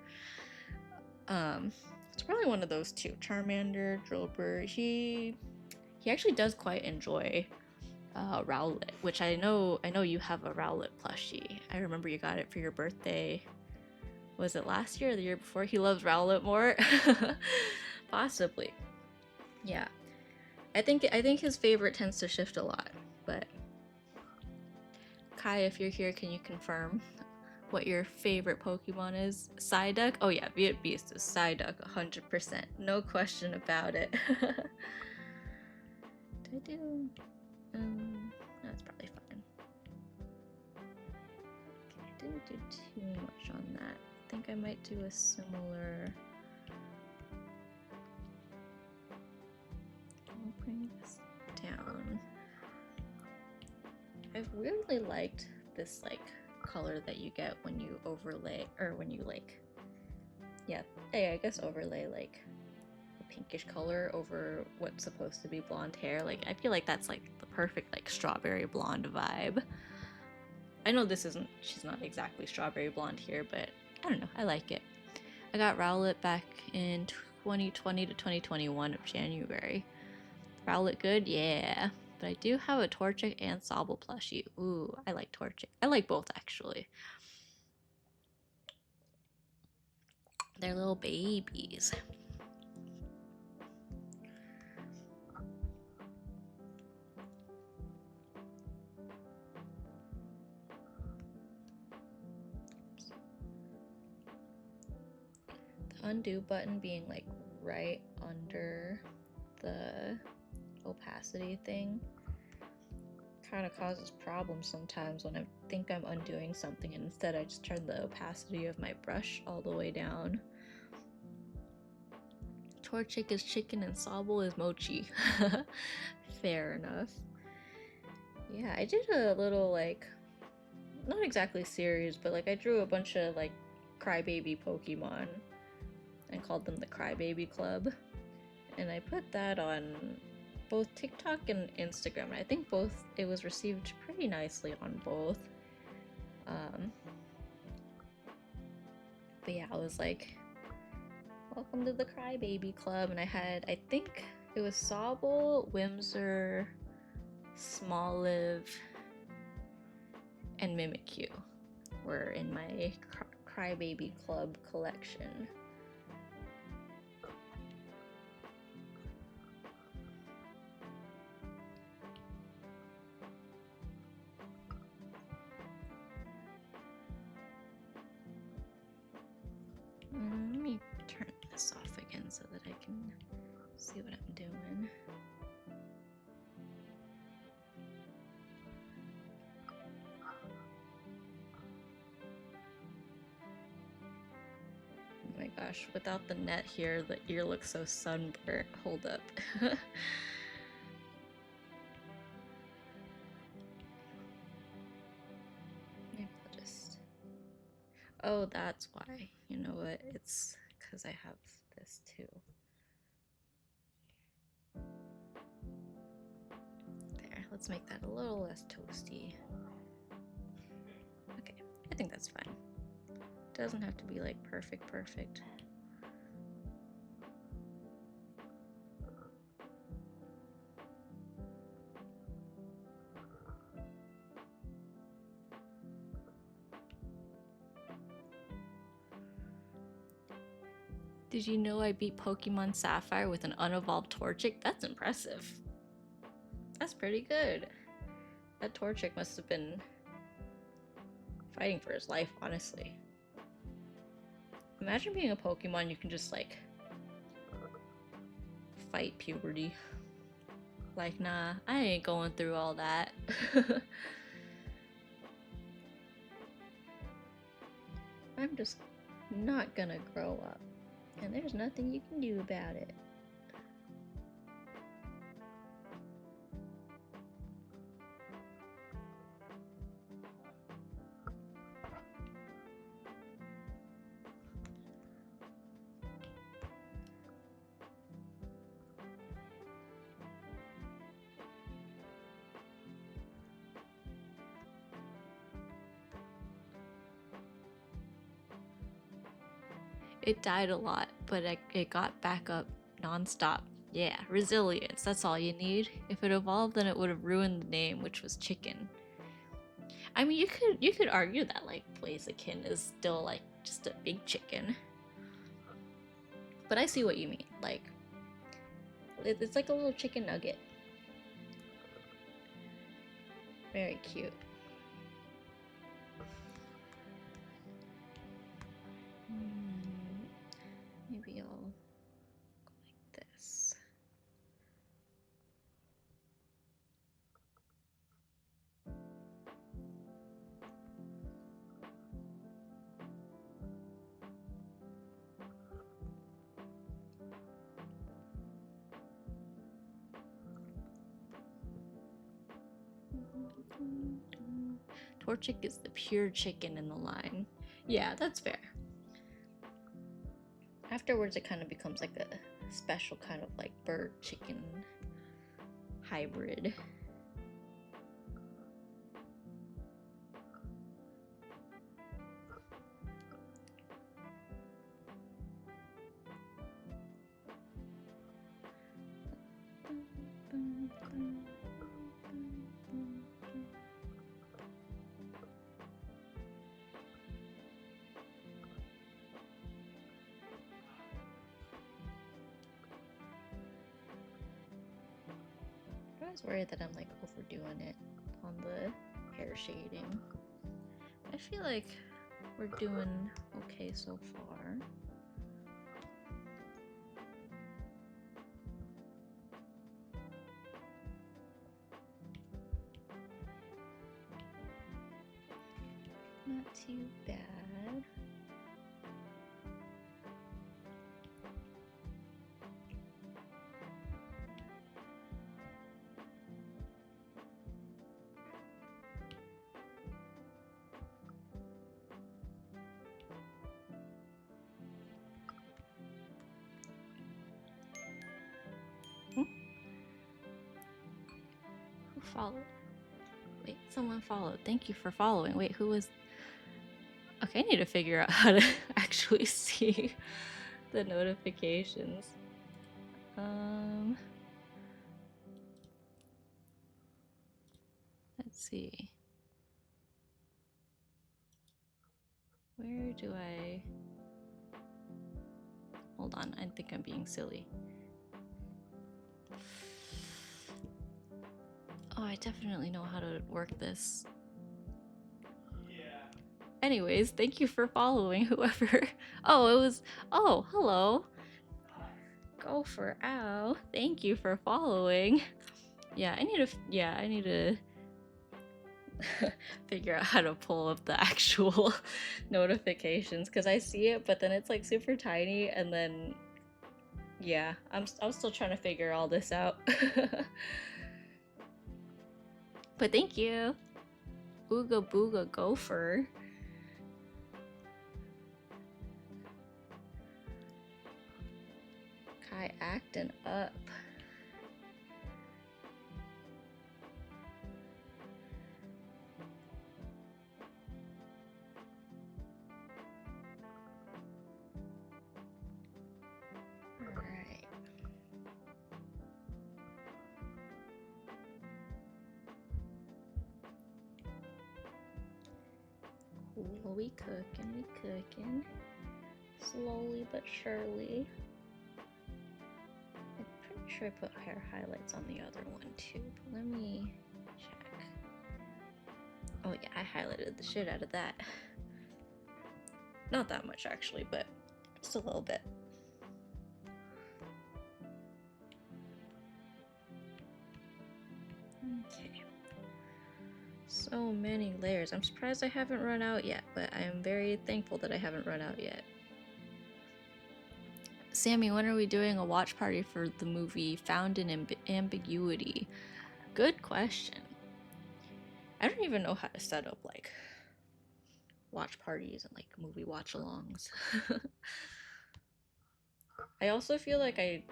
Speaker 1: It's probably one of those two, Charmander, Drillbur. He actually does quite enjoy Rowlet, which I know you have a Rowlet plushie. I remember you got it for your birthday. Was it last year or the year before? He loves Rowlet more. Possibly. Yeah. I think his favorite tends to shift a lot, but Kai, if you're here, can you confirm what your favorite Pokemon is? Psyduck? Oh yeah, Viet Beast is Psyduck 100%. No question about it. Did I do? That's probably fine. Okay, I didn't do too much on that. I think I might do a similar... I'll bring this down. I've really liked this like color that you get when you overlay, or when you like, yeah, I guess overlay like a pinkish color over what's supposed to be blonde hair. Like I feel like that's like the perfect like strawberry blonde vibe. I know she's not exactly strawberry blonde here, but I don't know, I like it. I got Rowlet back in 2020 to 2021 of January. Rowlet good? Yeah. But I do have a Torchic and Sobble plushie. Ooh, I like Torchic. I like both, actually. They're little babies. The undo button being like right under the opacity thing kind of causes problems sometimes when I think I'm undoing something and instead I just turn the opacity of my brush all the way down. Torchic is chicken and Sobble is mochi. Fair enough. Yeah, I did a little like, not exactly series, but like I drew a bunch of like crybaby Pokemon and called them the Crybaby Club. And I put that on both TikTok and Instagram. And I think both, it was received pretty nicely on both. But yeah, I was like, welcome to the Crybaby Club. And I think it was Sobble, Whimsir, Smoliv, and Mimikyu were in my Crybaby Club collection. Let me turn this off again so that I can see what I'm doing. Oh my gosh, without the net here, the ear looks so sunburnt. Hold up. Maybe I'll just... Oh, that's why. You know what? It's because I have this too. There, let's make that a little less toasty. Okay, I think that's fine. Doesn't have to be like perfect. Did you know I beat Pokemon Sapphire with an unevolved Torchic? That's impressive. That's pretty good. That Torchic must have been fighting for his life, honestly. Imagine being a Pokemon you can just like fight puberty. Like, nah, I ain't going through all that. I'm just not gonna grow up. And there's nothing you can do about it. It died a lot, but it got back up non-stop. Yeah, resilience, that's all you need. If it evolved, then it would have ruined the name, which was chicken. I mean, you could argue that like Blaziken is still like just a big chicken. But I see what you mean. Like, it's like a little chicken nugget. Very cute. Maybe I'll go like this. Torchic is the pure chicken in the line. Yeah, that's fair. Afterwards, it kind of becomes like a special kind of like bird chicken hybrid. always worried that I'm like overdoing it on the hair shading. I feel like we're doing okay so far. Not too bad. Who followed? Wait, someone followed. Thank you for following. Wait, who was... Okay, I need to figure out how to actually see the notifications. Let's see. Where do I... Hold on, I think I'm being silly. Oh, I definitely know how to work this. Anyways, thank you for following whoever. Oh, it was... Oh, hello. Gopher, ow. Thank you for following. Yeah, I need to figure out how to pull up the actual notifications because I see it, but then it's like super tiny, and then yeah, I'm still trying to figure all this out. But thank you. Ooga booga gopher. Kai acting up. Alright. Cool, we cooking. Slowly but surely. I'm pretty sure I put hair highlights on the other one too, but let me check. Oh yeah, I highlighted the shit out of that. Not that much actually, but just a little bit. Okay. So many layers. I'm surprised I haven't run out yet, but I am very thankful that I haven't run out yet. Sammy, when are we doing a watch party for the movie Found in Ambiguity? Good question. I don't even know how to set up like watch parties and like movie watch-alongs. I also feel like I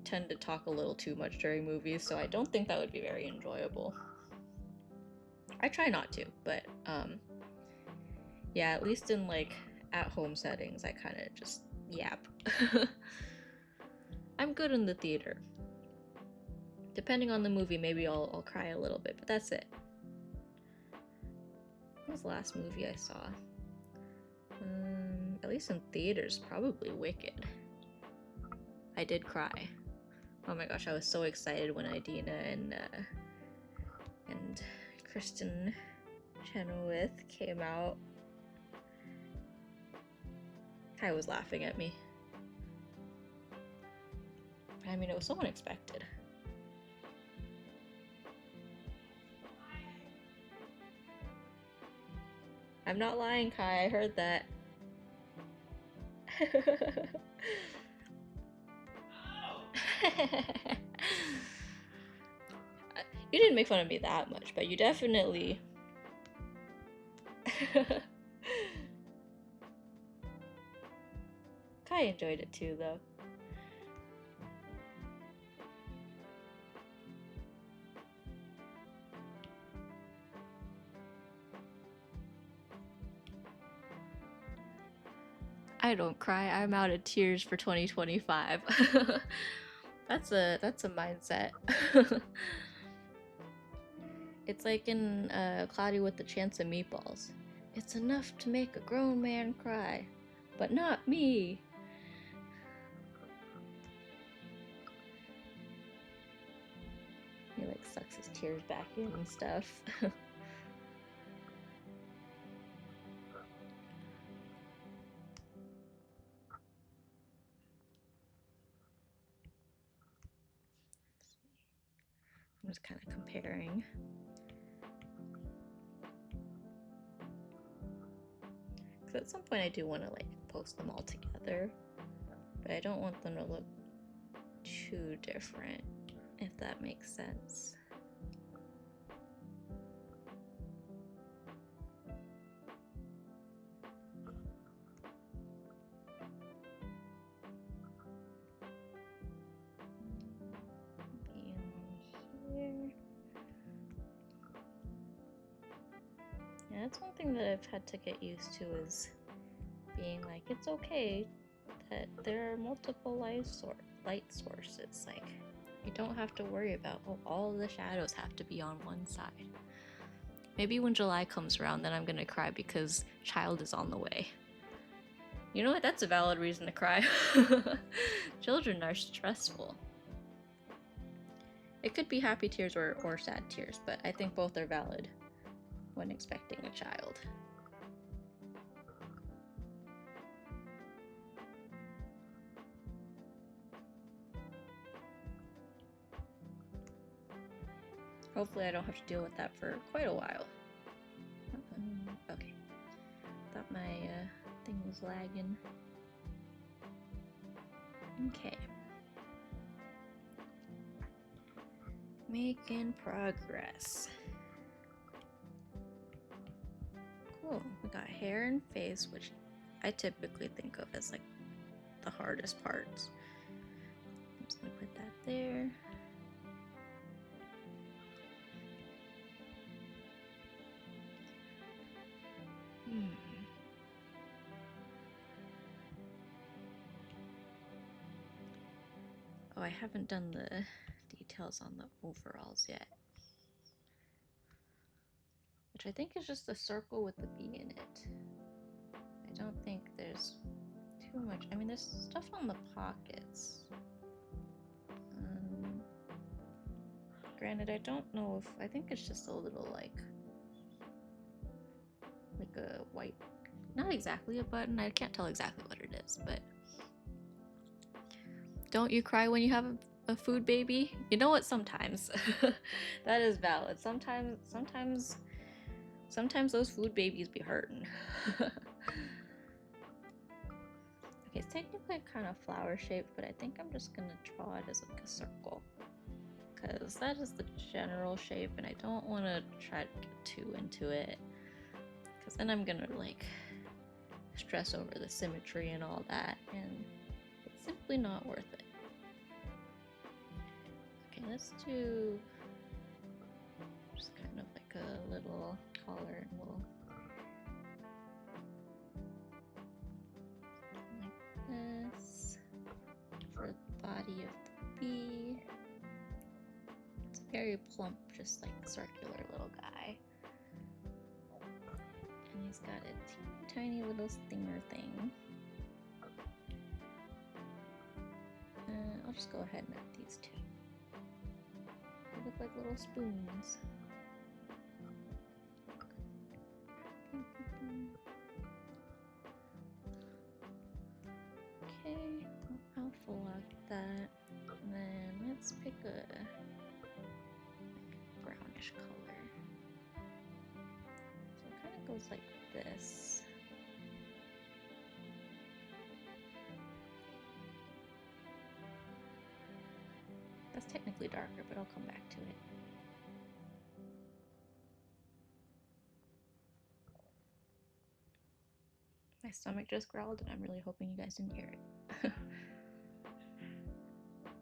Speaker 1: tend to talk a little too much during movies, so I don't think that would be very enjoyable. I try not to, but yeah, at least in like at-home settings, I kind of just yap. I'm good in the theater. Depending on the movie, maybe I'll cry a little bit, but that's it. What was the last movie I saw? At least in theaters, probably Wicked. I did cry. Oh my gosh, I was so excited when Idina and Kristen Chenoweth came out. Kai was laughing at me. I mean, it was so unexpected. I'm not lying, Kai. I heard that. You didn't make fun of me that much, but you definitely... Kai enjoyed it too, though. I don't cry. I'm out of tears for 2025. That's a mindset. It's like in Cloudy with the Chance of Meatballs. It's enough to make a grown man cry, but not me. You like like sucks his tears back in and stuff. I'm just kind of comparing. Because at some point I do want to like post them all together, but I don't want them to look too different, if that makes sense. Yeah, that's one thing that I've had to get used to, is being like, it's okay that there are multiple light sources. Like, you don't have to worry about, oh, all of the shadows have to be on one side. Maybe when July comes around, then I'm gonna cry because child is on the way. You know what? That's a valid reason to cry. Children are stressful. It could be happy tears or sad tears, but I think both are valid when expecting a child. Hopefully I don't have to deal with that for quite a while. Okay. Thought my thing was lagging. Okay. Making progress. Cool. We got hair and face, which I typically think of as like the hardest parts. I'm just gonna put that there. Oh, I haven't done the details on the overalls yet. Which I think is just a circle with the bee in it. I don't think there's too much. I mean, there's stuff on the pockets. Granted, I don't know if, I think it's just a little like a white, not exactly a button. I can't tell exactly what it is, but don't you cry when you have a food baby? You know what? Sometimes that is valid. Sometimes those food babies be hurting. Okay, it's technically kind of flower shaped, but I think I'm just gonna draw it as like a circle, because that is the general shape, and I don't want to try to get too into it, because then I'm gonna like stress over the symmetry and all that, and it's simply not worth it. Okay, let's do just kind of like a little collar and little like this for the body of the bee. It's very plump, just like circular little guy. And he's got a tiny little stinger thing. I'll just go ahead and add these two. They look like little spoons. Okay, I'll full-lock that. And then let's pick a brownish color. So it kind of goes like this. That's technically darker, but I'll come back to it. My stomach just growled, and I'm really hoping you guys didn't hear it.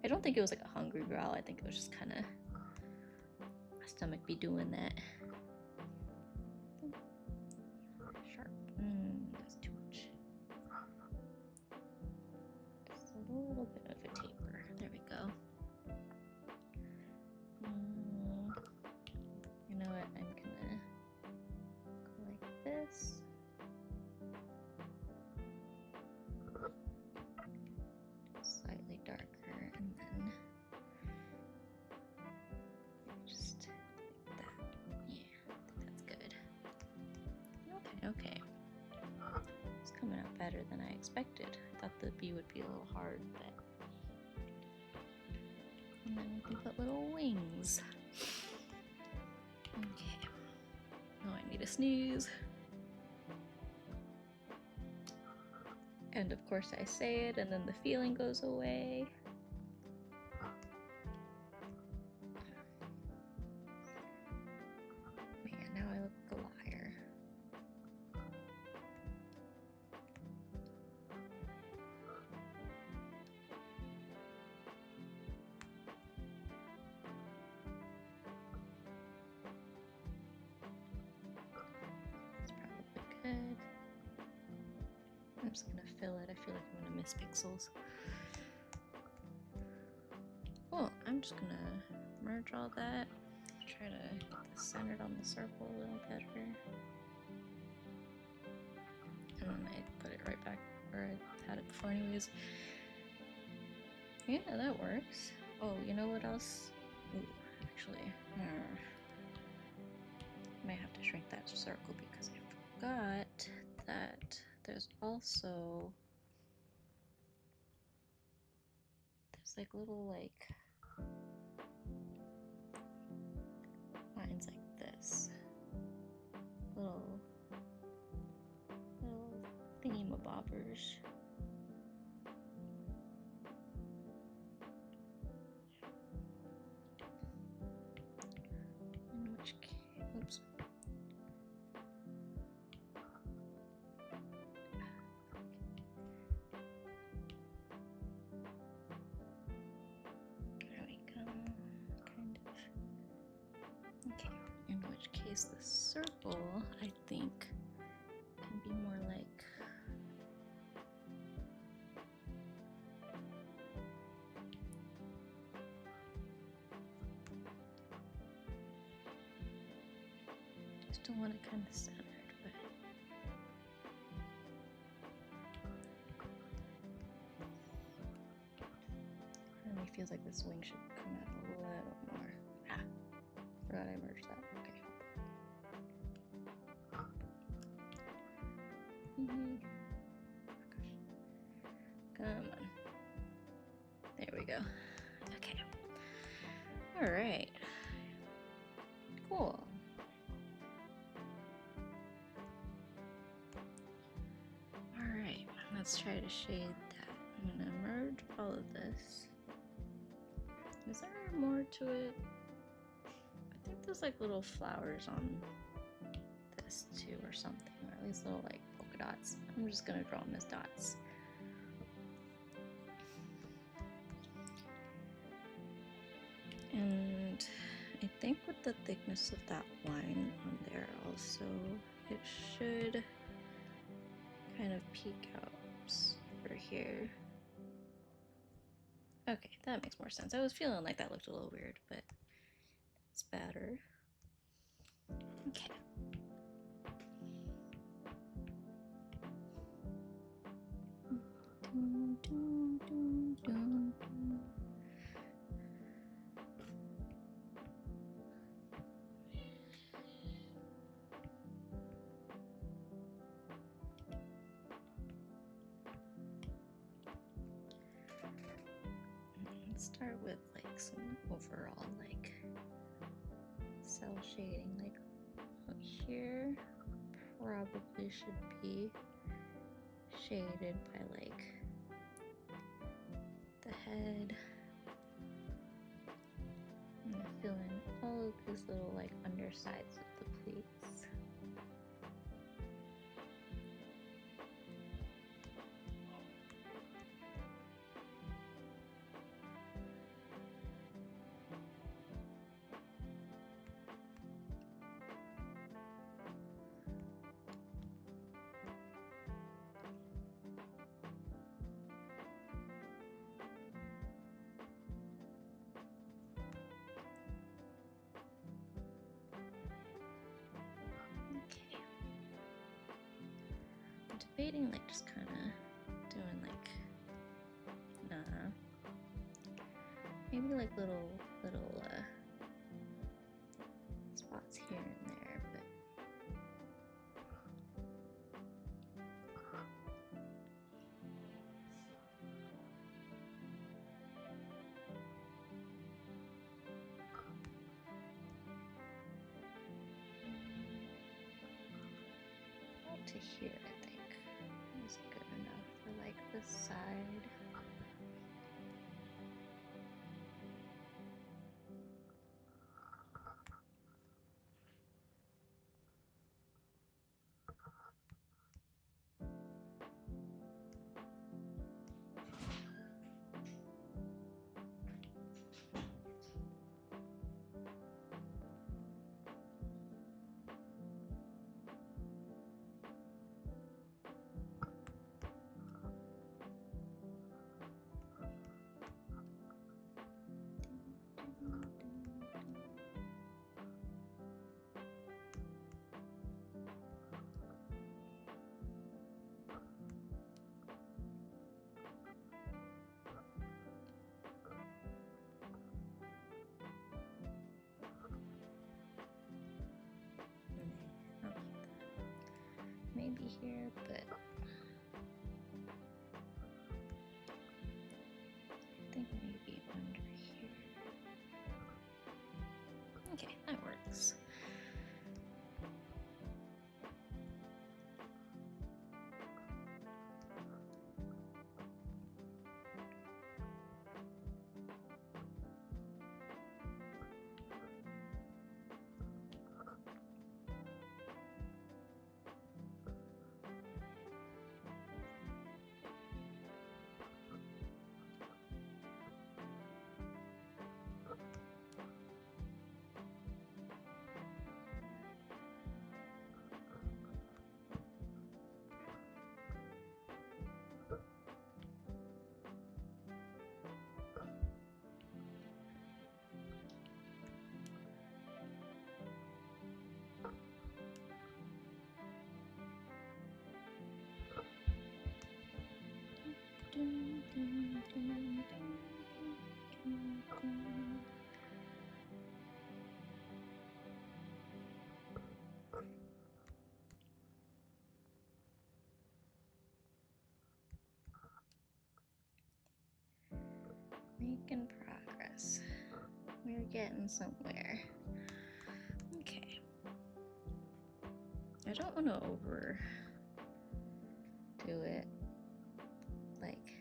Speaker 1: I don't think it was like a hungry growl. I think it was just kind of my stomach be doing that. Sharp. That's too much. Just a little bit of a taper. There we go. You know what? I'm gonna go like this. Slightly darker, and then better than I expected. I thought the bee would be a little hard, but... And then we can put little wings. Okay. Oh, I need to sneeze. And of course I say it and then the feeling goes away. Man, now I look like a liar. That's probably good. I'm just gonna fill it. I feel like I'm gonna miss pixels. Cool. I'm just gonna merge all that. Try to get this centered on the circle a little better. And then I put it right back where I had it before anyways. Yeah, that works. Oh, you know what else? Ooh, actually, might have to shrink that circle because I forgot that there's also like little like lines like this. Little thingamabobbers. In which case, oops. There we go. Kind of. Okay. In which case, the circle, I think, can be more like. Still want it kind of centered, but it really feels like this wing should come out a little more. Ah, forgot I merged that. Okay. Come on. There we go. Okay. All right. Cool. Alright, let's try to shade that. I'm gonna merge all of this. Is there more to it? I think there's like little flowers on this too or something, or at least little like polka dots. I'm just gonna draw them as dots. And I think with the thickness of that line on there also, it should kind of peek out over here. Okay, that makes more sense. I was feeling like that looked a little weird, but it's better. Okay. Dun, dun, dun, dun, dun. Let's start with like some overall like cell shading. Like out here probably should be shaded by like the head. I'm gonna fill in all of these little like undersides of the pleats. Okay. I'm debating like just kind of doing like maybe like little spots here and there, but to here, I think, is good enough for like this side. Maybe here, but I think maybe under here. Okay, that works. Making progress. We're getting somewhere. Okay. I don't want to overdo it. Like,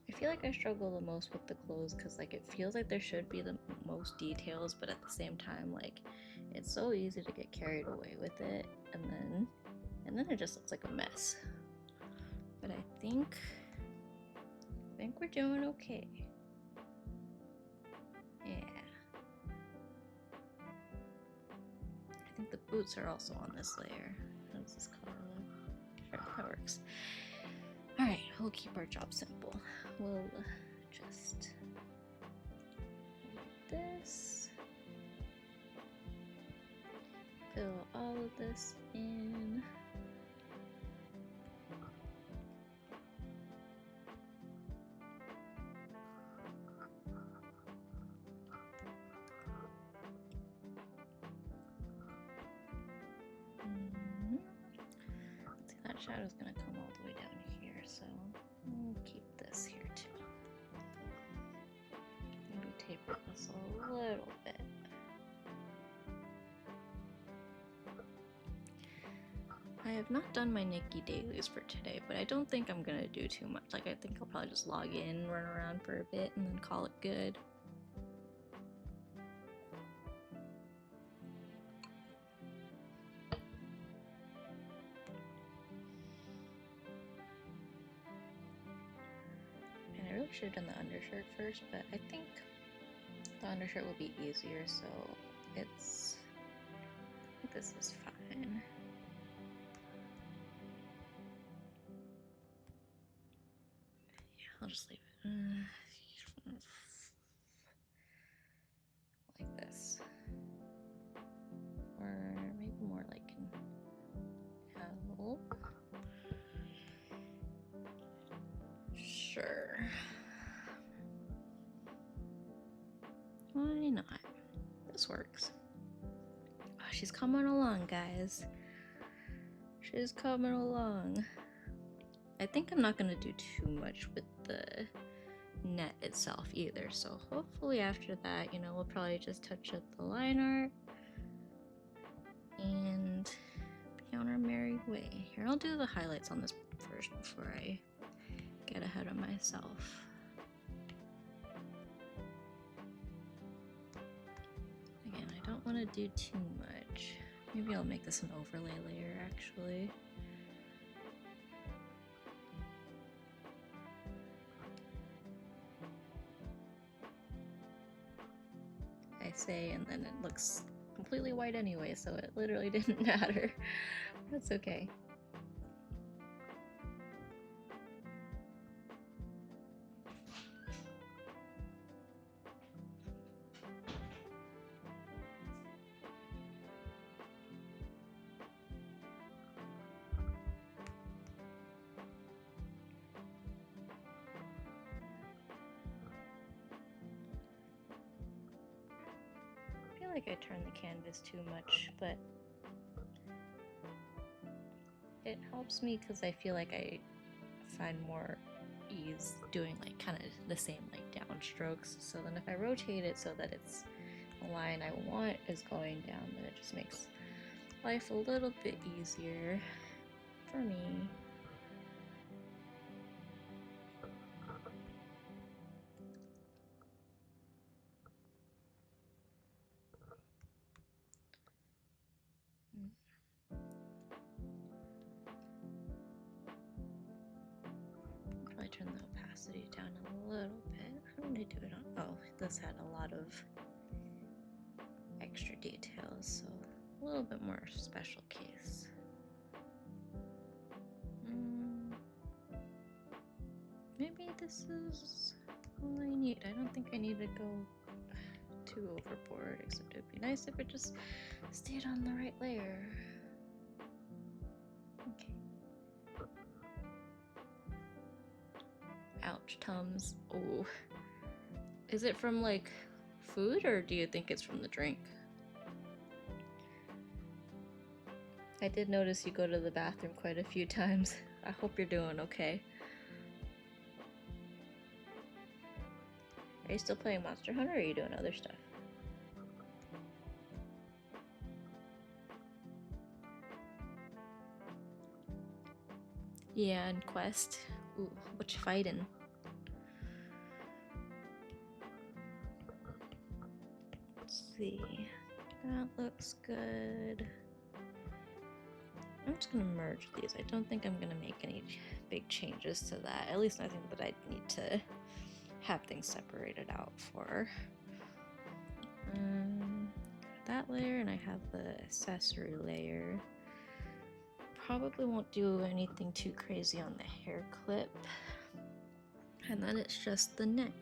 Speaker 1: I feel like I struggle the most with the clothes because like it feels like there should be the most details, but at the same time, like it's so easy to get carried away with it, and then it just looks like a mess. But I think we're doing okay. Yeah. I think the boots are also on this layer. How does this color look? Sure, that works. Alright, we'll keep our job simple. We'll just do this. Fill all of this in. See, that shadow's gonna come all the way down here, so we'll keep this here too. Maybe taper this a little bit. I have not done my Nikki dailies for today, but I don't think I'm gonna do too much. Like, I think I'll probably just log in, run around for a bit, and then call it good. And I really should have done the undershirt first, but I think the undershirt will be easier, so it's... I think this is fine. I'll just leave it like this, or maybe more like an L. Sure. Why not? This works. Oh, she's coming along, guys. She's coming along. I think I'm not gonna do too much with the net itself either, so hopefully after that, you know, we'll probably just touch up the line art and be on our merry Wait, here, I'll do the highlights on this first before I get ahead of myself. Again, I don't want to do too much. Maybe I'll make this an overlay layer, actually. I say, and then it looks completely white anyway, so it literally didn't matter. That's okay. I feel like I turned the canvas too much, but it helps me because I feel like I find more ease doing like kind of the same like down strokes. So then if I rotate it so that it's the line I want is going down, then it just makes life a little bit easier for me. Probably turn the opacity down a little bit. How did I do it on? Oh, this had a lot of extra details, so a little bit more special case. Maybe this is all I need. I don't think I need to go too overboard, except it'd be nice if it just stayed on the right layer. Okay. Ouch, Tums. Oh. Is it from like food, or do you think it's from the drink? I did notice you go to the bathroom quite a few times. I hope you're doing okay. Are you still playing Monster Hunter, or are you doing other stuff? Yeah, and Quest. Ooh, what you fighting? Let's see. That looks good. I'm just gonna merge these. I don't think I'm gonna make any big changes to that. At least nothing that I need to have things separated out for. That layer, and I have the accessory layer. Probably won't do anything too crazy on the hair clip. And then it's just the net.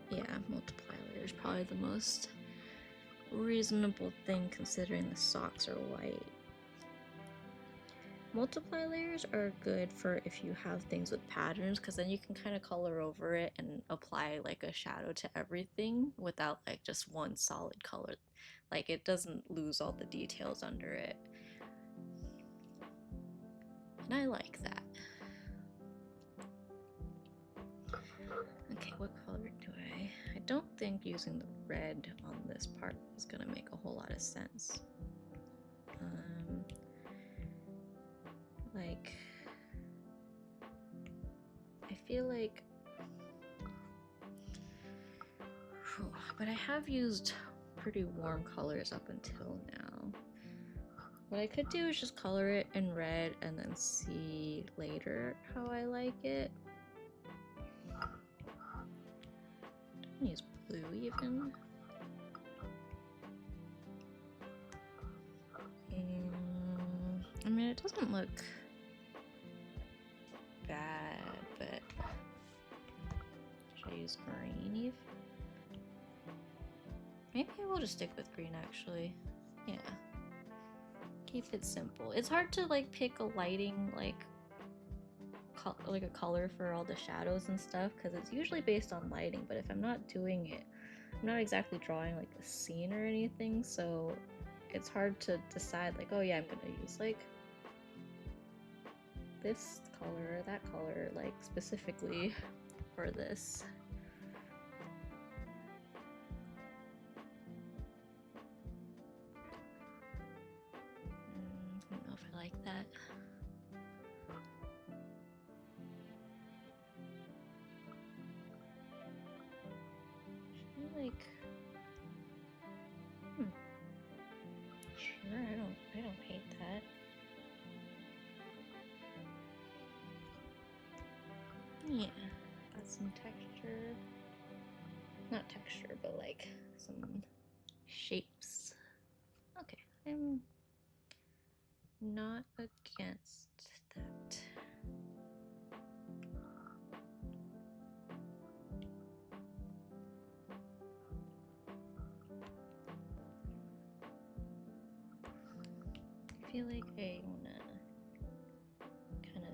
Speaker 1: Yeah, multiply layer is probably the most reasonable thing considering the socks are white. Multiply layers are good for if you have things with patterns, because then you can kind of color over it and apply like a shadow to everything without like just one solid color. Like it doesn't lose all the details under it. And I like that. Okay, what color do I don't think using the red on this part is gonna make a whole lot of sense. Like, I feel like, but I have used pretty warm colors up until now. What I could do is just color it in red and then see later how I like it. Don't use blue even. I mean, it doesn't look bad, but should I use green even? Maybe I will just stick with green actually. Yeah. Keep it simple. It's hard to like pick a lighting like a color for all the shadows and stuff because it's usually based on lighting, but if I'm not doing it, I'm not exactly drawing like a scene or anything, so it's hard to decide like, oh yeah, I'm gonna use like this color or that color like specifically for this. like that. Like, sure, I don't hate that. Yeah, got some texture. Not texture, but like some shapes. Okay, I'm not against that. I feel like I wanna kind of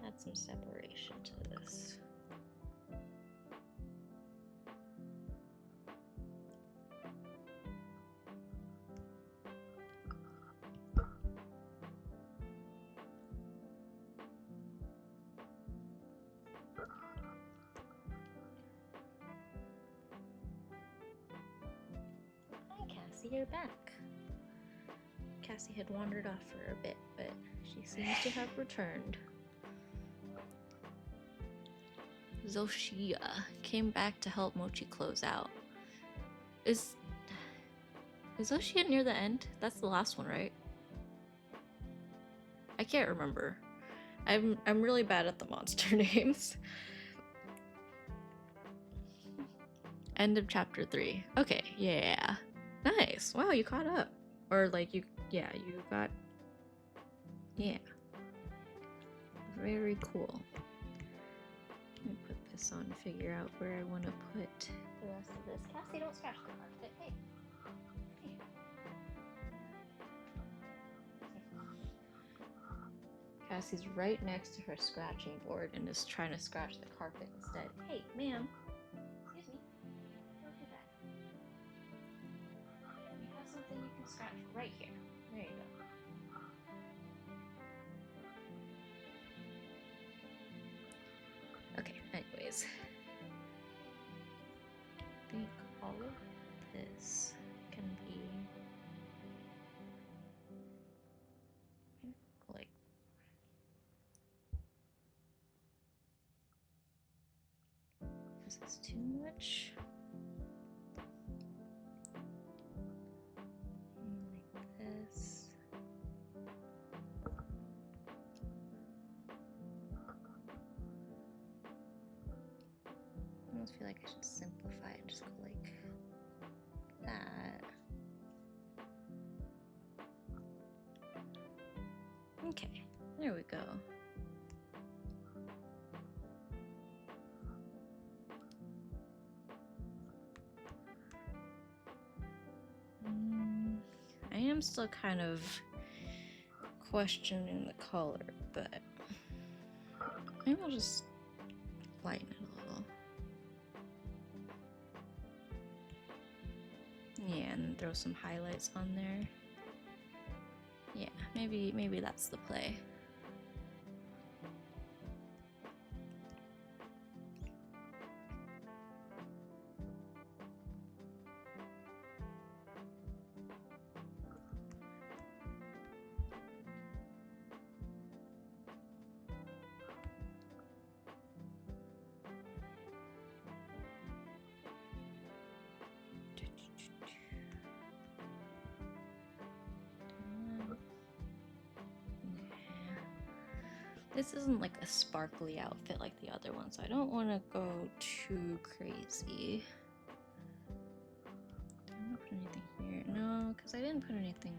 Speaker 1: add some separation to this. Hi Cassie, you're back. Cassie had wandered off for a bit, but she seems to have returned. Zoshia came back to help Mochi close out. Is Zoshia near the end? That's the last one, right? I can't remember. I'm really bad at the monster names. End of chapter 3. Okay, yeah. Nice. Wow, you caught up. Or like you got. Yeah. Very cool. Let me put this on, figure out where I want to put the rest of this. Cassie, don't scratch the carpet. Hey. Hey. Cassie's right next to her scratching board and is trying to scratch the carpet instead. Hey, ma'am. Excuse me. Don't do that. You have something you can scratch right here. There you go. Okay, anyways. I think all of this can be like is this too much? Like this. I almost feel like I should simplify and just go like that. Okay, there we go. I am still kind of questioning the color, but maybe I'll just lighten it a little. Yeah, and throw some highlights on there. Yeah, maybe that's the play. This isn't like a sparkly outfit like the other one, so I don't want to go too crazy. Did I put anything here? No, because I didn't put anything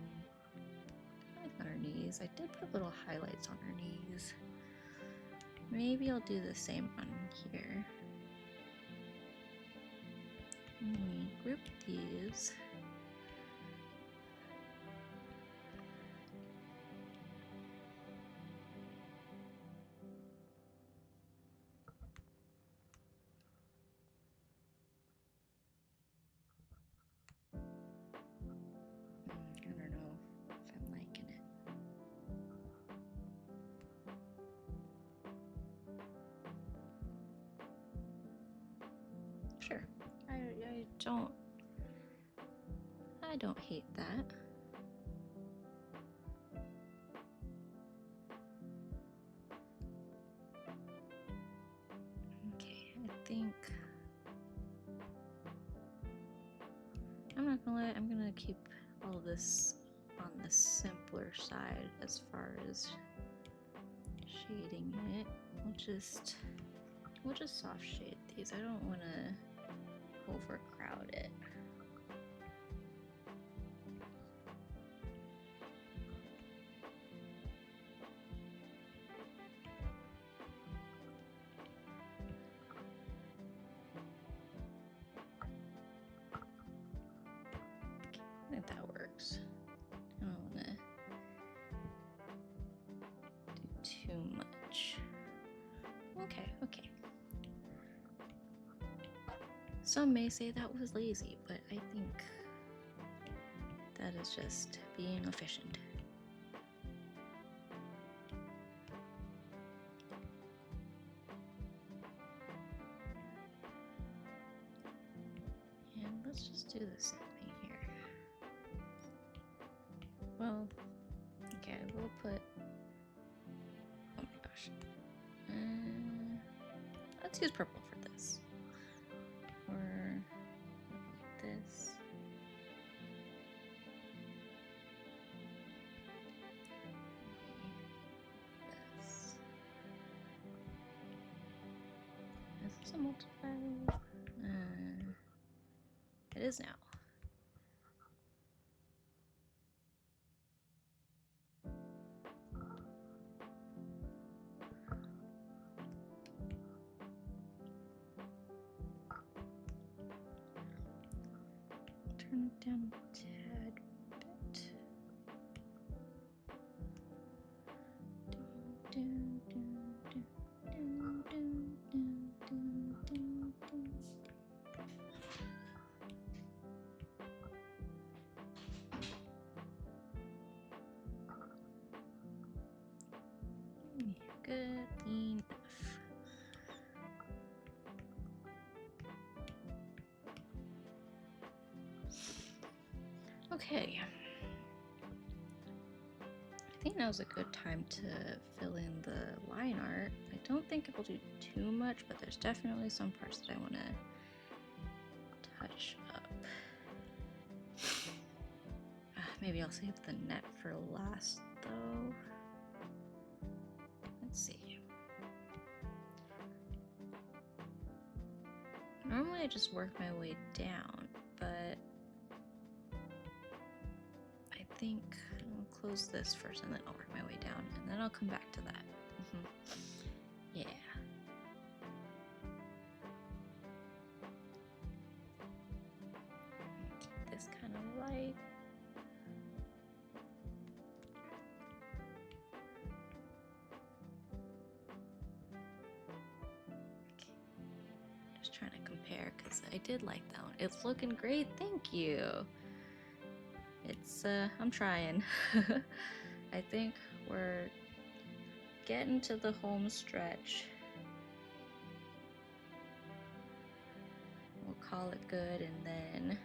Speaker 1: on her knees. I did put little highlights on her knees. Maybe I'll do the same one here. Let me group these. I don't know if I'm liking it. Sure. I don't hate that. not gonna lie, I'm gonna keep all this on the simpler side as far as shading it. We'll just soft shade these. I don't want to overcrowd it. I think that works. I don't want to do too much. Okay. Some may say that was lazy, but I think that is just being efficient. And let's just do the same thing here. Well, okay, we'll put, oh my gosh. Let's use purple for this. Or this. This. Is this a multiplier? It is now. Turn it down a tad bit. Good enough. Okay. I think now's a good time to fill in the line art. I don't think it will do too much, but there's definitely some parts that I want to touch up. Maybe I'll save the net for last, though. Let's see. Normally I just work my way down, but I think I'll close this first and then I'll work my way down, and then I'll come back to that. Yeah. Keep this kind of light. Trying to compare because I did like that one. It's looking great, thank you. It's I'm trying. I think we're getting to the home stretch. We'll call it good, and then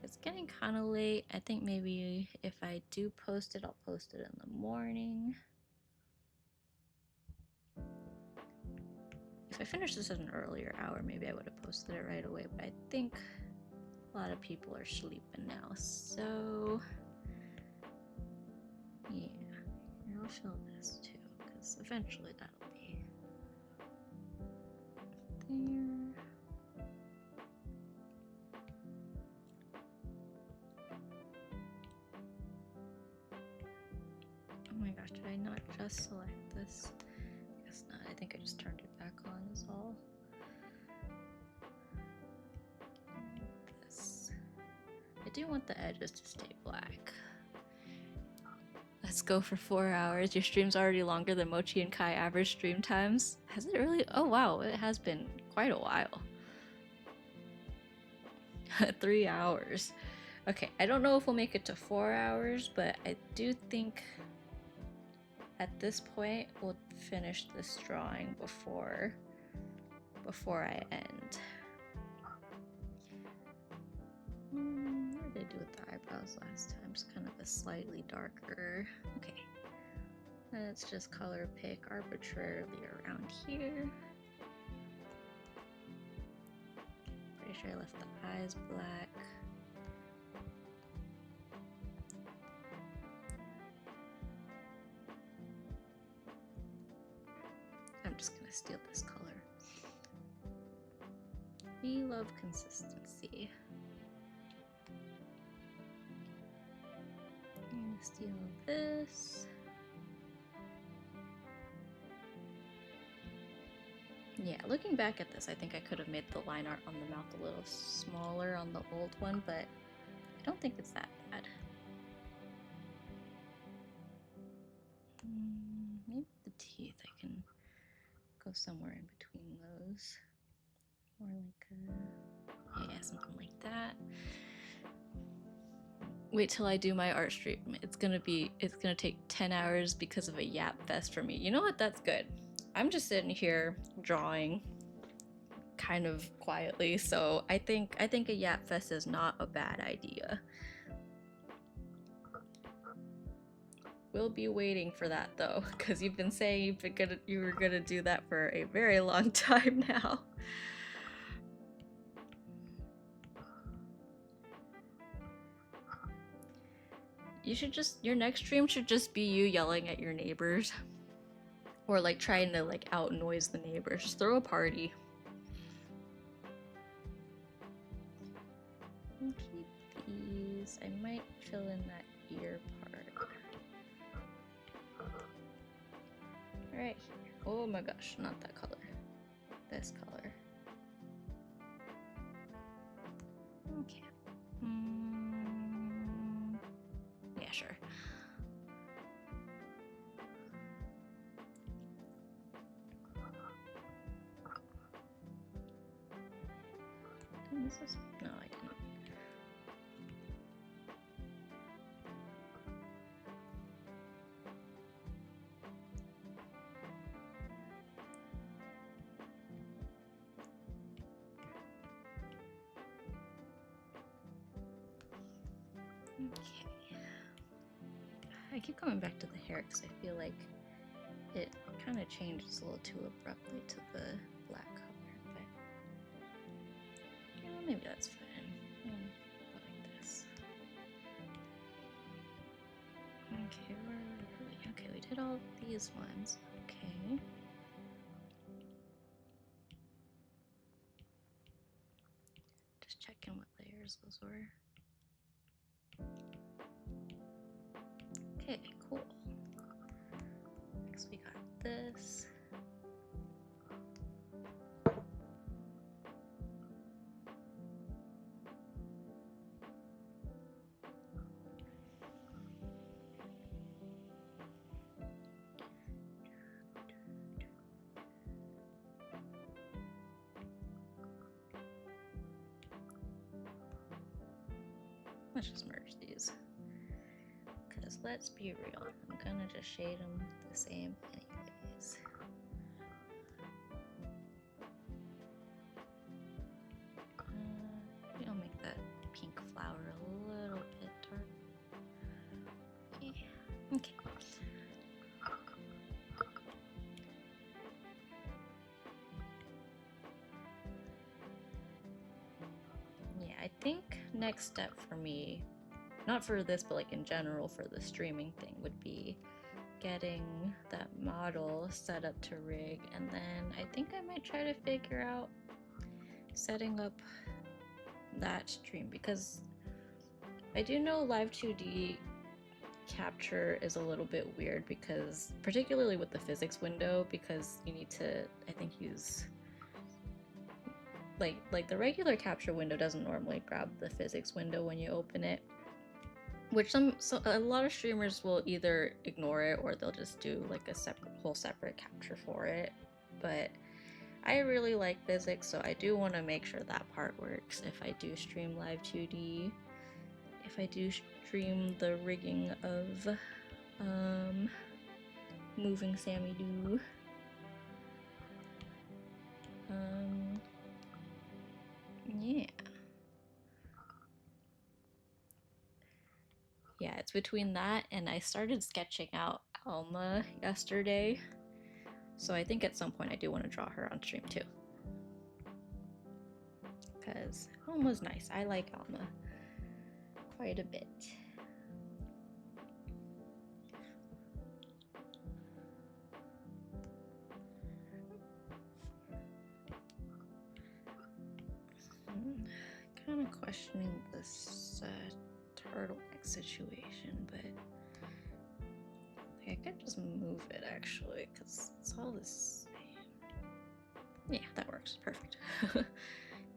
Speaker 1: it's getting kind of late. I think maybe if I do post it, I'll post it in the morning. If I finished this at an earlier hour, maybe I would have posted it right away, but I think a lot of people are sleeping now, so yeah. Here, I'll fill this too, because eventually that'll be there. Oh my gosh, did I not just select this? Guess not. I think I just turned it back on is all. This. I do want the edges to stay black. Let's go for 4 hours. Your stream's already longer than Mochi and Kai average stream times. Has it really? Oh wow, it has been quite a while. 3 hours. Okay, I don't know if we'll make it to 4 hours, but I do think at this point we'll finish this drawing before I end. What did I do with the eyebrows last time? Just kind of a slightly darker. Okay. Let's just color pick arbitrarily around here. Pretty sure I left the eyes black. just gonna steal this color. We love consistency. I'm gonna steal this. Yeah, looking back at this, I think I could have made the line art on the mouth a little smaller on the old one, but I don't think it's that bad. Maybe the teeth, I can go somewhere in between those. More like yeah, something like that. Wait till I do my art stream. It's gonna take 10 hours because of a yap fest for me. You know what? That's good. I'm just sitting here drawing kind of quietly, so I think a yap fest is not a bad idea. We'll be waiting for that though, because you've been saying you were gonna do that for a very long time now. Your next stream should just be you yelling at your neighbors. Or like trying to like out noise the neighbors. Just throw a party. I'll keep these. I might fill in that ear part. Right here. Oh my gosh, not that color. This color. Okay. Yeah, sure. This is no, I didn't. Okay. I keep coming back to the hair because I feel like it kind of changes a little too abruptly to the black color, but yeah, maybe that's fine. Go like this. Okay, where are we? Okay, we did all these ones. Okay. Just checking what layers those were. Okay, cool. Next we got this. Let's just merge these. Because let's be real, I'm gonna just shade them the same anyways. Maybe I'll make that pink flower a little bit dark. Okay. Okay. Yeah, I think next step for me, not for this, but like in general for the streaming thing, would be getting that model set up to rig, and then I think I might try to figure out setting up that stream, because I do know live 2D capture is a little bit weird, because particularly with the physics window, because you need to, I think, use like the regular capture window doesn't normally grab the physics window when you open it, which a lot of streamers will either ignore it or they'll just do like a separate capture for it. But I really like physics, so I do want to make sure that part works if I do stream live 2D. If I do stream the rigging of moving Sammy Doo. Yeah. Yeah, it's between that and I started sketching out Alma yesterday. So I think at some point I do want to draw her on stream too. Because Alma's nice. I like Alma quite a bit. kind of questioning this turtleneck situation, but I could just move it actually, because it's all this. Yeah, that works. Perfect.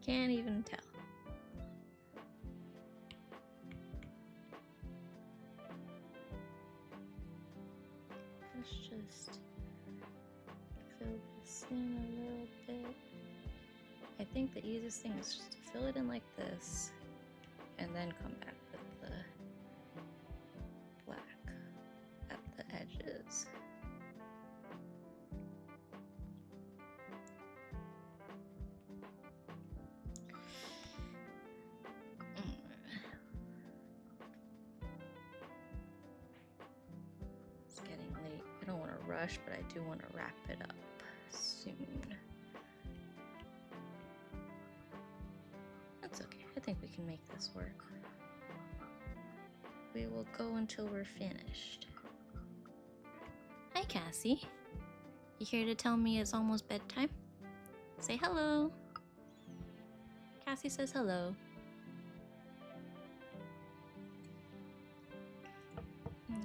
Speaker 1: Can't even tell. Let's just fill this in a little bit. I think the easiest thing is just to fill it in like this and then come back with the black at the edges. It's getting late. I don't want to rush, but I do want to wrap it up soon. That's okay. I think we can make this work. We will go until we're finished. Hi, Cassie. You here to tell me it's almost bedtime? Say hello. Cassie says hello.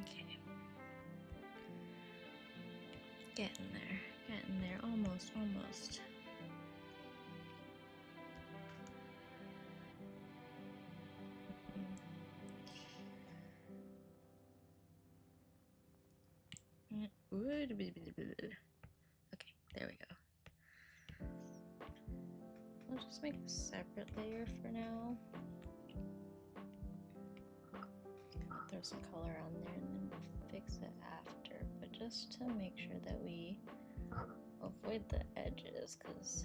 Speaker 1: Okay. Getting there, almost. Okay, there we go. I'll just make a separate layer for now. I'll throw some color on there and then we'll fix it after, but just to make sure that we avoid the edges, because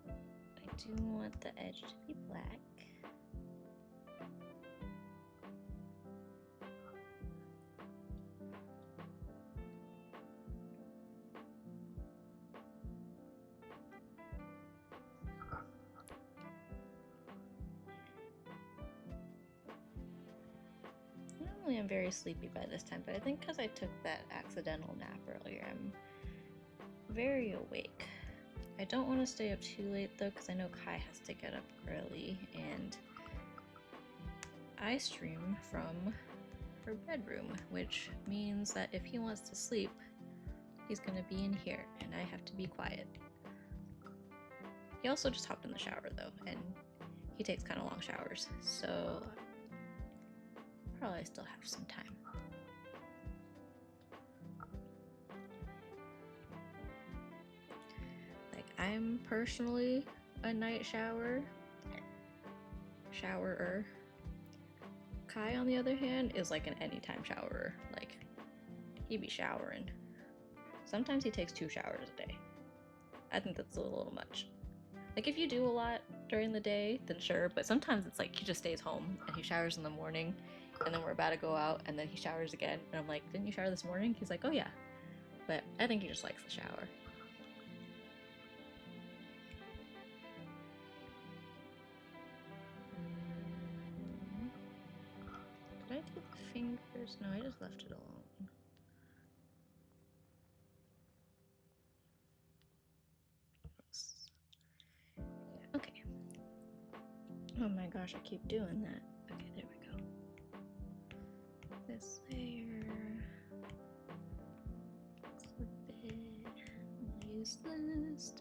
Speaker 1: I do want the edge to be black. Normally I'm very sleepy by this time, but I think because I took that accidental nap earlier, I'm very awake. I don't want to stay up too late though, because I know Kai has to get up early, and I stream from her bedroom, which means that if he wants to sleep, he's gonna be in here, and I have to be quiet. He also just hopped in the shower though, and he takes kind of long showers, so probably still have some time. Like, I'm personally a night showerer. Kai, on the other hand, is like an anytime showerer. Like, he be showering. Sometimes he takes 2 showers a day. I think that's a little much. Like, if you do a lot during the day, then sure, but sometimes it's like he just stays home and he showers in the morning, and then we're about to go out, and then he showers again, and I'm like, didn't you shower this morning? He's like, oh yeah. But I think he just likes the shower. Did I do the fingers? No, I just left it alone. Yeah, okay. Oh my gosh, I keep doing that. Okay, there we go. This layer. Clip it. I'll use this.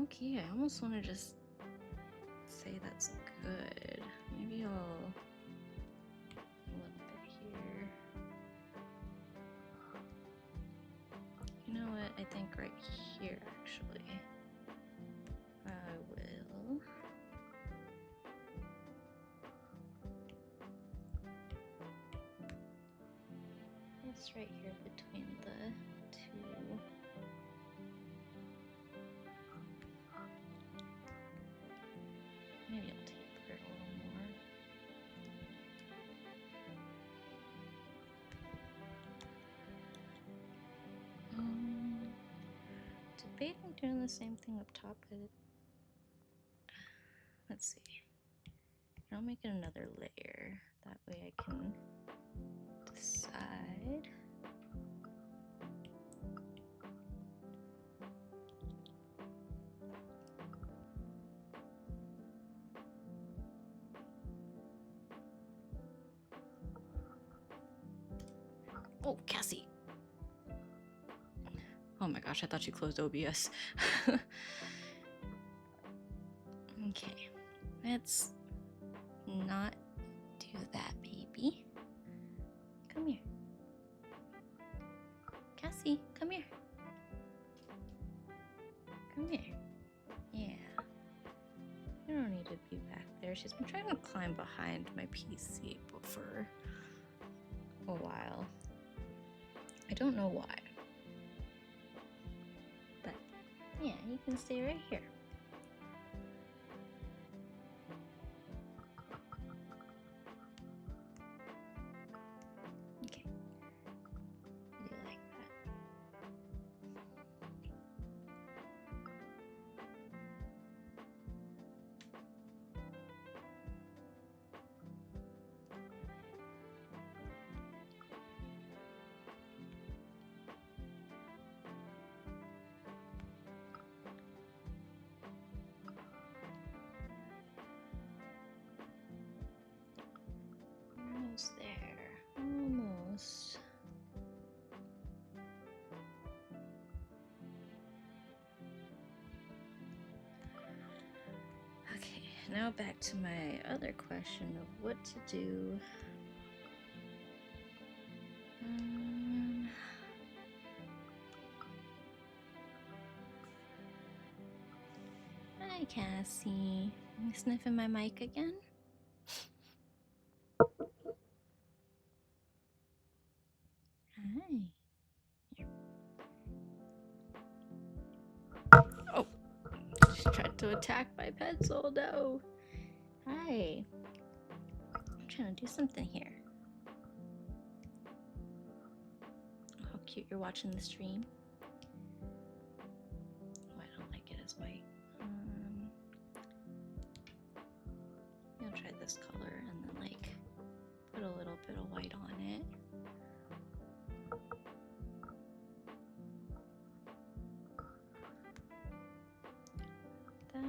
Speaker 1: Okay, I almost want to just good. Maybe I'll flip it here. You know what? I think right here, actually. I will. It's right here between the two. Maybe I'll taper it a little more. Debating doing the same thing up top, but let's see. I'll make it another layer. That way I can decide. Oh, Cassie. Oh my gosh, I thought you closed OBS. Okay, let's not do that, baby. Come here. Cassie, come here. Come here. Yeah. You don't need to be back there. She's been trying to climb behind my PC for a while. I don't know why. But yeah, you can stay right here. Okay. I do like that. Almost there. Almost. Okay, now back to my other question of what to do. Hi, Cassie. You sniffing my mic again? Hi. Here. Oh, she tried to attack my pencil. No. Hi. I'm trying to do something here. Oh, how cute you're watching the stream. Oh, I don't like it as white. I'll try this color and then like put a little bit of white on it. That.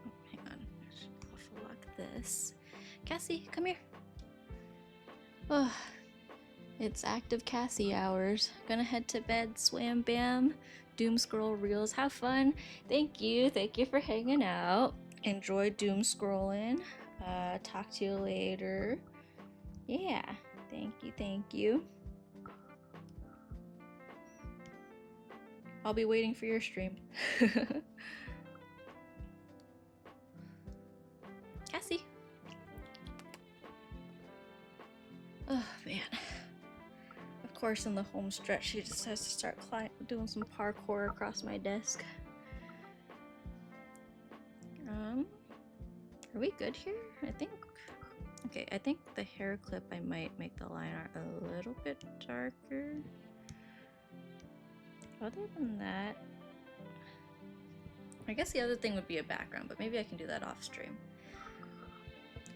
Speaker 1: Oh, hang on. I'll lock this. Cassie, come here. Oh, it's active Cassie hours. Gonna head to bed, swam bam, doom scroll reels. Have fun. Thank you for hanging out. Enjoy doom scrolling. Talk to you later. Yeah, thank you. I'll be waiting for your stream. Cassie. Oh man. Of course, in the home stretch, she just has to start doing some parkour across my desk. Are we good here? I think. Okay, I think the hair clip, I might make the line art a little bit darker. Other than that, I guess the other thing would be a background, but maybe I can do that off stream.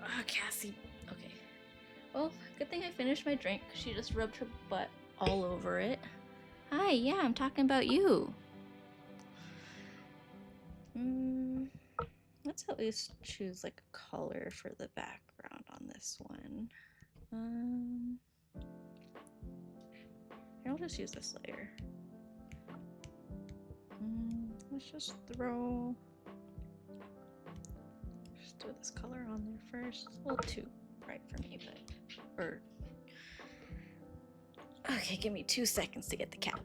Speaker 1: Oh, Cassie. Okay. Well, good thing I finished my drink. She just rubbed her butt all over it. Hi, yeah, I'm talking about you. Let's at least choose like a color for the background on this one. I'll just use this layer. let's just throw this color on there first. It's a little too bright for me, but okay, give me 2 seconds to get the cat.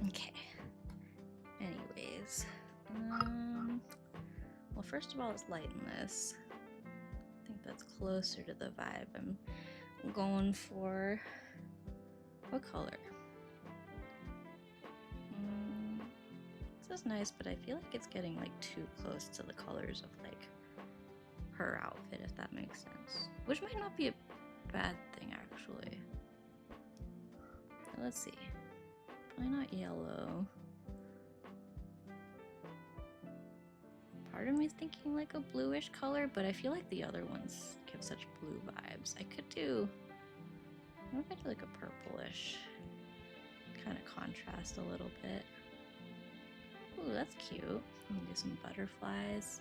Speaker 1: Okay. Anyways, well, first of all, let's lighten this. I think that's closer to the vibe I'm going for. What color? This is nice, but I feel like it's getting like too close to the colors of like her outfit, if that makes sense. Which might not be a bad thing, actually. Let's see. Why not yellow? Part of me is thinking like a bluish color, but I feel like the other ones give such blue vibes. I could do, what if I do like a purplish kind of contrast a little bit? Ooh, that's cute. Do some butterflies.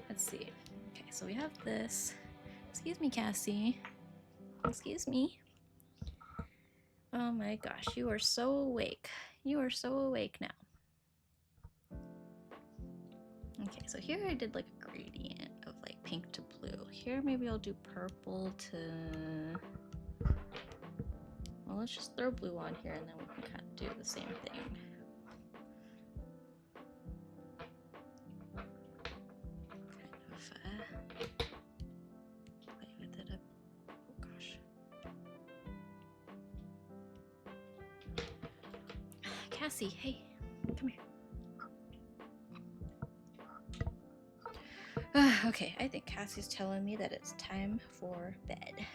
Speaker 1: Let's see. Okay, so we have this. Excuse me, Cassie. Excuse me. Oh my gosh, you are so awake. You are so awake now. Okay, so here I did like a gradient of like pink to blue. Here maybe I'll do purple to... Well, let's just throw blue on here and then we can kind of do the same thing. Play with it up. Oh gosh. Cassie, hey, come here. Okay, I think Cassie's telling me that it's time for bed.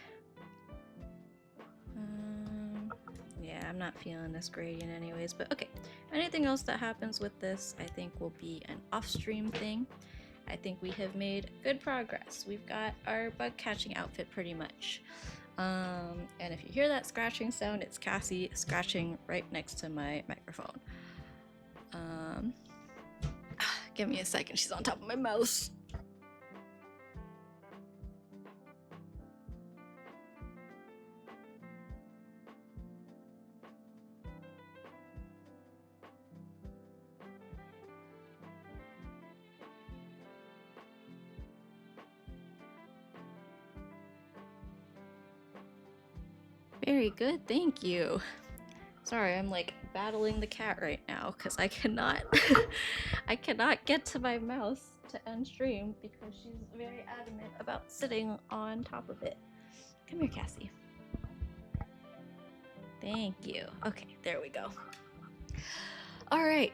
Speaker 1: Yeah, I'm not feeling this gradient anyways, but okay. Anything else that happens with this, I think will be an off-stream thing. I think we have made good progress. We've got our bug catching outfit pretty much. And if you hear that scratching sound, it's Cassie scratching right next to my microphone. Give me a second, she's on top of my mouse. Very good, thank you. Sorry, I'm like battling the cat right now because I cannot I cannot get to my mouse to end stream because she's very adamant about sitting on top of it. Come here, Cassie. Thank you. Okay, there we go. All right.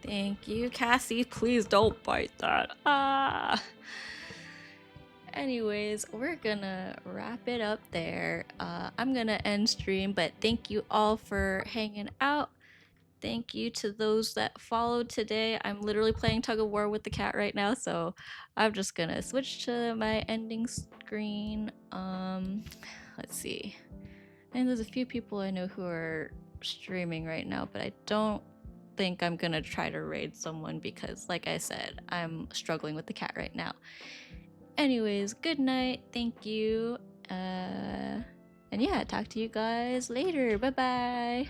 Speaker 1: Thank you, Cassie. Please don't bite that. Ah. Anyways, we're gonna wrap it up there. I'm gonna end stream, but thank you all for hanging out. Thank you to those that followed today. I'm literally playing tug of war with the cat right now, so I'm just gonna switch to my ending screen. Let's see. And there's a few people I know who are streaming right now, but I don't think I'm gonna try to raid someone because, like I said, I'm struggling with the cat right now. Anyways, good night. Thank you. And yeah, talk to you guys later. Bye-bye.